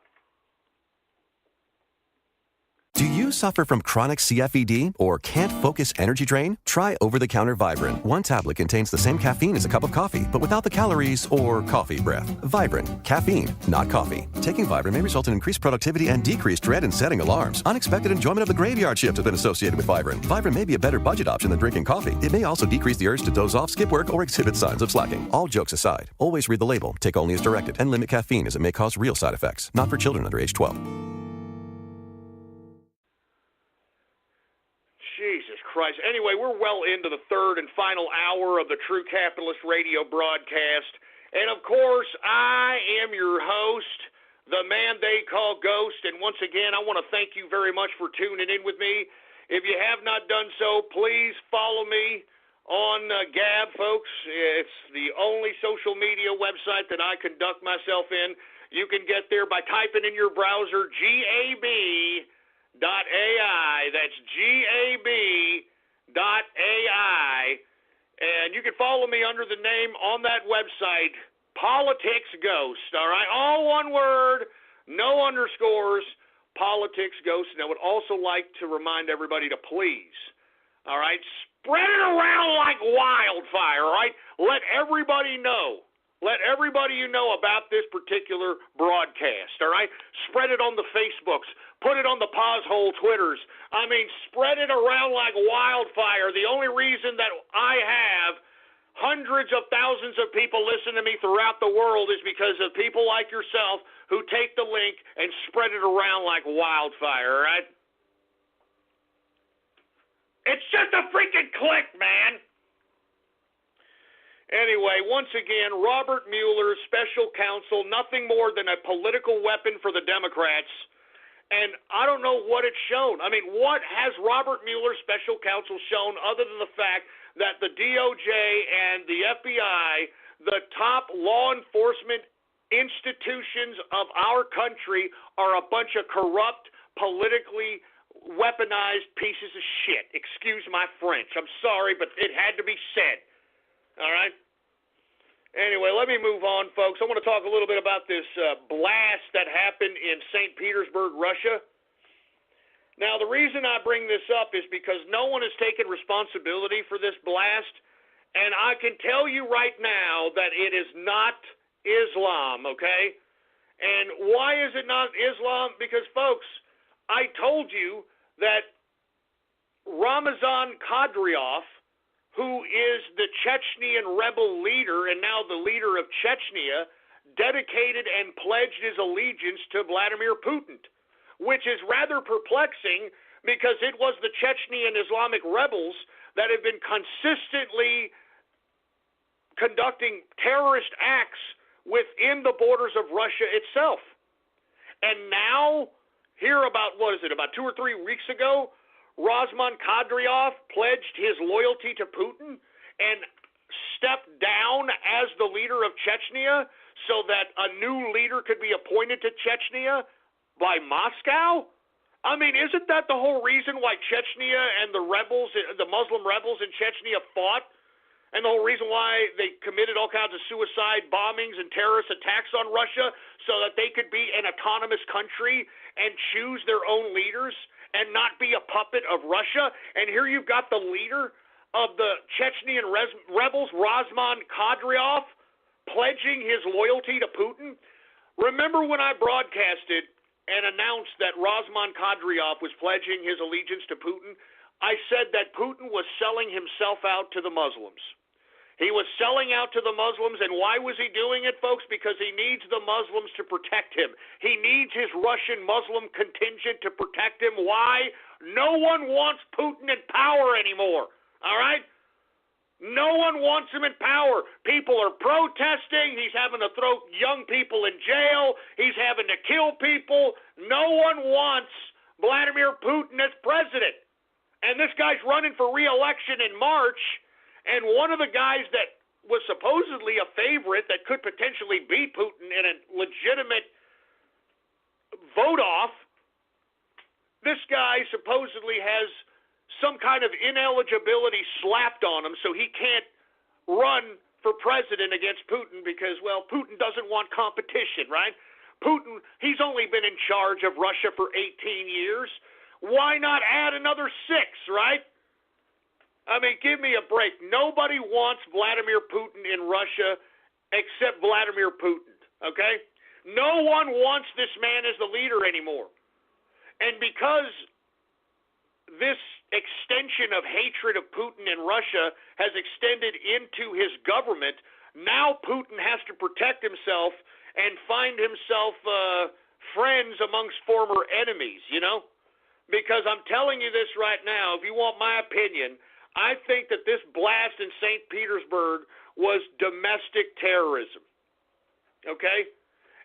Do you you suffer from chronic CFED or can't focus energy drain? Try over-the-counter Vibrant. One tablet contains the same caffeine as a cup of coffee, but without the calories or coffee breath. Vibrant. Caffeine, not coffee. Taking Vibrant may result in increased productivity and decreased dread in setting alarms. Unexpected enjoyment of the graveyard shift has been associated with Vibrant. Vibrant may be a better budget option than drinking coffee. It may also decrease the urge to doze off, skip work, or exhibit signs of slacking. All jokes aside, always read the label, take only as directed, and limit caffeine as it may cause real side effects. Not for children under age 12. Jesus Christ. Anyway, we're well into the third and final hour of the True Capitalist Radio broadcast. And, of course, I am your host, the man they call Ghost. And once again, I want to thank you very much for tuning in with me. If you have not done so, please follow me on Gab, folks. It's the only social media website that I conduct myself in. You can get there by typing in your browser GAB.AI. That's GAB.AI. And you can follow me under the name on that website, Politics Ghost. All right? All one word, no underscores, Politics Ghost. And I would also like to remind everybody to please, all right, spread it around like wildfire, all right? Let everybody know. Let everybody you know about this particular broadcast, all right? Spread it on the Facebooks. Put it on the Poshole Twitters. I mean, spread it around like wildfire. The only reason that I have hundreds of thousands of people listen to me throughout the world is because of people like yourself who take the link and spread it around like wildfire, all right? It's just a freaking click, man. Anyway, once again, Robert Mueller, special counsel, nothing more than a political weapon for the Democrats. And I don't know what it's shown. I mean, what has Robert Mueller, special counsel, shown other than the fact that the DOJ and the FBI, the top law enforcement institutions of our country, are a bunch of corrupt, politically weaponized pieces of shit. Excuse my French. I'm sorry, but it had to be said. All right? Anyway, let me move on, folks. I want to talk a little bit about this blast that happened in St. Petersburg, Russia. Now, the reason I bring this up is because no one has taken responsibility for this blast, and I can tell you right now that it is not Islam, okay? And why is it not Islam? Because, folks, I told you that Ramzan Kadyrov, who is the Chechnyan rebel leader and now the leader of Chechnya, dedicated and pledged his allegiance to Vladimir Putin, which is rather perplexing because it was the Chechnyan Islamic rebels that have been consistently conducting terrorist acts within the borders of Russia itself. And now, here about 2 or 3 weeks ago, Ramzan Kadyrov pledged his loyalty to Putin and stepped down as the leader of Chechnya so that a new leader could be appointed to Chechnya by Moscow? I mean, isn't that the whole reason why Chechnya and the rebels, the Muslim rebels in Chechnya fought? And the whole reason why they committed all kinds of suicide bombings and terrorist attacks on Russia so that they could be an autonomous country and choose their own leaders and not be a puppet of Russia? And here you've got the leader of the Chechnyan rebels, Ramzan Kadyrov, pledging his loyalty to Putin. Remember when I broadcasted and announced that Ramzan Kadyrov was pledging his allegiance to Putin? I said that Putin was selling himself out to the Muslims. He was selling out to the Muslims, and why was he doing it, folks? Because he needs the Muslims to protect him. He needs his Russian Muslim contingent to protect him. Why? No one wants Putin in power anymore, all right? No one wants him in power. People are protesting. He's having to throw young people in jail. He's having to kill people. No one wants Vladimir Putin as president. And this guy's running for re-election in March. And one of the guys that was supposedly a favorite that could potentially beat Putin in a legitimate vote-off, this guy supposedly has some kind of ineligibility slapped on him so he can't run for president against Putin because, well, Putin doesn't want competition, right? Putin, he's only been in charge of Russia for 18 years. Why not add another 6, right? I mean, give me a break. Nobody wants Vladimir Putin in Russia except Vladimir Putin, okay? No one wants this man as the leader anymore. And because this extension of hatred of Putin in Russia has extended into his government, now Putin has to protect himself and find himself friends amongst former enemies, you know? Because I'm telling you this right now, if you want my opinion, I think that this blast in St. Petersburg was domestic terrorism, okay?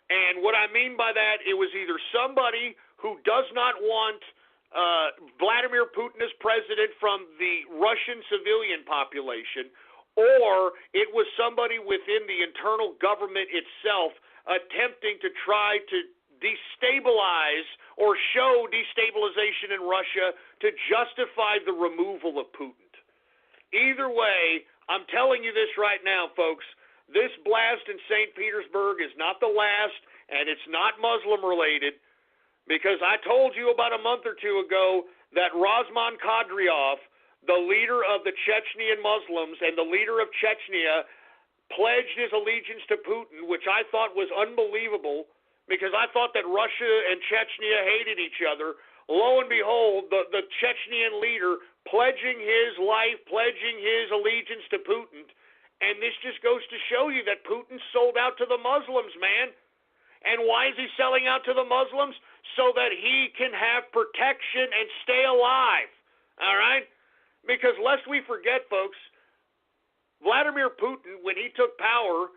And what I mean by that, it was either somebody who does not want Vladimir Putin as president from the Russian civilian population, or it was somebody within the internal government itself attempting to try to destabilize or show destabilization in Russia to justify the removal of Putin. Either way, I'm telling you this right now, folks, this blast in St. Petersburg is not the last, and it's not Muslim-related, because I told you about a month or two ago that Razman Kadyrov, the leader of the Chechnyan Muslims and the leader of Chechnya, pledged his allegiance to Putin, which I thought was unbelievable, because I thought that Russia and Chechnya hated each other. Lo and behold, the Chechnyan leader pledging his life, pledging his allegiance to Putin, and this just goes to show you that Putin sold out to the Muslims, man. And why is he selling out to the Muslims? So that he can have protection and stay alive, all right? Because lest we forget, folks, Vladimir Putin, when he took power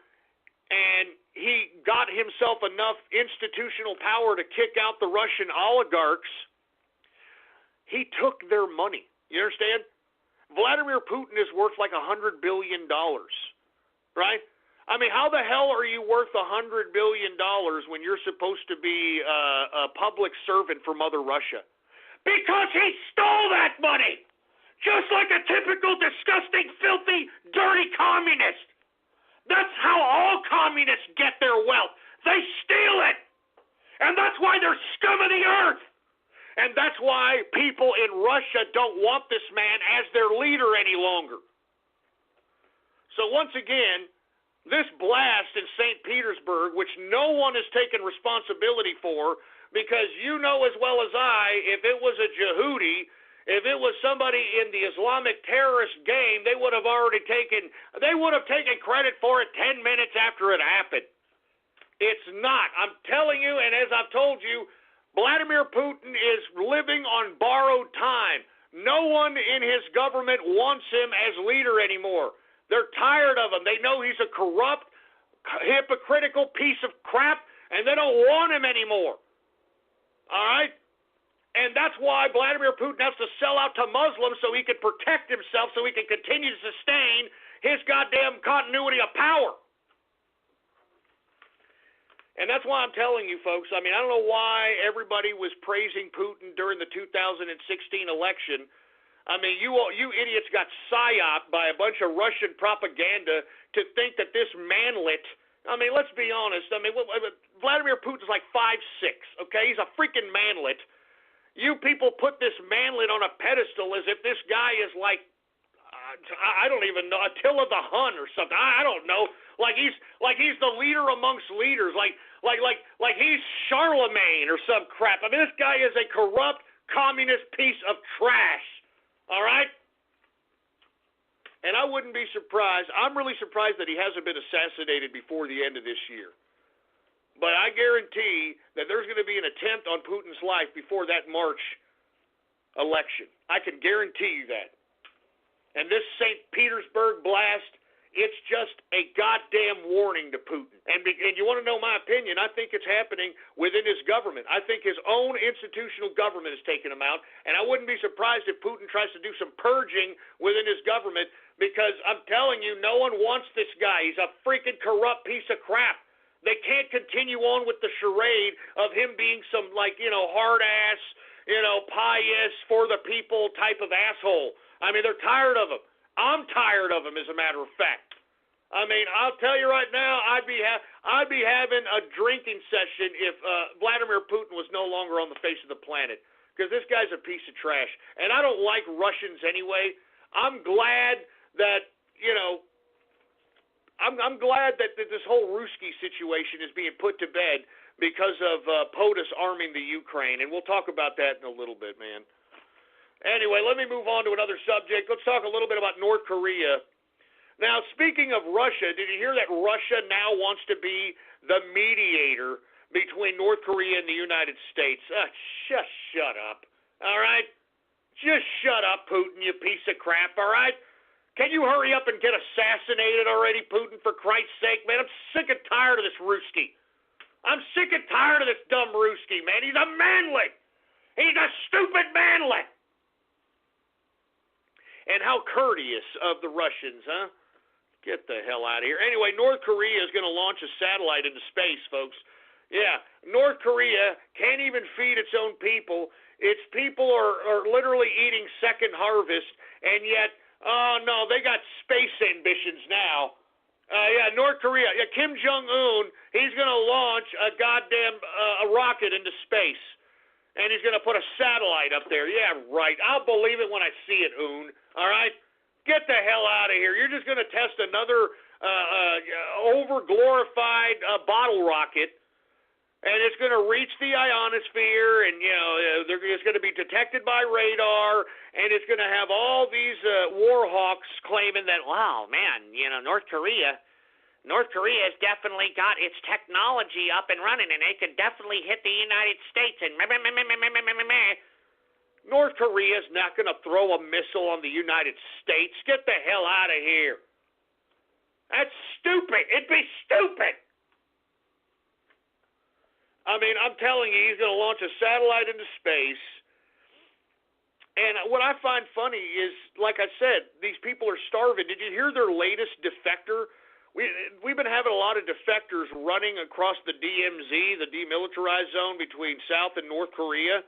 and he got himself enough institutional power to kick out the Russian oligarchs, he took their money. You understand? Vladimir Putin is worth like $100 billion, right? I mean, how the hell are you worth $100 billion when you're supposed to be a public servant for Mother Russia? Because he stole that money! Just like a typical, disgusting, filthy, dirty communist. That's how all communists get their wealth. They steal it. And that's why they're scum of the earth. And that's why people in Russia don't want this man as their leader any longer. So once again, this blast in St. Petersburg, which no one has taken responsibility for, because you know as well as I, if it was a Yehudi, if it was somebody in the Islamic terrorist game, they would have taken credit for it 10 minutes after it happened. It's not. I'm telling you, and as I've told you, Vladimir Putin is living on borrowed time. No one in his government wants him as leader anymore. They're tired of him. They know he's a corrupt, hypocritical piece of crap, and they don't want him anymore. All right? And that's why Vladimir Putin has to sell out to Muslims so he can protect himself, so he can continue to sustain his goddamn continuity of power. And that's why I'm telling you, folks, I mean, I don't know why everybody was praising Putin during the 2016 election. I mean, you idiots got psyoped by a bunch of Russian propaganda to think that this manlet, I mean, let's be honest. I mean, Vladimir Putin's like 5'6", okay? He's a freaking manlet. You people put this manlet on a pedestal as if this guy is like, I don't even know, Attila the Hun or something. I don't know. Like he's the leader amongst leaders. Like he's Charlemagne or some crap. I mean, this guy is a corrupt communist piece of trash. All right? And I wouldn't be surprised. I'm really surprised that he hasn't been assassinated before the end of this year. But I guarantee that there's going to be an attempt on Putin's life before that March election. I can guarantee you that. And this St. Petersburg blast, it's just a goddamn warning to Putin. And you want to know my opinion, I think it's happening within his government. I think his own institutional government is taking him out. And I wouldn't be surprised if Putin tries to do some purging within his government, because I'm telling you, no one wants this guy. He's a freaking corrupt piece of crap. They can't continue on with the charade of him being some, hard-ass, pious, for-the-people type of asshole. I mean, they're tired of him. I'm tired of him, as a matter of fact. I mean, I'll tell you right now, I'd be having a drinking session if Vladimir Putin was no longer on the face of the planet. because this guy's a piece of trash. And I don't like Russians anyway. I'm glad that, I'm glad that this whole Ruski situation is being put to bed because of POTUS arming the Ukraine. And we'll talk about that in a little bit, man. Anyway, let me move on to another subject. Let's talk a little bit about North Korea. Now, speaking of Russia, did you hear that Russia now wants to be the mediator between North Korea and the United States? Just shut up, all right? Just shut up, Putin, you piece of crap, all right? Can you hurry up and get assassinated already, Putin, for Christ's sake, man? I'm sick and tired of this Ruski. I'm sick and tired of this dumb Ruski, man. He's a manlet. He's a stupid manlet. And how courteous of the Russians, huh? Get the hell out of here. Anyway, North Korea is going to launch a satellite into space, folks. Yeah, North Korea can't even feed its own people. Its people are literally eating second harvest, and yet, oh no, they got space ambitions now. North Korea. Yeah, Kim Jong-un, he's going to launch a goddamn a rocket into space, and he's going to put a satellite up there. Yeah, right. I'll believe it when I see it, Un. All right? Get the hell out of here. You're just going to test another over-glorified bottle rocket, and it's going to reach the ionosphere, and, it's going to be detected by radar, and it's going to have all these war hawks claiming that, wow, man, North Korea has definitely got its technology up and running, and they could definitely hit the United States, and North Korea is not going to throw a missile on the United States. Get the hell out of here. That's stupid. It'd be stupid. I mean, I'm telling you, he's going to launch a satellite into space. And what I find funny is, like I said, these people are starving. Did you hear their latest defector? We've been having a lot of defectors running across the DMZ, the demilitarized zone between South and North Korea.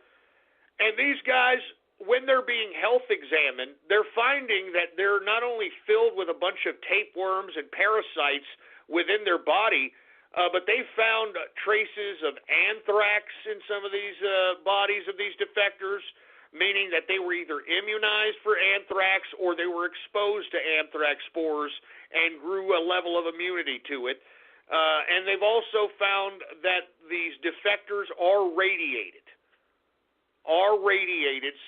And these guys, when they're being health examined, they're finding that they're not only filled with a bunch of tapeworms and parasites within their body, but they found traces of anthrax in some of these bodies of these defectors, meaning that they were either immunized for anthrax or they were exposed to anthrax spores and grew a level of immunity to it. And they've also found that these defectors are radiated.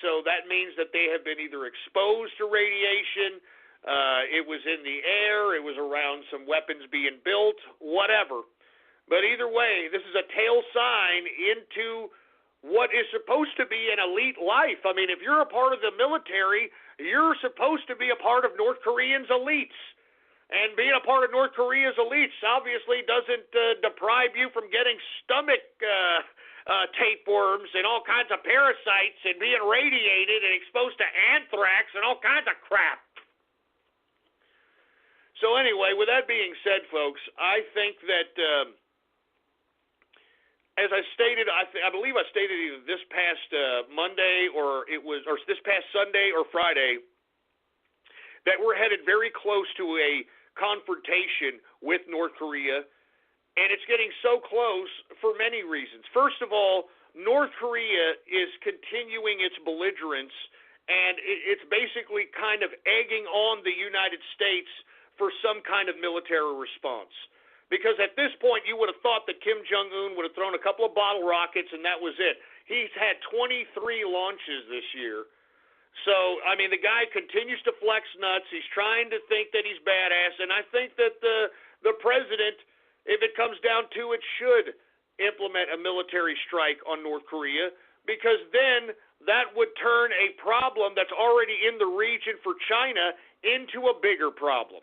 So that means that they have been either exposed to radiation, it was in the air, it was around some weapons being built, whatever. But either way, this is a tail sign into what is supposed to be an elite life. I mean, if you're a part of the military, you're supposed to be a part of North Koreans' elites. And being a part of North Korea's elites obviously doesn't deprive you from getting stomach tapeworms and all kinds of parasites and being radiated and exposed to anthrax and all kinds of crap. So anyway, with that being said, folks, I think that, as I stated, I believe I stated either this past Monday or this past Sunday or Friday, that we're headed very close to a confrontation with North Korea. And it's getting so close for many reasons. First of all, North Korea is continuing its belligerence, and it's basically kind of egging on the United States for some kind of military response. Because at this point, you would have thought that Kim Jong-un would have thrown a couple of bottle rockets, and that was it. He's had 23 launches this year. So, I mean, the guy continues to flex nuts. He's trying to think that he's badass, and I think that the president, if it comes down to it, should implement a military strike on North Korea, because then that would turn a problem that's already in the region for China into a bigger problem.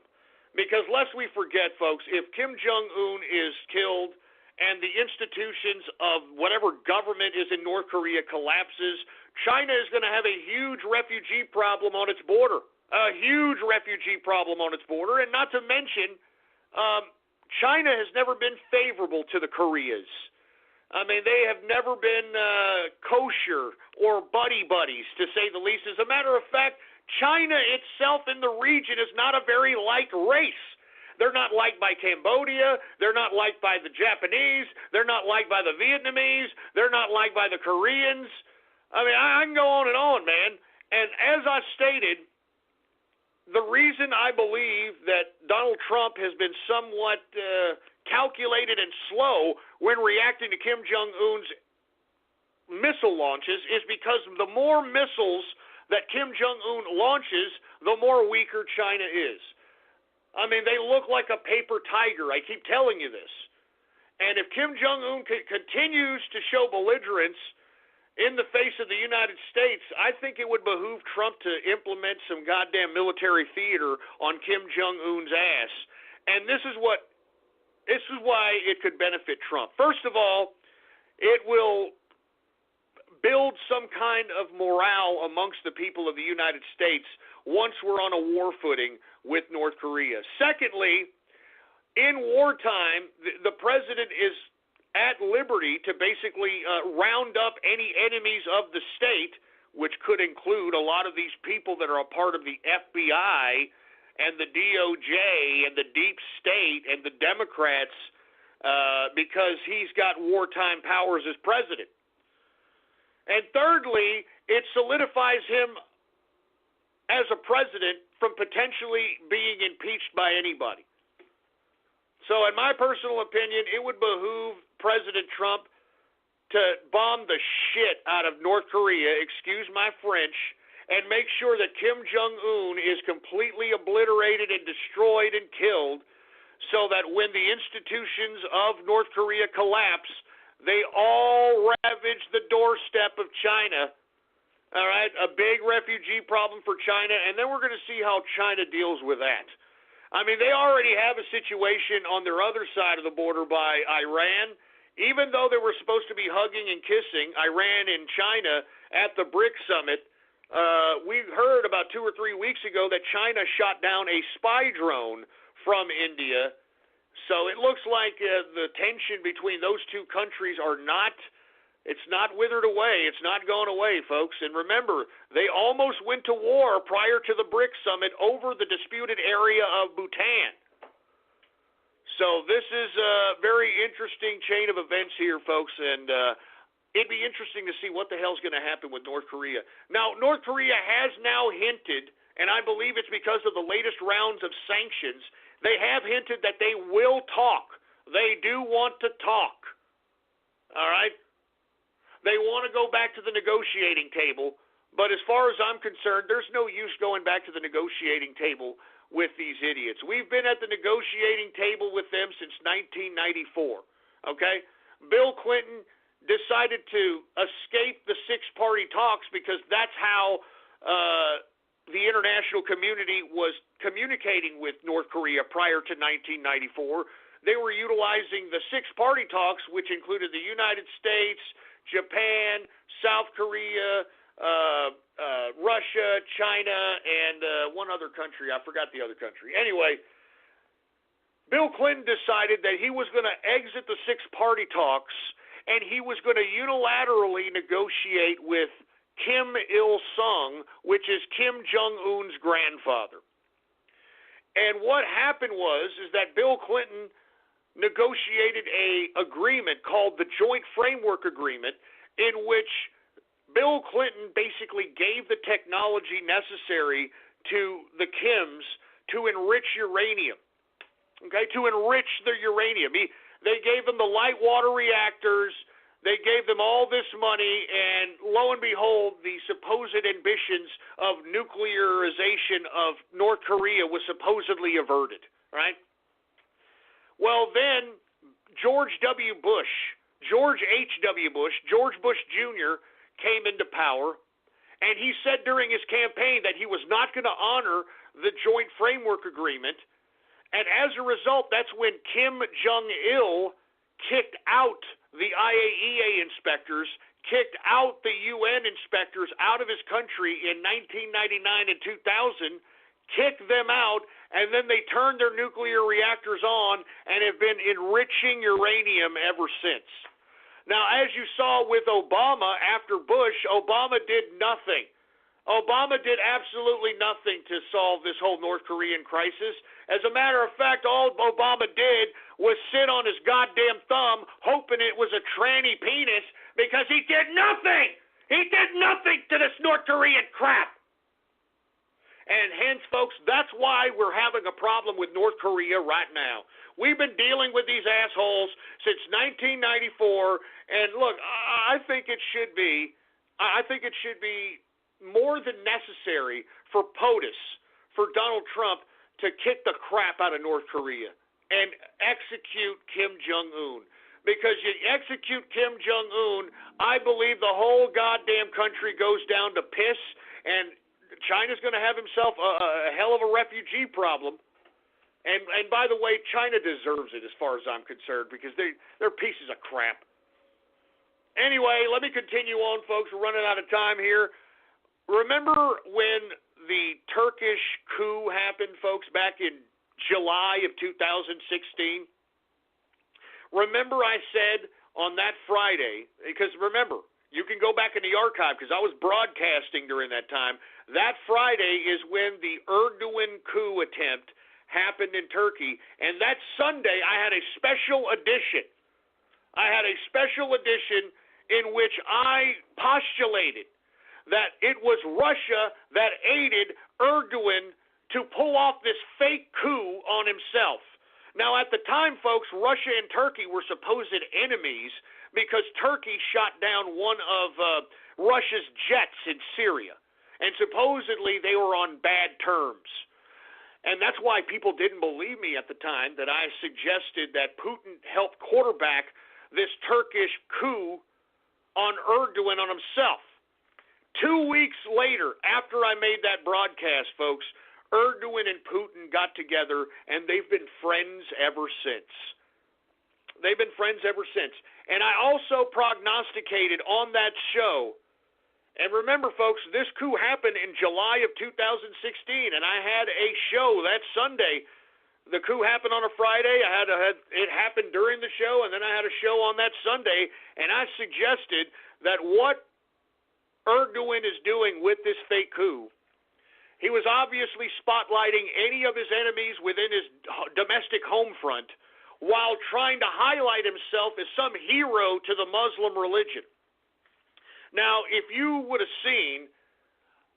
Because lest we forget, folks, if Kim Jong-un is killed and the institutions of whatever government is in North Korea collapses, China is going to have a huge refugee problem on its border. A huge refugee problem on its border, and not to mention, China has never been favorable to the Koreas. I mean, they have never been kosher or buddy-buddies, to say the least. As a matter of fact, China itself in the region is not a very liked race. They're not liked by Cambodia. They're not liked by the Japanese. They're not liked by the Vietnamese. They're not liked by the Koreans. I mean, I can go on and on, man. And as I stated, the reason I believe that Donald Trump has been somewhat calculated and slow when reacting to Kim Jong-un's missile launches is because the more missiles that Kim Jong-un launches, the more weaker China is. I mean, they look like a paper tiger. I keep telling you this. And if Kim Jong-un continues to show belligerence in the face of the United States, I think it would behoove Trump to implement some goddamn military theater on Kim Jong-un's ass. And this is why it could benefit Trump. First of all, it will build some kind of morale amongst the people of the United States once we're on a war footing with North Korea. Secondly, in wartime, the president is at liberty to basically round up any enemies of the state, which could include a lot of these people that are a part of the FBI and the DOJ and the deep state and the Democrats, because he's got wartime powers as president. And thirdly, it solidifies him as a president from potentially being impeached by anybody. So in my personal opinion, it would behoove President Trump to bomb the shit out of North Korea, excuse my French, and make sure that Kim Jong-un is completely obliterated and destroyed and killed, so that when the institutions of North Korea collapse, they all ravage the doorstep of China. All right, a big refugee problem for China, and then we're going to see how China deals with that. I mean, they already have a situation on their other side of the border by Iran. Even though they were supposed to be hugging and kissing, Iran and China at the BRICS summit, we heard about 2 or 3 weeks ago that China shot down a spy drone from India. So it looks like the tension between those two countries it's not withered away. It's not going away, folks. And remember, they almost went to war prior to the BRICS summit over the disputed area of Bhutan. So this is a very interesting chain of events here, folks, and it'd be interesting to see what the hell's going to happen with North Korea. Now, North Korea has now hinted, and I believe it's because of the latest rounds of sanctions, they have hinted that they will talk. They do want to talk. All right? They want to go back to the negotiating table, but as far as I'm concerned, there's no use going back to the negotiating table with these idiots. We've been at the negotiating table with them since 1994. Okay? Bill Clinton decided to escape the six-party talks because that's how the international community was communicating with North Korea prior to 1994. They were utilizing the six-party talks, which included the United States, Japan, South Korea, Russia, China, and one other country. I forgot the other country. Anyway, Bill Clinton decided that he was going to exit the six-party talks, and he was going to unilaterally negotiate with Kim Il-sung, which is Kim Jong-un's grandfather. And what happened is that Bill Clinton negotiated an agreement called the Joint Framework Agreement, in which Bill Clinton basically gave the technology necessary to the Kims to enrich uranium, to enrich the uranium. They gave them the light water reactors. They gave them all this money, and lo and behold, the supposed ambitions of nuclearization of North Korea was supposedly averted, right? Well, then George H.W. Bush, George Bush Jr. came into power, and he said during his campaign that he was not going to honor the Joint Framework Agreement, and as a result, that's when Kim Jong-il kicked out the IAEA inspectors, kicked out the UN inspectors out of his country in 1999 and 2000, kicked them out, and then they turned their nuclear reactors on and have been enriching uranium ever since. Now, as you saw with Obama after Bush, Obama did nothing. Obama did absolutely nothing to solve this whole North Korean crisis. As a matter of fact, all Obama did was sit on his goddamn thumb hoping it was a tranny penis, because he did nothing. He did nothing to this North Korean crap. And hence, folks, that's why we're having a problem with North Korea right now. We've been dealing with these assholes since 1994, and look, I think it should be more than necessary for POTUS, for Donald Trump, to kick the crap out of North Korea and execute Kim Jong-un. Because you execute Kim Jong-un, I believe the whole goddamn country goes down to piss, and China's going to have himself a hell of a refugee problem. And by the way, China deserves it as far as I'm concerned, because they're pieces of crap. Anyway, let me continue on, folks. We're running out of time here. Remember when the Turkish coup happened, folks, back in July of 2016? Remember I said on that Friday, because remember, you can go back in the archive because I was broadcasting during that time. That Friday is when the Erdogan coup attempt happened in Turkey. And that Sunday I had a special edition. In which I postulated that it was Russia that aided Erdogan to pull off this fake coup on himself. Now, at the time, folks, Russia and Turkey were supposed enemies because Turkey shot down one of Russia's jets in Syria. And supposedly they were on bad terms. And that's why people didn't believe me at the time that I suggested that Putin helped quarterback this Turkish coup on Erdogan on himself. 2 weeks later, after I made that broadcast, folks, Erdogan and Putin got together, and they've been friends ever since. And I also prognosticated on that show, and remember, folks, this coup happened in July of 2016, and I had a show that Sunday. The coup happened on a Friday. It happened during the show, and then I had a show on that Sunday, and I suggested that what Erdogan is doing with this fake coup, he was obviously spotlighting any of his enemies within his domestic home front while trying to highlight himself as some hero to the Muslim religion. Now, if you would have seen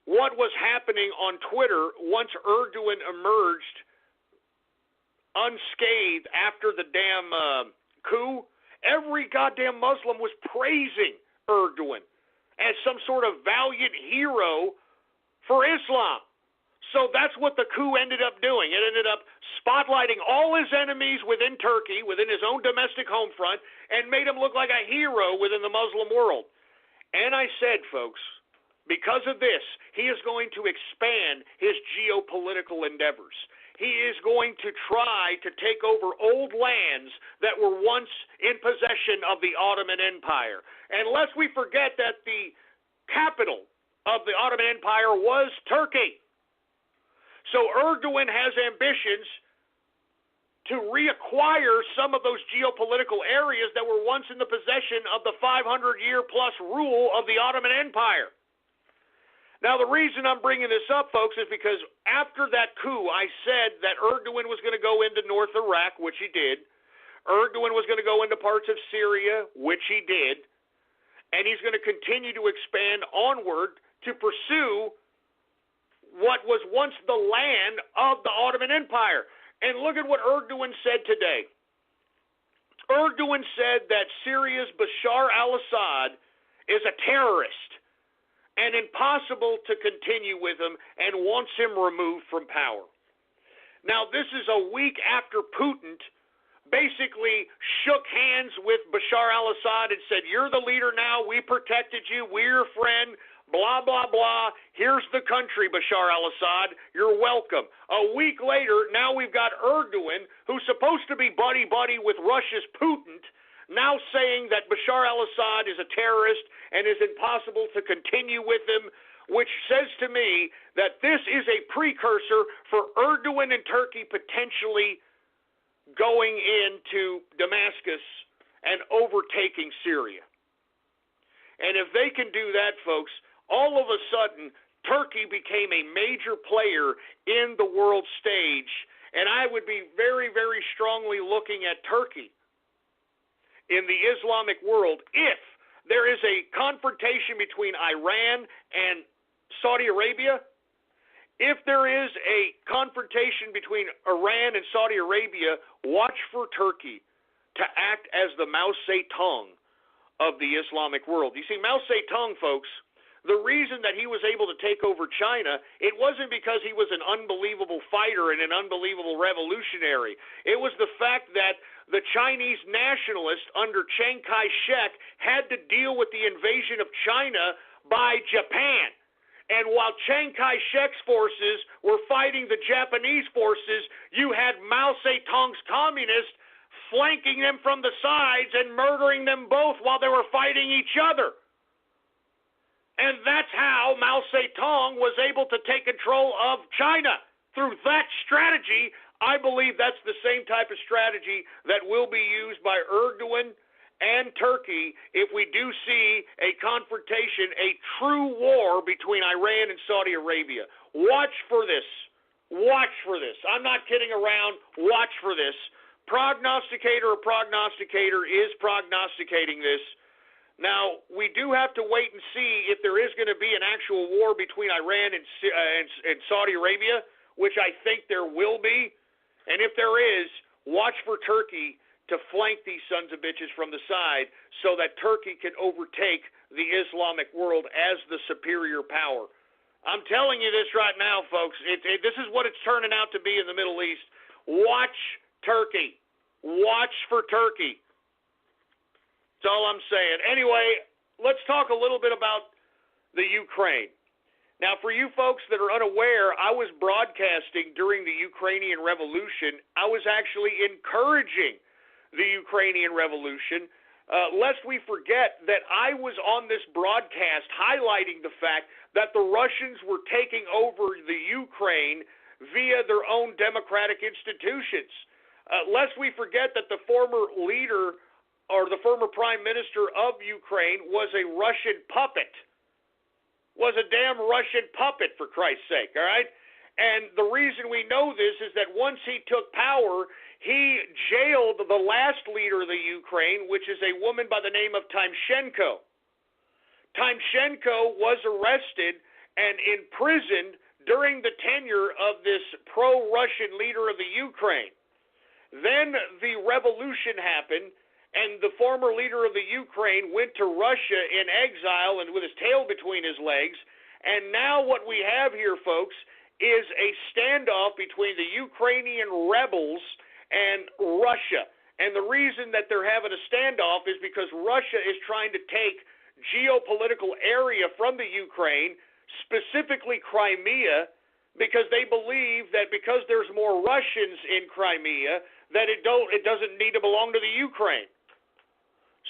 what was happening on Twitter once Erdogan emerged unscathed after the damn coup, every goddamn Muslim was praising Erdogan as some sort of valiant hero for Islam. So that's what the coup ended up doing. It ended up spotlighting all his enemies within Turkey, within his own domestic home front, and made him look like a hero within the Muslim world. And I said, folks, because of this, he is going to expand his geopolitical endeavors. He is going to try to take over old lands that were once in possession of the Ottoman Empire. And lest we forget that the capital of the Ottoman Empire was Turkey. So Erdogan has ambitions to reacquire some of those geopolitical areas that were once in the possession of the 500-year-plus rule of the Ottoman Empire. Now, the reason I'm bringing this up, folks, is because after that coup, I said that Erdogan was going to go into North Iraq, which he did. Erdogan was going to go into parts of Syria, which he did. And he's going to continue to expand onward to pursue what was once the land of the Ottoman Empire. And look at what Erdogan said today. Erdogan said that Syria's Bashar al-Assad is a terrorist and impossible to continue with him and wants him removed from power. Now, this is a week after Putin basically shook hands with Bashar al-Assad and said, "You're the leader now. We protected you. We're your friend. Blah, blah, blah. Here's the country, Bashar al-Assad. You're welcome." A week later, now we've got Erdogan, who's supposed to be buddy-buddy with Russia's Putin, now saying that Bashar al-Assad is a terrorist and is impossible to continue with him, which says to me that this is a precursor for Erdogan and Turkey potentially going into Damascus and overtaking Syria. And if they can do that, folks, all of a sudden, Turkey became a major player in the world stage, and I would be very, very strongly looking at Turkey in the Islamic world if there is a confrontation between Iran and Saudi Arabia, if there is a confrontation between Iran and Saudi Arabia, watch for Turkey to act as the Mao Zedong of the Islamic world. You see, Mao Zedong, folks, the reason that he was able to take over China, it wasn't because he was an unbelievable fighter and an unbelievable revolutionary. It was the fact that the Chinese nationalists under Chiang Kai-shek had to deal with the invasion of China by Japan. And while Chiang Kai-shek's forces were fighting the Japanese forces, you had Mao Zedong's communists flanking them from the sides and murdering them both while they were fighting each other. And that's how Mao Zedong was able to take control of China. Through that strategy, I believe that's the same type of strategy that will be used by Erdogan and Turkey if we do see a confrontation, a true war between Iran and Saudi Arabia. Watch for this. Watch for this. I'm not kidding around. Watch for this. Prognosticator is prognosticating this. Now, we do have to wait and see if there is going to be an actual war between Iran and Saudi Arabia, which I think there will be. And if there is, watch for Turkey to flank these sons of bitches from the side so that Turkey can overtake the Islamic world as the superior power. I'm telling you this right now, folks. This is what it's turning out to be in the Middle East. Watch Turkey. Watch for Turkey. That's all I'm saying. Anyway, let's talk a little bit about the Ukraine. Now, for you folks that are unaware, I was broadcasting during the Ukrainian Revolution. I was actually encouraging the Ukrainian Revolution, lest we forget that I was on this broadcast highlighting the fact that the Russians were taking over the Ukraine via their own democratic institutions. Lest we forget that the former leader or the former prime minister of Ukraine was a Russian puppet. Was a damn Russian puppet, for Christ's sake, all right? And the reason we know this is that once he took power, he jailed the last leader of the Ukraine, which is a woman by the name of Tymoshenko. Tymoshenko was arrested and imprisoned during the tenure of this pro-Russian leader of the Ukraine. Then the revolution happened, and the former leader of the Ukraine went to Russia in exile and with his tail between his legs. And now what we have here, folks, is a standoff between the Ukrainian rebels and Russia. And the reason that they're having a standoff is because Russia is trying to take geopolitical area from the Ukraine, specifically Crimea, because they believe that because there's more Russians in Crimea, that it doesn't need to belong to the Ukraine.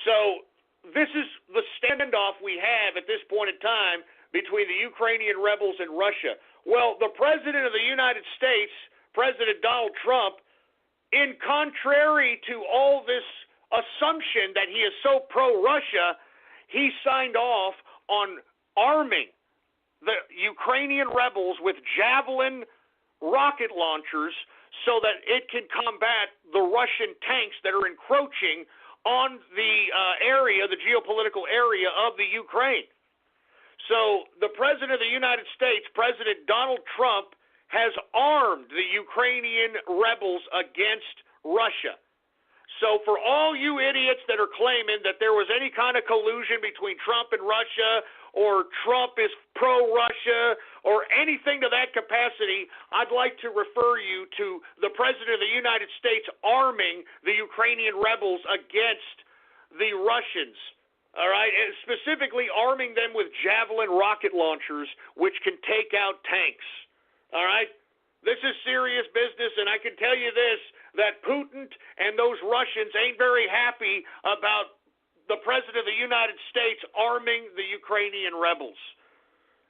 So this is the standoff we have at this point in time between the Ukrainian rebels and Russia. Well, the President of the United States, President Donald Trump, in contrary to all this assumption that he is so pro-Russia, he signed off on arming the Ukrainian rebels with Javelin rocket launchers so that it can combat the Russian tanks that are encroaching on the area, the geopolitical area of the Ukraine. So the President of the United States, President Donald Trump, has armed the Ukrainian rebels against Russia. So for all you idiots that are claiming that there was any kind of collusion between Trump and Russia, or Trump is pro-Russia, or anything to that capacity, I'd like to refer you to the President of the United States arming the Ukrainian rebels against the Russians. All right, and specifically arming them with Javelin rocket launchers, which can take out tanks. All right? This is serious business, and I can tell you this, that Putin and those Russians ain't very happy about the President of the United States arming the Ukrainian rebels.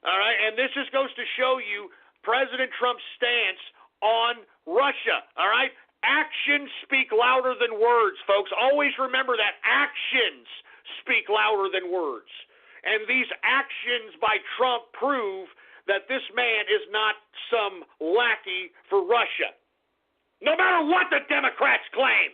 All right? And this just goes to show you President Trump's stance on Russia. All right? Actions speak louder than words, folks. Always remember that. Actions speak louder than words. And these actions by Trump prove that this man is not some lackey for Russia, no matter what the Democrats claim.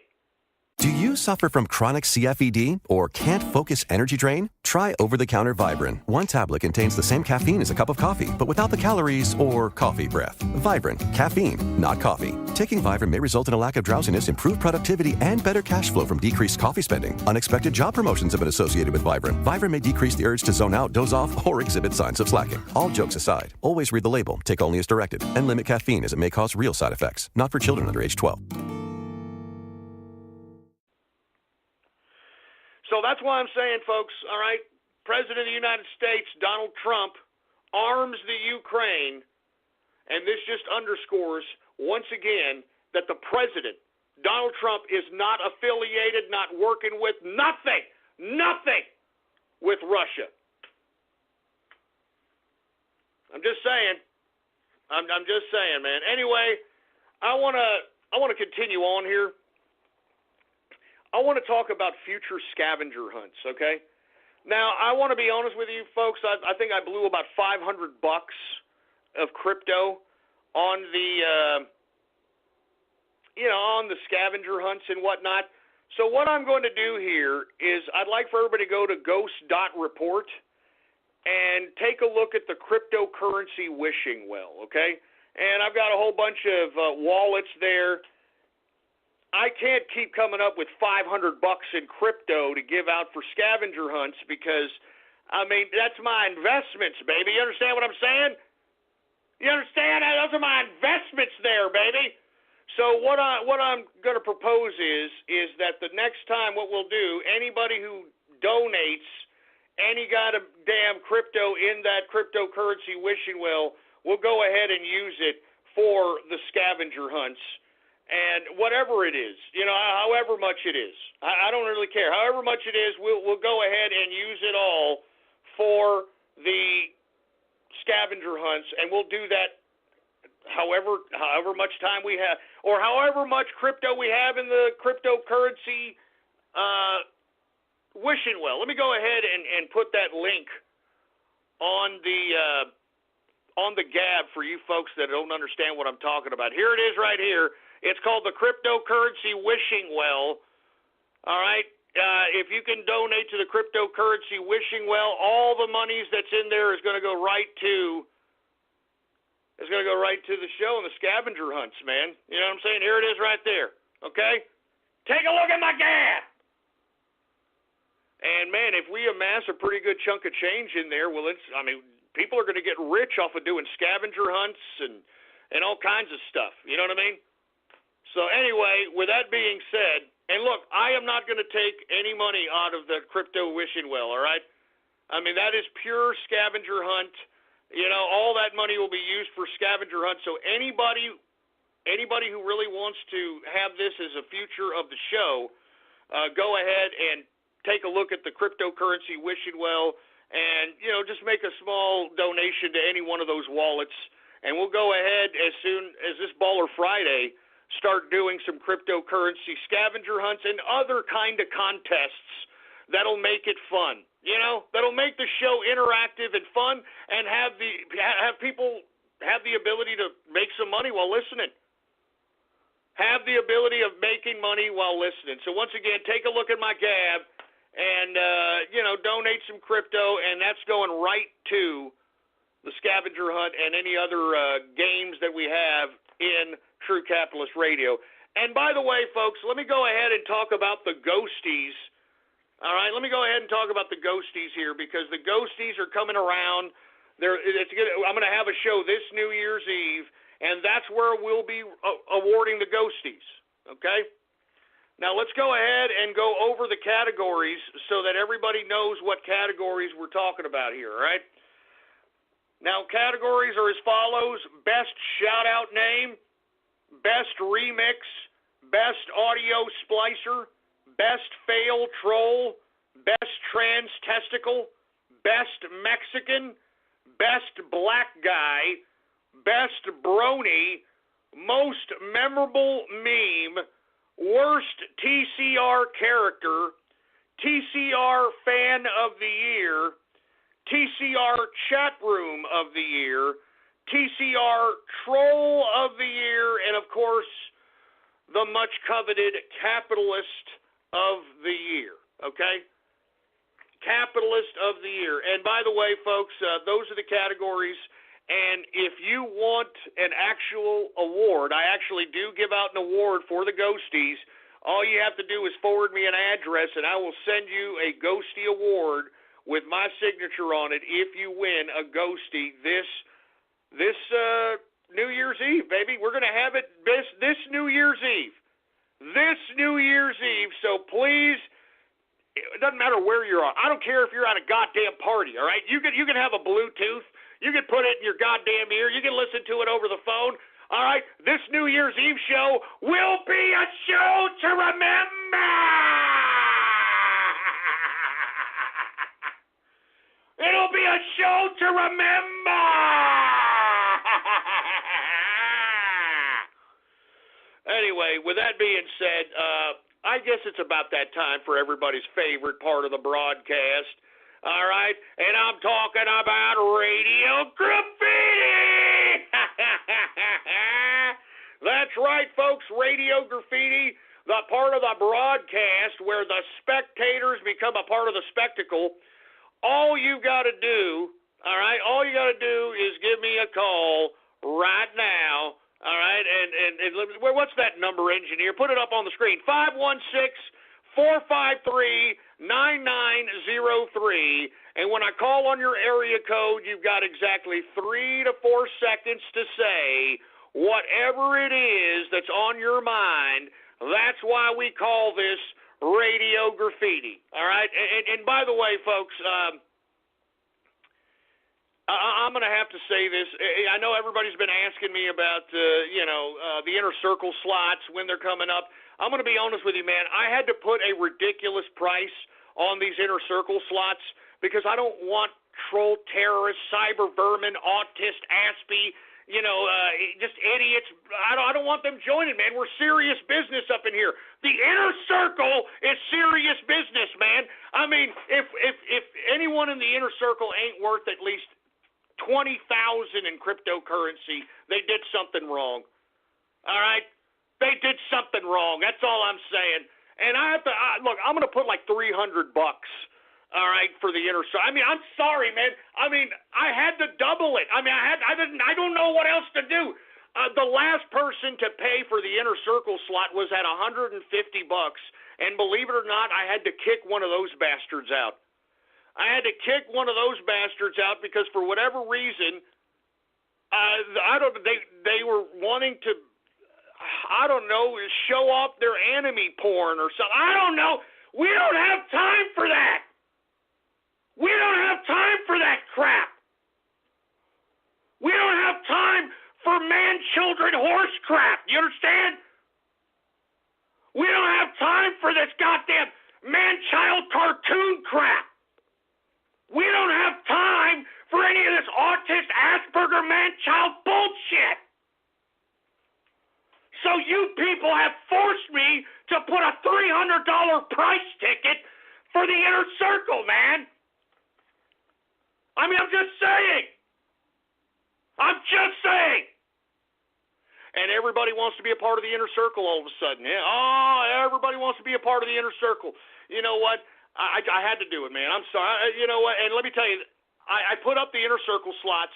Do you suffer from chronic CFED or can't focus energy drain? Try over-the-counter Vibrant. One tablet contains the same caffeine as a cup of coffee, but without the calories or coffee breath. Vibrant. Caffeine, not coffee. Taking Vibrant may result in a lack of drowsiness, improved productivity, and better cash flow from decreased coffee spending. Unexpected job promotions have been associated with Vibrant. Vibrant may decrease the urge to zone out, doze off, or exhibit signs of slacking. All jokes aside, always read the label, take only as directed, and limit caffeine as it may cause real side effects. Not for children under age 12. So that's why I'm saying, folks, all right, President of the United States, Donald Trump, arms the Ukraine, and this just underscores, once again, that the president, Donald Trump, is not affiliated, not working with nothing with Russia. I'm just saying. I'm just saying, man. Anyway, I want to continue on here. I want to talk about future scavenger hunts, okay? Now, I want to be honest with you folks. I think I blew about $500 of crypto on the on the scavenger hunts and whatnot. So what I'm going to do here is I'd like for everybody to go to ghost.report and take a look at the cryptocurrency wishing well, okay? And I've got a whole bunch of wallets there. I can't keep coming up with $500 in crypto to give out for scavenger hunts because, I mean, that's my investments, baby. You understand what I'm saying? You understand? Those are my investments there, baby. So what I'm going to propose is that the next time what we'll do, anybody who donates any kind of damn crypto in that cryptocurrency wishing well, we'll go ahead and use it for the scavenger hunts. And whatever it is, however much it is, I don't really care. However much it is, we'll go ahead and use it all for the scavenger hunts, and we'll do that however much time we have, or however much crypto we have in the cryptocurrency wishing well. Let me go ahead and put that link on the Gab for you folks that don't understand what I'm talking about. Here it is right here. It's called the Cryptocurrency Wishing Well. All right. If you can donate to the Cryptocurrency Wishing Well, all the monies that's in there is going to go right to the show and the scavenger hunts, man. You know what I'm saying? Here it is right there. Okay? Take a look at my Gab. And man, if we amass a pretty good chunk of change in there, well, people are going to get rich off of doing scavenger hunts and all kinds of stuff. You know what I mean? So anyway, with that being said, and look, I am not going to take any money out of the crypto wishing well, all right? I mean, that is pure scavenger hunt. All that money will be used for scavenger hunt. So anybody who really wants to have this as a future of the show, go ahead and take a look at the cryptocurrency wishing well and, just make a small donation to any one of those wallets. And we'll go ahead as soon as this Baller Friday start doing some cryptocurrency scavenger hunts and other kind of contests that'll make it fun. That'll make the show interactive and fun and have people have the ability to make some money while listening. Have the ability of making money while listening. So once again, take a look at my Gab and, donate some crypto, and that's going right to the scavenger hunt and any other games that we have in True Capitalist Radio. And by the way, folks, let me go ahead and talk about the ghosties. All right, let me go ahead and talk about the ghosties here because the ghosties are coming around. I'm going to have a show this New Year's Eve, and that's where we'll be awarding the ghosties. Okay? Now let's go ahead and go over the categories so that everybody knows what categories we're talking about here. All right? Now categories are as follows: best shout-out name, best remix, best audio splicer, best fail troll, best trans testicle, best Mexican, best black guy, best brony, most memorable meme, worst TCR character, TCR fan of the year, TCR chat room of the year, TCR troll of the year, and of course, the much coveted capitalist of the year, okay? Capitalist of the year. And by the way, folks, those are the categories. And if you want an actual award, I actually do give out an award for the Ghosties. All you have to do is forward me an address, and I will send you a Ghostie award with my signature on it if you win a Ghostie this New Year's Eve, baby. We're going to have it this New Year's Eve. This New Year's Eve. So please, it doesn't matter where you're at. I don't care if you're at a goddamn party, all right? You can have a Bluetooth. You can put it in your goddamn ear. You can listen to it over the phone. All right? This New Year's Eve show will be a show to remember. It'll be a show to remember. Anyway, with that being said, I guess it's about that time for everybody's favorite part of the broadcast. All right? And I'm talking about Radio Graffiti. That's right, folks. Radio Graffiti, the part of the broadcast where the spectators become a part of the spectacle. All you got to do, all right, all you got to do is give me a call right now. All right, and what's that number, engineer? Put it up on the screen. 516-453-9903. And when I call on your area code, you've got exactly 3 to 4 seconds to say whatever it is that's on your mind. That's why we call this Radio Graffiti. All right, and by the way, folks, I'm going to have to say this. I know everybody's been asking me about, the inner circle slots, when they're coming up. I'm going to be honest with you, man. I had to put a ridiculous price on these inner circle slots because I don't want troll terrorists, cyber vermin, autist, aspie, just idiots. I don't want them joining, man. We're serious business up in here. The inner circle is serious business, man. I mean, if anyone in the inner circle ain't worth at least $20,000 in cryptocurrency, they did something wrong. All right? They did something wrong. That's all I'm saying. And look, I'm going to put like $300, all right, for the inner circle. I mean, I'm sorry, man. I mean, I had to double it. I mean, I don't know what else to do. The last person to pay for the inner circle slot was at $150, and believe it or not, I had to kick one of those bastards out. I had to kick one of those bastards out because for whatever reason, they were wanting to, show off their enemy porn or something. I don't know. We don't have time for that. We don't have time for that crap. We don't have time for man-children horse crap. You understand? We don't have time for this goddamn man-child cartoon crap. We don't have time for any of this autist, Asperger, man-child bullshit. So you people have forced me to put a $300 price ticket for the inner circle, man. I mean, I'm just saying. And everybody wants to be a part of the inner circle all of a sudden. Yeah. Oh, everybody wants to be a part of the inner circle. You know what? I had to do it, man. I'm sorry. You know what? And let me tell you, I put up the inner circle slots.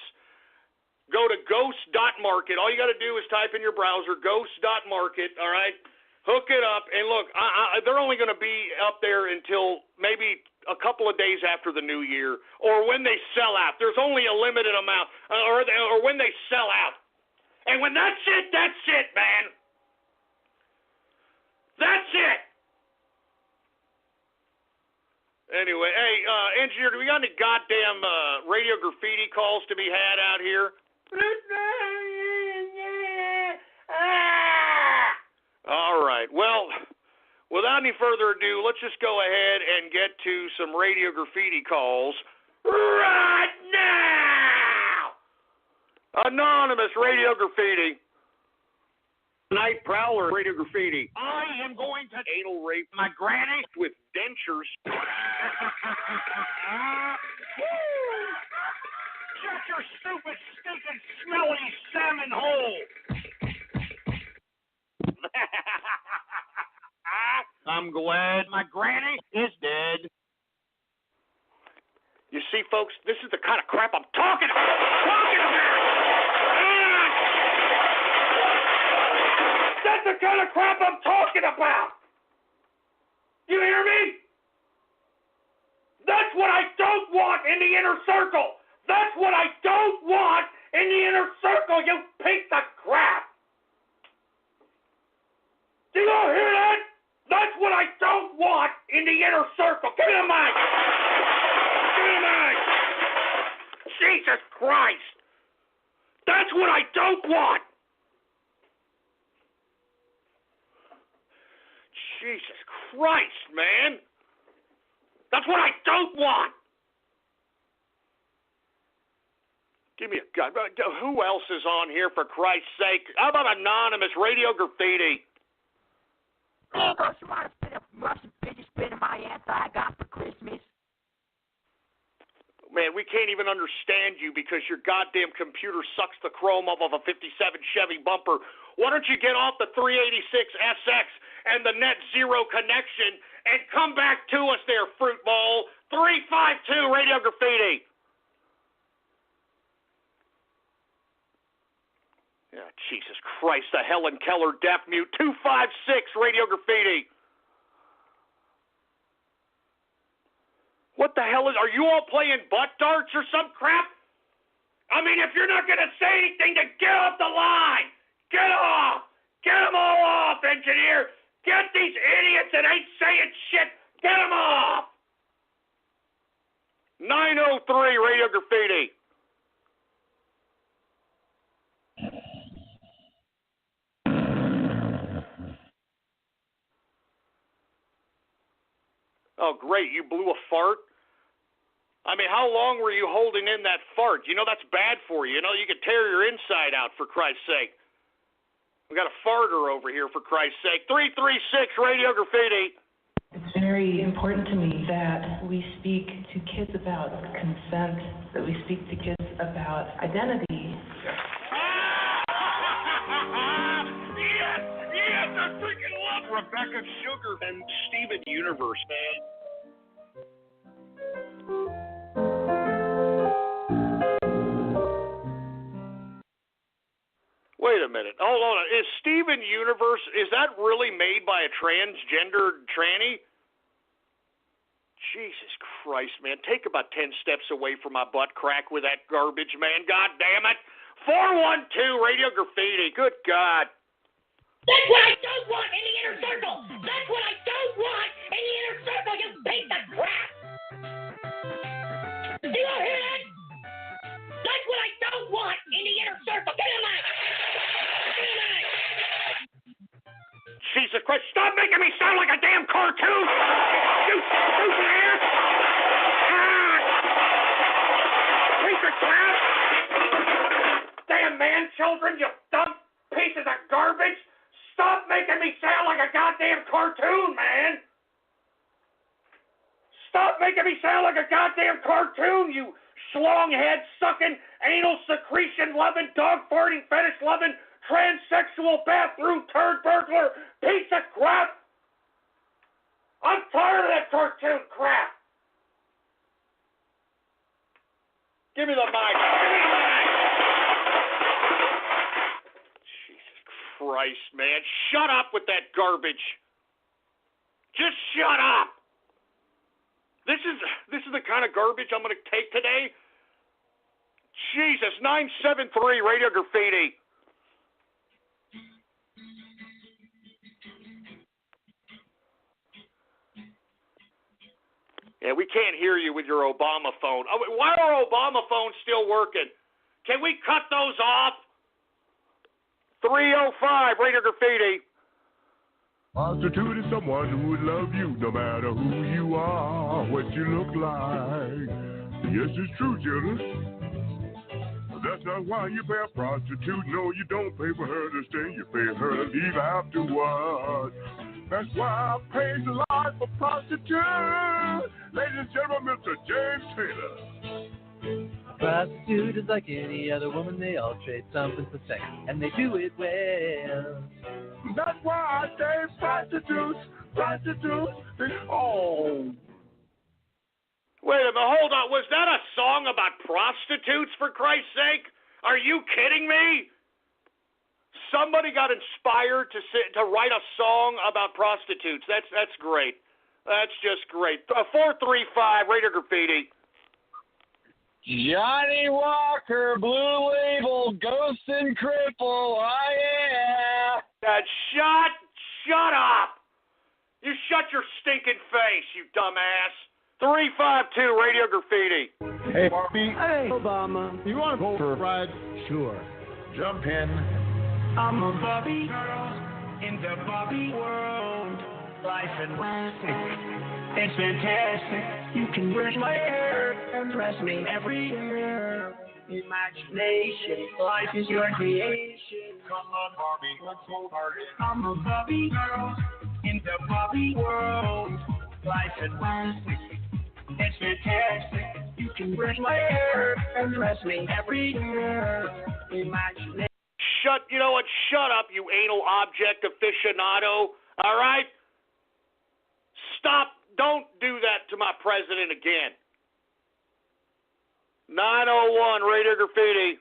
Go to ghost.market. All you got to do is type in your browser, ghost.market, all right? Hook it up. And look, they're only going to be up there until maybe a couple of days after the new year or when they sell out. There's only a limited amount or when they sell out. And when that's it, man. That's it. Anyway, hey, engineer, do we got any goddamn Radio Graffiti calls to be had out here? All right. Well, without any further ado, let's just go ahead and get to some Radio Graffiti calls right now. Anonymous Radio Graffiti. Night Prowler Radio Graffiti. I am going to anal rape my granny with dentures. Shut your stupid, stinking, smelly salmon hole. I'm glad my granny is dead. You see, folks, this is the kind of crap I'm talking about. That's the kind of crap I'm talking about. You hear me? That's what I don't want in the inner circle. That's what I don't want in the inner circle, you piece of crap. Do you all hear that? That's what I don't want in the inner circle. Give me the mic. Give me the mic. Jesus Christ. That's what I don't want. Jesus Christ, man. That's what I don't want. Give me a gun. Who else is on here, for Christ's sake? How about Anonymous Radio Graffiti? There goes you want to spit up Russian fidget spinner my answer I got for Christmas. Man, we can't even understand you because your goddamn computer sucks the chrome off of a 57 Chevy bumper. Why don't you get off the 386 SX and the net zero connection and come back to us there, fruit bowl. 352 Radio Graffiti. Yeah, Jesus Christ, the Helen Keller deaf mute. 256 Radio Graffiti. What the hell are you all playing butt darts or some crap? I mean, if you're not going to say anything, then get off the line. Get off. Get them all off, engineer. Get these idiots that ain't saying shit. Get them off. 903 Radio Graffiti. Oh, great. You blew a fart? I mean, how long were you holding in that fart? You know, that's bad for you. You know, you could tear your inside out, for Christ's sake. We got a farter over here, for Christ's sake. 336 Radio Graffiti. It's very important to me that we speak to kids about consent, that we speak to kids about identity. Yes, I freaking love Rebecca Sugar and Steven Universe, man. Wait a minute. Hold on. Is Steven Universe, is that really made by a transgender tranny? Jesus Christ, man. Take about 10 steps away from my butt crack with that garbage, man. God damn it. 412 Radio Graffiti. Good God. That's what I don't want in the inner circle. That's what I don't want in the inner circle, you piece of crap. Do you all hear that? That's what I don't want in the inner circle. Get in line. Get in line. Jesus Christ, stop making me sound like a damn cartoon! You stupid ass! Piece of crap! Damn man children, you dumb pieces of garbage! Stop making me sound like a goddamn cartoon, man! Stop making me sound like a goddamn cartoon, you schlong-head sucking, anal secretion loving, dog farting, fetish loving, transsexual bathroom turd burglar, piece of crap! I'm tired of that cartoon crap! Give me the mic! Give me the mic! Jesus Christ, man. Shut up with that garbage! Just shut up! This is the kind of garbage I'm going to take today? Jesus, 973 Radio Graffiti. Yeah, we can't hear you with your Obama phone. Why are Obama phones still working? Can we cut those off? 305 Radio Graffiti. Prostitute is someone who would love you no matter who you are, what you look like. Yes, it's true, children. That's not why you pay a prostitute. No, you don't pay for her to stay. You pay her to leave afterward. That's why I paid a lot for prostitutes. Ladies and gentlemen, Mr. James Taylor. Prostitute is like any other woman, they all trade something for sex, and they do it well. That's why I say prostitutes. Oh. Wait a minute, hold on. Was that a song about prostitutes, for Christ's sake? Are you kidding me? Somebody got inspired to write a song about prostitutes. That's great. That's just great. 435, Radio Graffiti. Johnny Walker, Blue Label, Ghost and Cripple, oh yeah. Shut up. You shut your stinking face, you dumbass. 352, Radio Graffiti. Hey, Barbie. Hey, Obama. You want to go for a ride? Sure. Jump in. I'm a Bobby girl in the Bobby world. Life and it's fantastic. You can brush my hair and dress me every year. Imagination, life is your creation. Come on, Barbie, let's go party. I'm a Bobby girl in the Bobby world. Life and it's fantastic. You can brush my hair and dress me every year. Imagination. You know what? Shut up, you anal object aficionado. All right? Stop. Don't do that to my president again. 901, Radio Graffiti.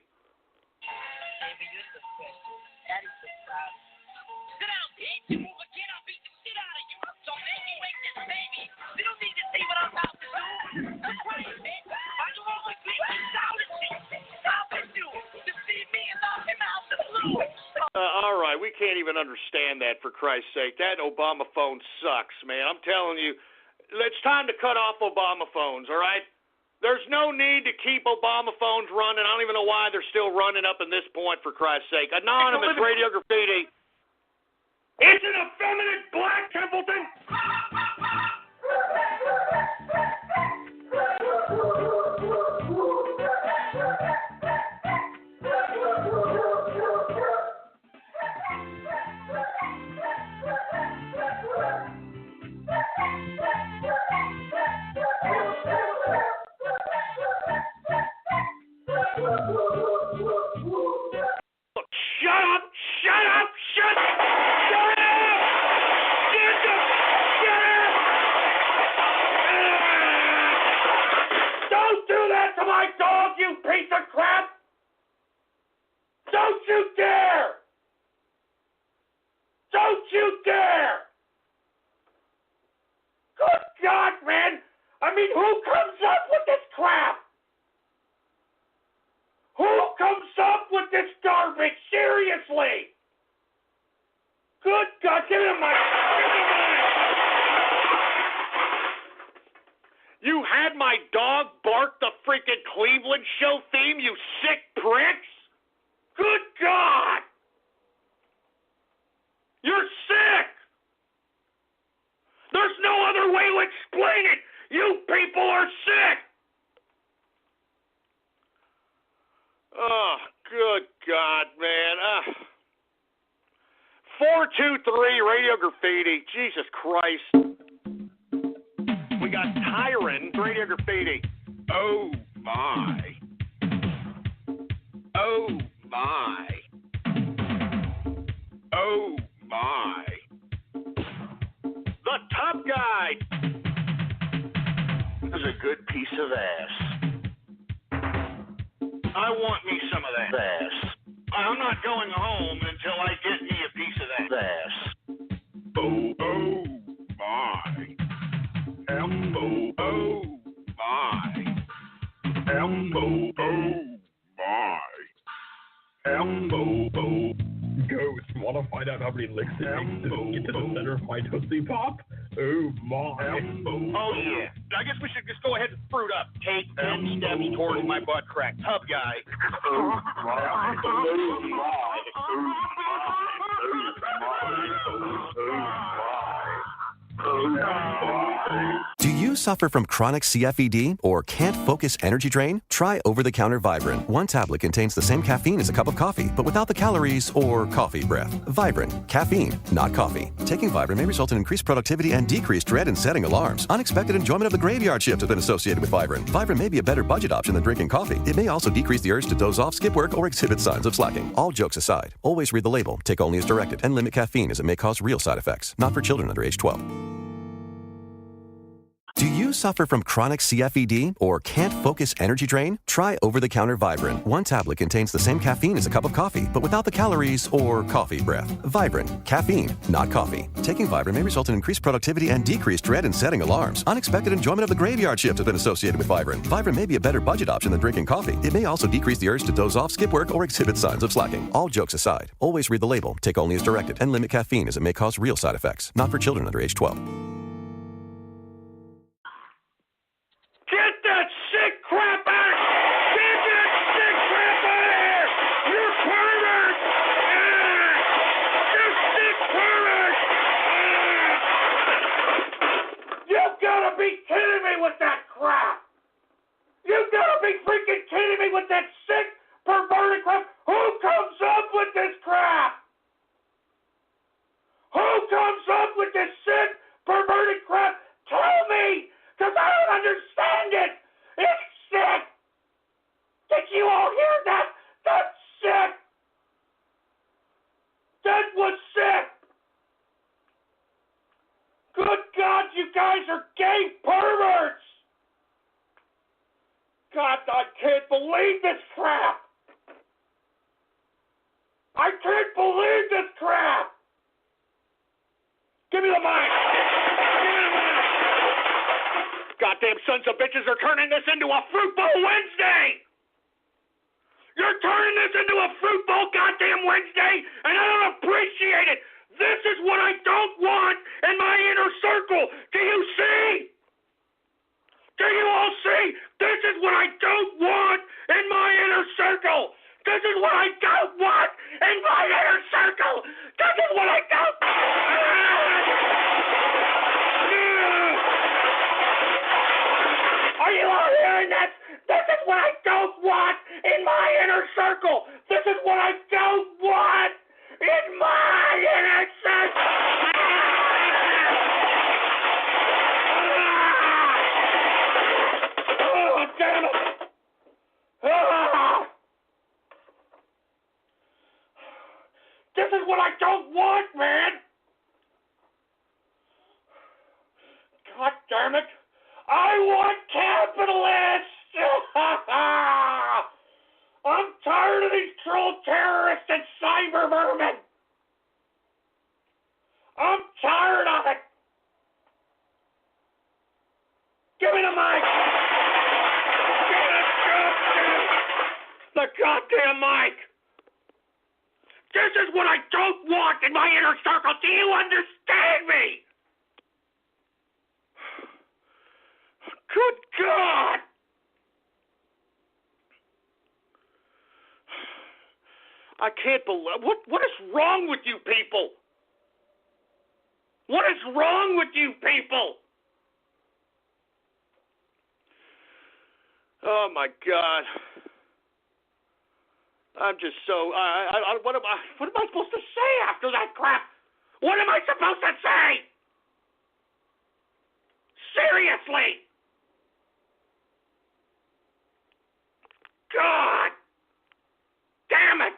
All right, we can't even understand that, for Christ's sake. That Obama phone sucks, man. I'm telling you, it's time to cut off Obama phones, all right? There's no need to keep Obama phones running. I don't even know why they're still running up in this point, for Christ's sake. Anonymous, Radio Graffiti. It's an effeminate black Templeton. You had my dog bark the freaking Cleveland show theme, you sick pricks? Good God! You're sick! There's no other way to explain it! You people are sick! Oh, good God, man. 423 Radio Graffiti. Jesus Christ. We got Tyron, Radio Graffiti. Oh, my. Oh, my. Oh, my. The top guy. This is a good piece of ass. I want me some of that ass. I'm not going home until I get me a piece of that ass. Oh, oh, my. Ambo, oh, my. Ambo, oh, my. Ambo, oh. Ghost, wanna find out how many licks it takes to get to the center of my Tootsie Pop? Oh, my. Ambo, Oh, yeah. I guess we should just go ahead and fruit up. Take 10 steps towards my butt crack. Tub guy. oh, my. Oh, my. Oh, my. Oh, my. Oh, my. Do you suffer suffer from chronic CFED or can't focus energy drain? Try over-the-counter Vibrant. One tablet contains the same caffeine as a cup of coffee, but without the calories or coffee breath. Vibrant. Caffeine, not coffee. Taking Vibrant may result in increased productivity and decreased dread in setting alarms. Unexpected enjoyment of the graveyard shift has been associated with Vibrant. Vibrant may be a better budget option than drinking coffee. It may also decrease the urge to doze off, skip work, or exhibit signs of slacking. All jokes aside, always read the label, take only as directed, and limit caffeine as it may cause real side effects. Not for children under age 12. Do you suffer from chronic CFED or can't focus energy drain? Try over-the-counter Vibrant. One tablet contains the same caffeine as a cup of coffee, but without the calories or coffee breath. Vibrant. Caffeine, not coffee. Taking Vibrant may result in increased productivity and decreased dread in setting alarms. Unexpected enjoyment of the graveyard shift has been associated with Vibrant. Vibrant may be a better budget option than drinking coffee. It may also decrease the urge to doze off, skip work, or exhibit signs of slacking. All jokes aside, always read the label, take only as directed, and limit caffeine as it may cause real side effects. Not for children under age 12. Get that sick crap out! Get that sick crap out of here! You pervert! You sick pervert! You've got to be kidding me with that crap! You've got to be freaking kidding me with that sick, perverted crap! Who comes up with this crap? Who comes up with this sick, perverted crap? Tell me! Because I don't understand it. It's sick. Did you all hear that? That's sick. That was sick. Good God, you guys are gay perverts. God, I can't believe this crap. I can't believe this crap. Give me the mic. Goddamn sons of bitches are turning this into a Fruit Bowl Wednesday! You're turning this into a Fruit Bowl goddamn Wednesday, and I don't appreciate it! This is what I don't want in my inner circle! Do you see? Do you all see? This is what I don't want in my inner circle! This is what I don't want in my inner circle! This is what I don't want! Are you all hearing this? This is what I don't want in my inner circle. This is what I don't want in my inner circle. Oh, damn it. This is what I don't want, man. God damn it. I want capitalists! I'm tired of these troll terrorists and cyber vermin! I'm tired of it! Give me the mic! The goddamn mic! This is what I don't want in my inner circle! Do you understand me? Good God! I can't believe... What is wrong with you people? What is wrong with you people? Oh, my God. I'm just so... what am I supposed to say after that crap? What am I supposed to say? Seriously! God damn it!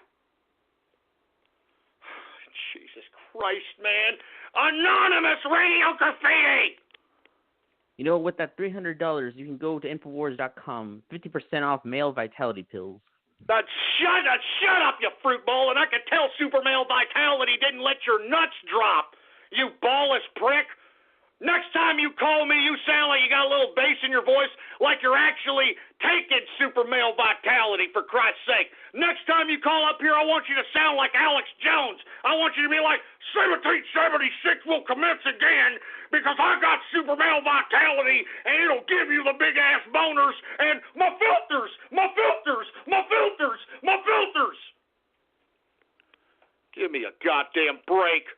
Jesus Christ, man. Anonymous radio graffiti! You know, with that $300, you can go to Infowars.com, 50% off male vitality pills. Shut up, you fruit bowl, and I can tell Super Male Vitality didn't let your nuts drop, you ballless prick. Next time you call me, you sound like you got a little bass in your voice, like you're actually taking Super Male Vitality, for Christ's sake. Next time you call up here, I want you to sound like Alex Jones. I want you to be like, 1776 will commence again, because I got Super Male Vitality, and it'll give you the big-ass boners, and my filters. Give me a goddamn break.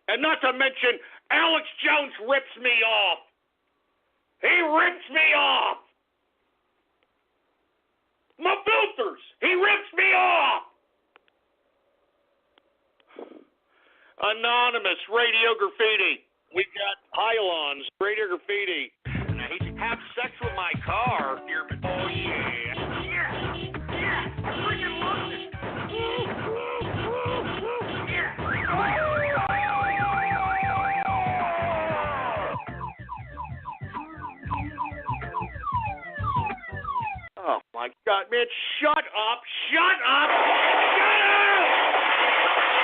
And not to mention, Alex Jones rips me off. He rips me off. My filters. He rips me off. Anonymous Radio Graffiti. We've got pylons. Radio Graffiti. Have sex with my car. Oh, yeah. Yeah. I freaking love it. Oh, my God, man, shut up. Shut up. Shut up.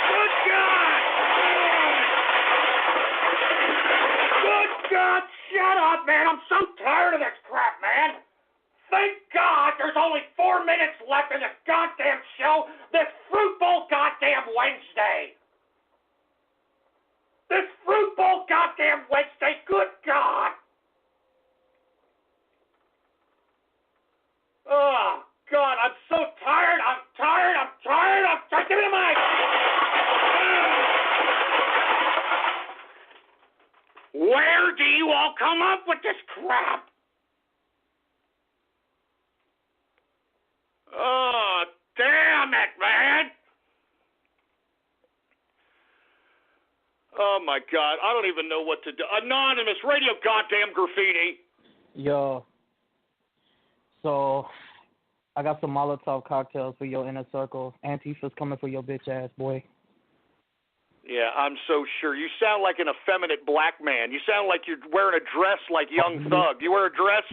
Good God. Good God, shut up, man. I'm so tired of this crap, man. Thank God there's only 4 minutes left in this goddamn show. This Fruit Bowl goddamn Wednesday. This Fruit Bowl goddamn Wednesday. Good God. Oh, God, I'm so tired. I'm tired. Give me the mic. Where do you all come up with this crap? Oh, damn it, man. Oh, my God. I don't even know what to do. Anonymous Radio Goddamn Graffiti. Yo. So, I got some Molotov cocktails for your inner circle. Antifa's coming for your bitch ass, boy. Yeah, I'm so sure. You sound like an effeminate black man. You sound like you're wearing a dress like Young Thug. You wear a dress?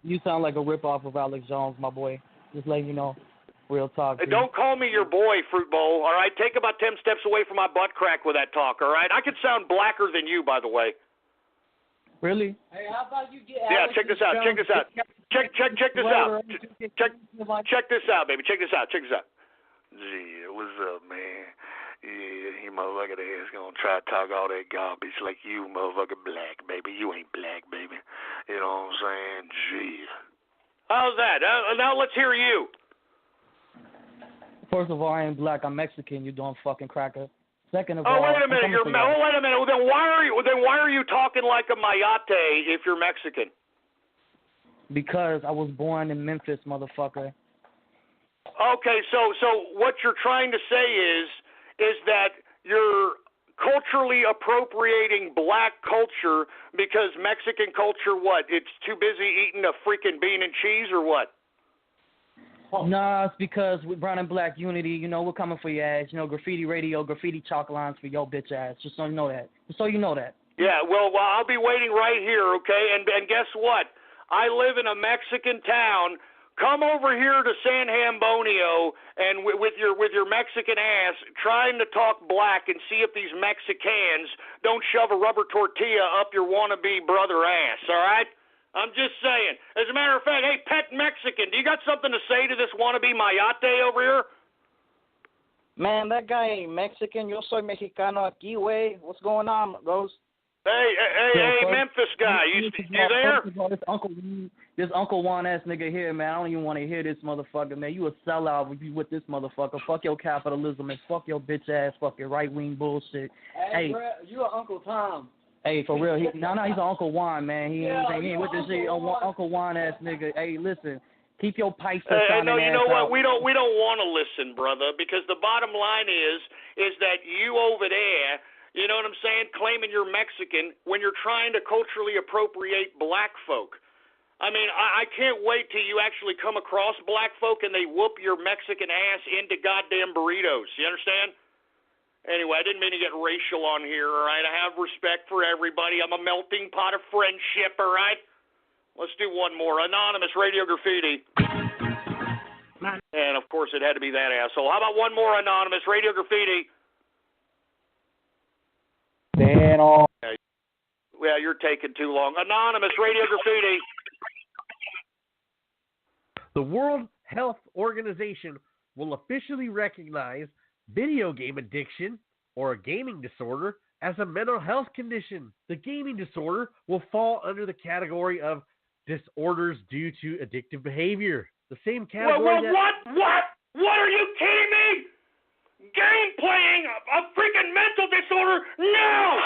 You sound like a ripoff of Alex Jones, my boy. Just letting you know. Real talk. Hey, don't call me your boy, Fruit Bowl, all right? Take about 10 steps away from my butt crack with that talk, all right? I could sound blacker than you, by the way. Really? Hey, how about you get Alex check this out. Check this out. Check this out. Check this out, baby. Check this out. Gee, what's up, man? Yeah, he motherfucker there is gonna try to talk all that garbage like you motherfucker black, baby. You ain't black, baby. You know what I'm saying? Gee. How's that? Now let's hear you. First of all, I ain't black. I'm Mexican. You dumb fucking cracker. Second of all, wait a minute. Wait a minute. Then why are you talking like a mayate if you're Mexican? Because I was born in Memphis, motherfucker. Okay, so what you're trying to say is that you're culturally appropriating black culture because Mexican culture, what? It's too busy eating a freaking bean and cheese or what? Nah, it's because with brown and black unity, you know, we're coming for your ass. You know, graffiti radio, graffiti chalk lines for your bitch ass. Just so you know that. Yeah, well, I'll be waiting right here, okay? And guess what? I live in a Mexican town. Come over here to San Hambonio and with your Mexican ass trying to talk black and see if these Mexicans don't shove a rubber tortilla up your wannabe brother ass, all right? I'm just saying. As a matter of fact, hey, pet Mexican, do you got something to say to this wannabe mayate over here? Man, that guy ain't Mexican. Yo soy mexicano aquí, güey. What's going on, Ghost? Hey, Memphis guy, you there? This Uncle Juan ass nigga here, man. I don't even want to hear this motherfucker, man. You a sellout with this motherfucker. Fuck your capitalism and fuck your bitch ass fucking right wing bullshit. Hey, bro, you a Uncle Tom. Hey, for real. He's an Uncle Juan, man. He ain't with this shit. Uncle Juan ass nigga. Hey, listen. Keep your pipes you know what? We don't want to listen, brother, because the bottom line is that you over there, you know what I'm saying, claiming you're Mexican when you're trying to culturally appropriate black folk. I mean, I can't wait till you actually come across black folk and they whoop your Mexican ass into goddamn burritos. You understand? Anyway, I didn't mean to get racial on here, all right? I have respect for everybody. I'm a melting pot of friendship, all right? Let's do one more. Anonymous Radio Graffiti. And, of course, it had to be that asshole. How about one more Anonymous Radio Graffiti? Yeah, you're taking too long. Anonymous Radio Graffiti. The World Health Organization will officially recognize video game addiction or a gaming disorder as a mental health condition. The gaming disorder will fall under the category of disorders due to addictive behavior. The same category. What are you kidding me? Game playing, a freaking mental disorder? No!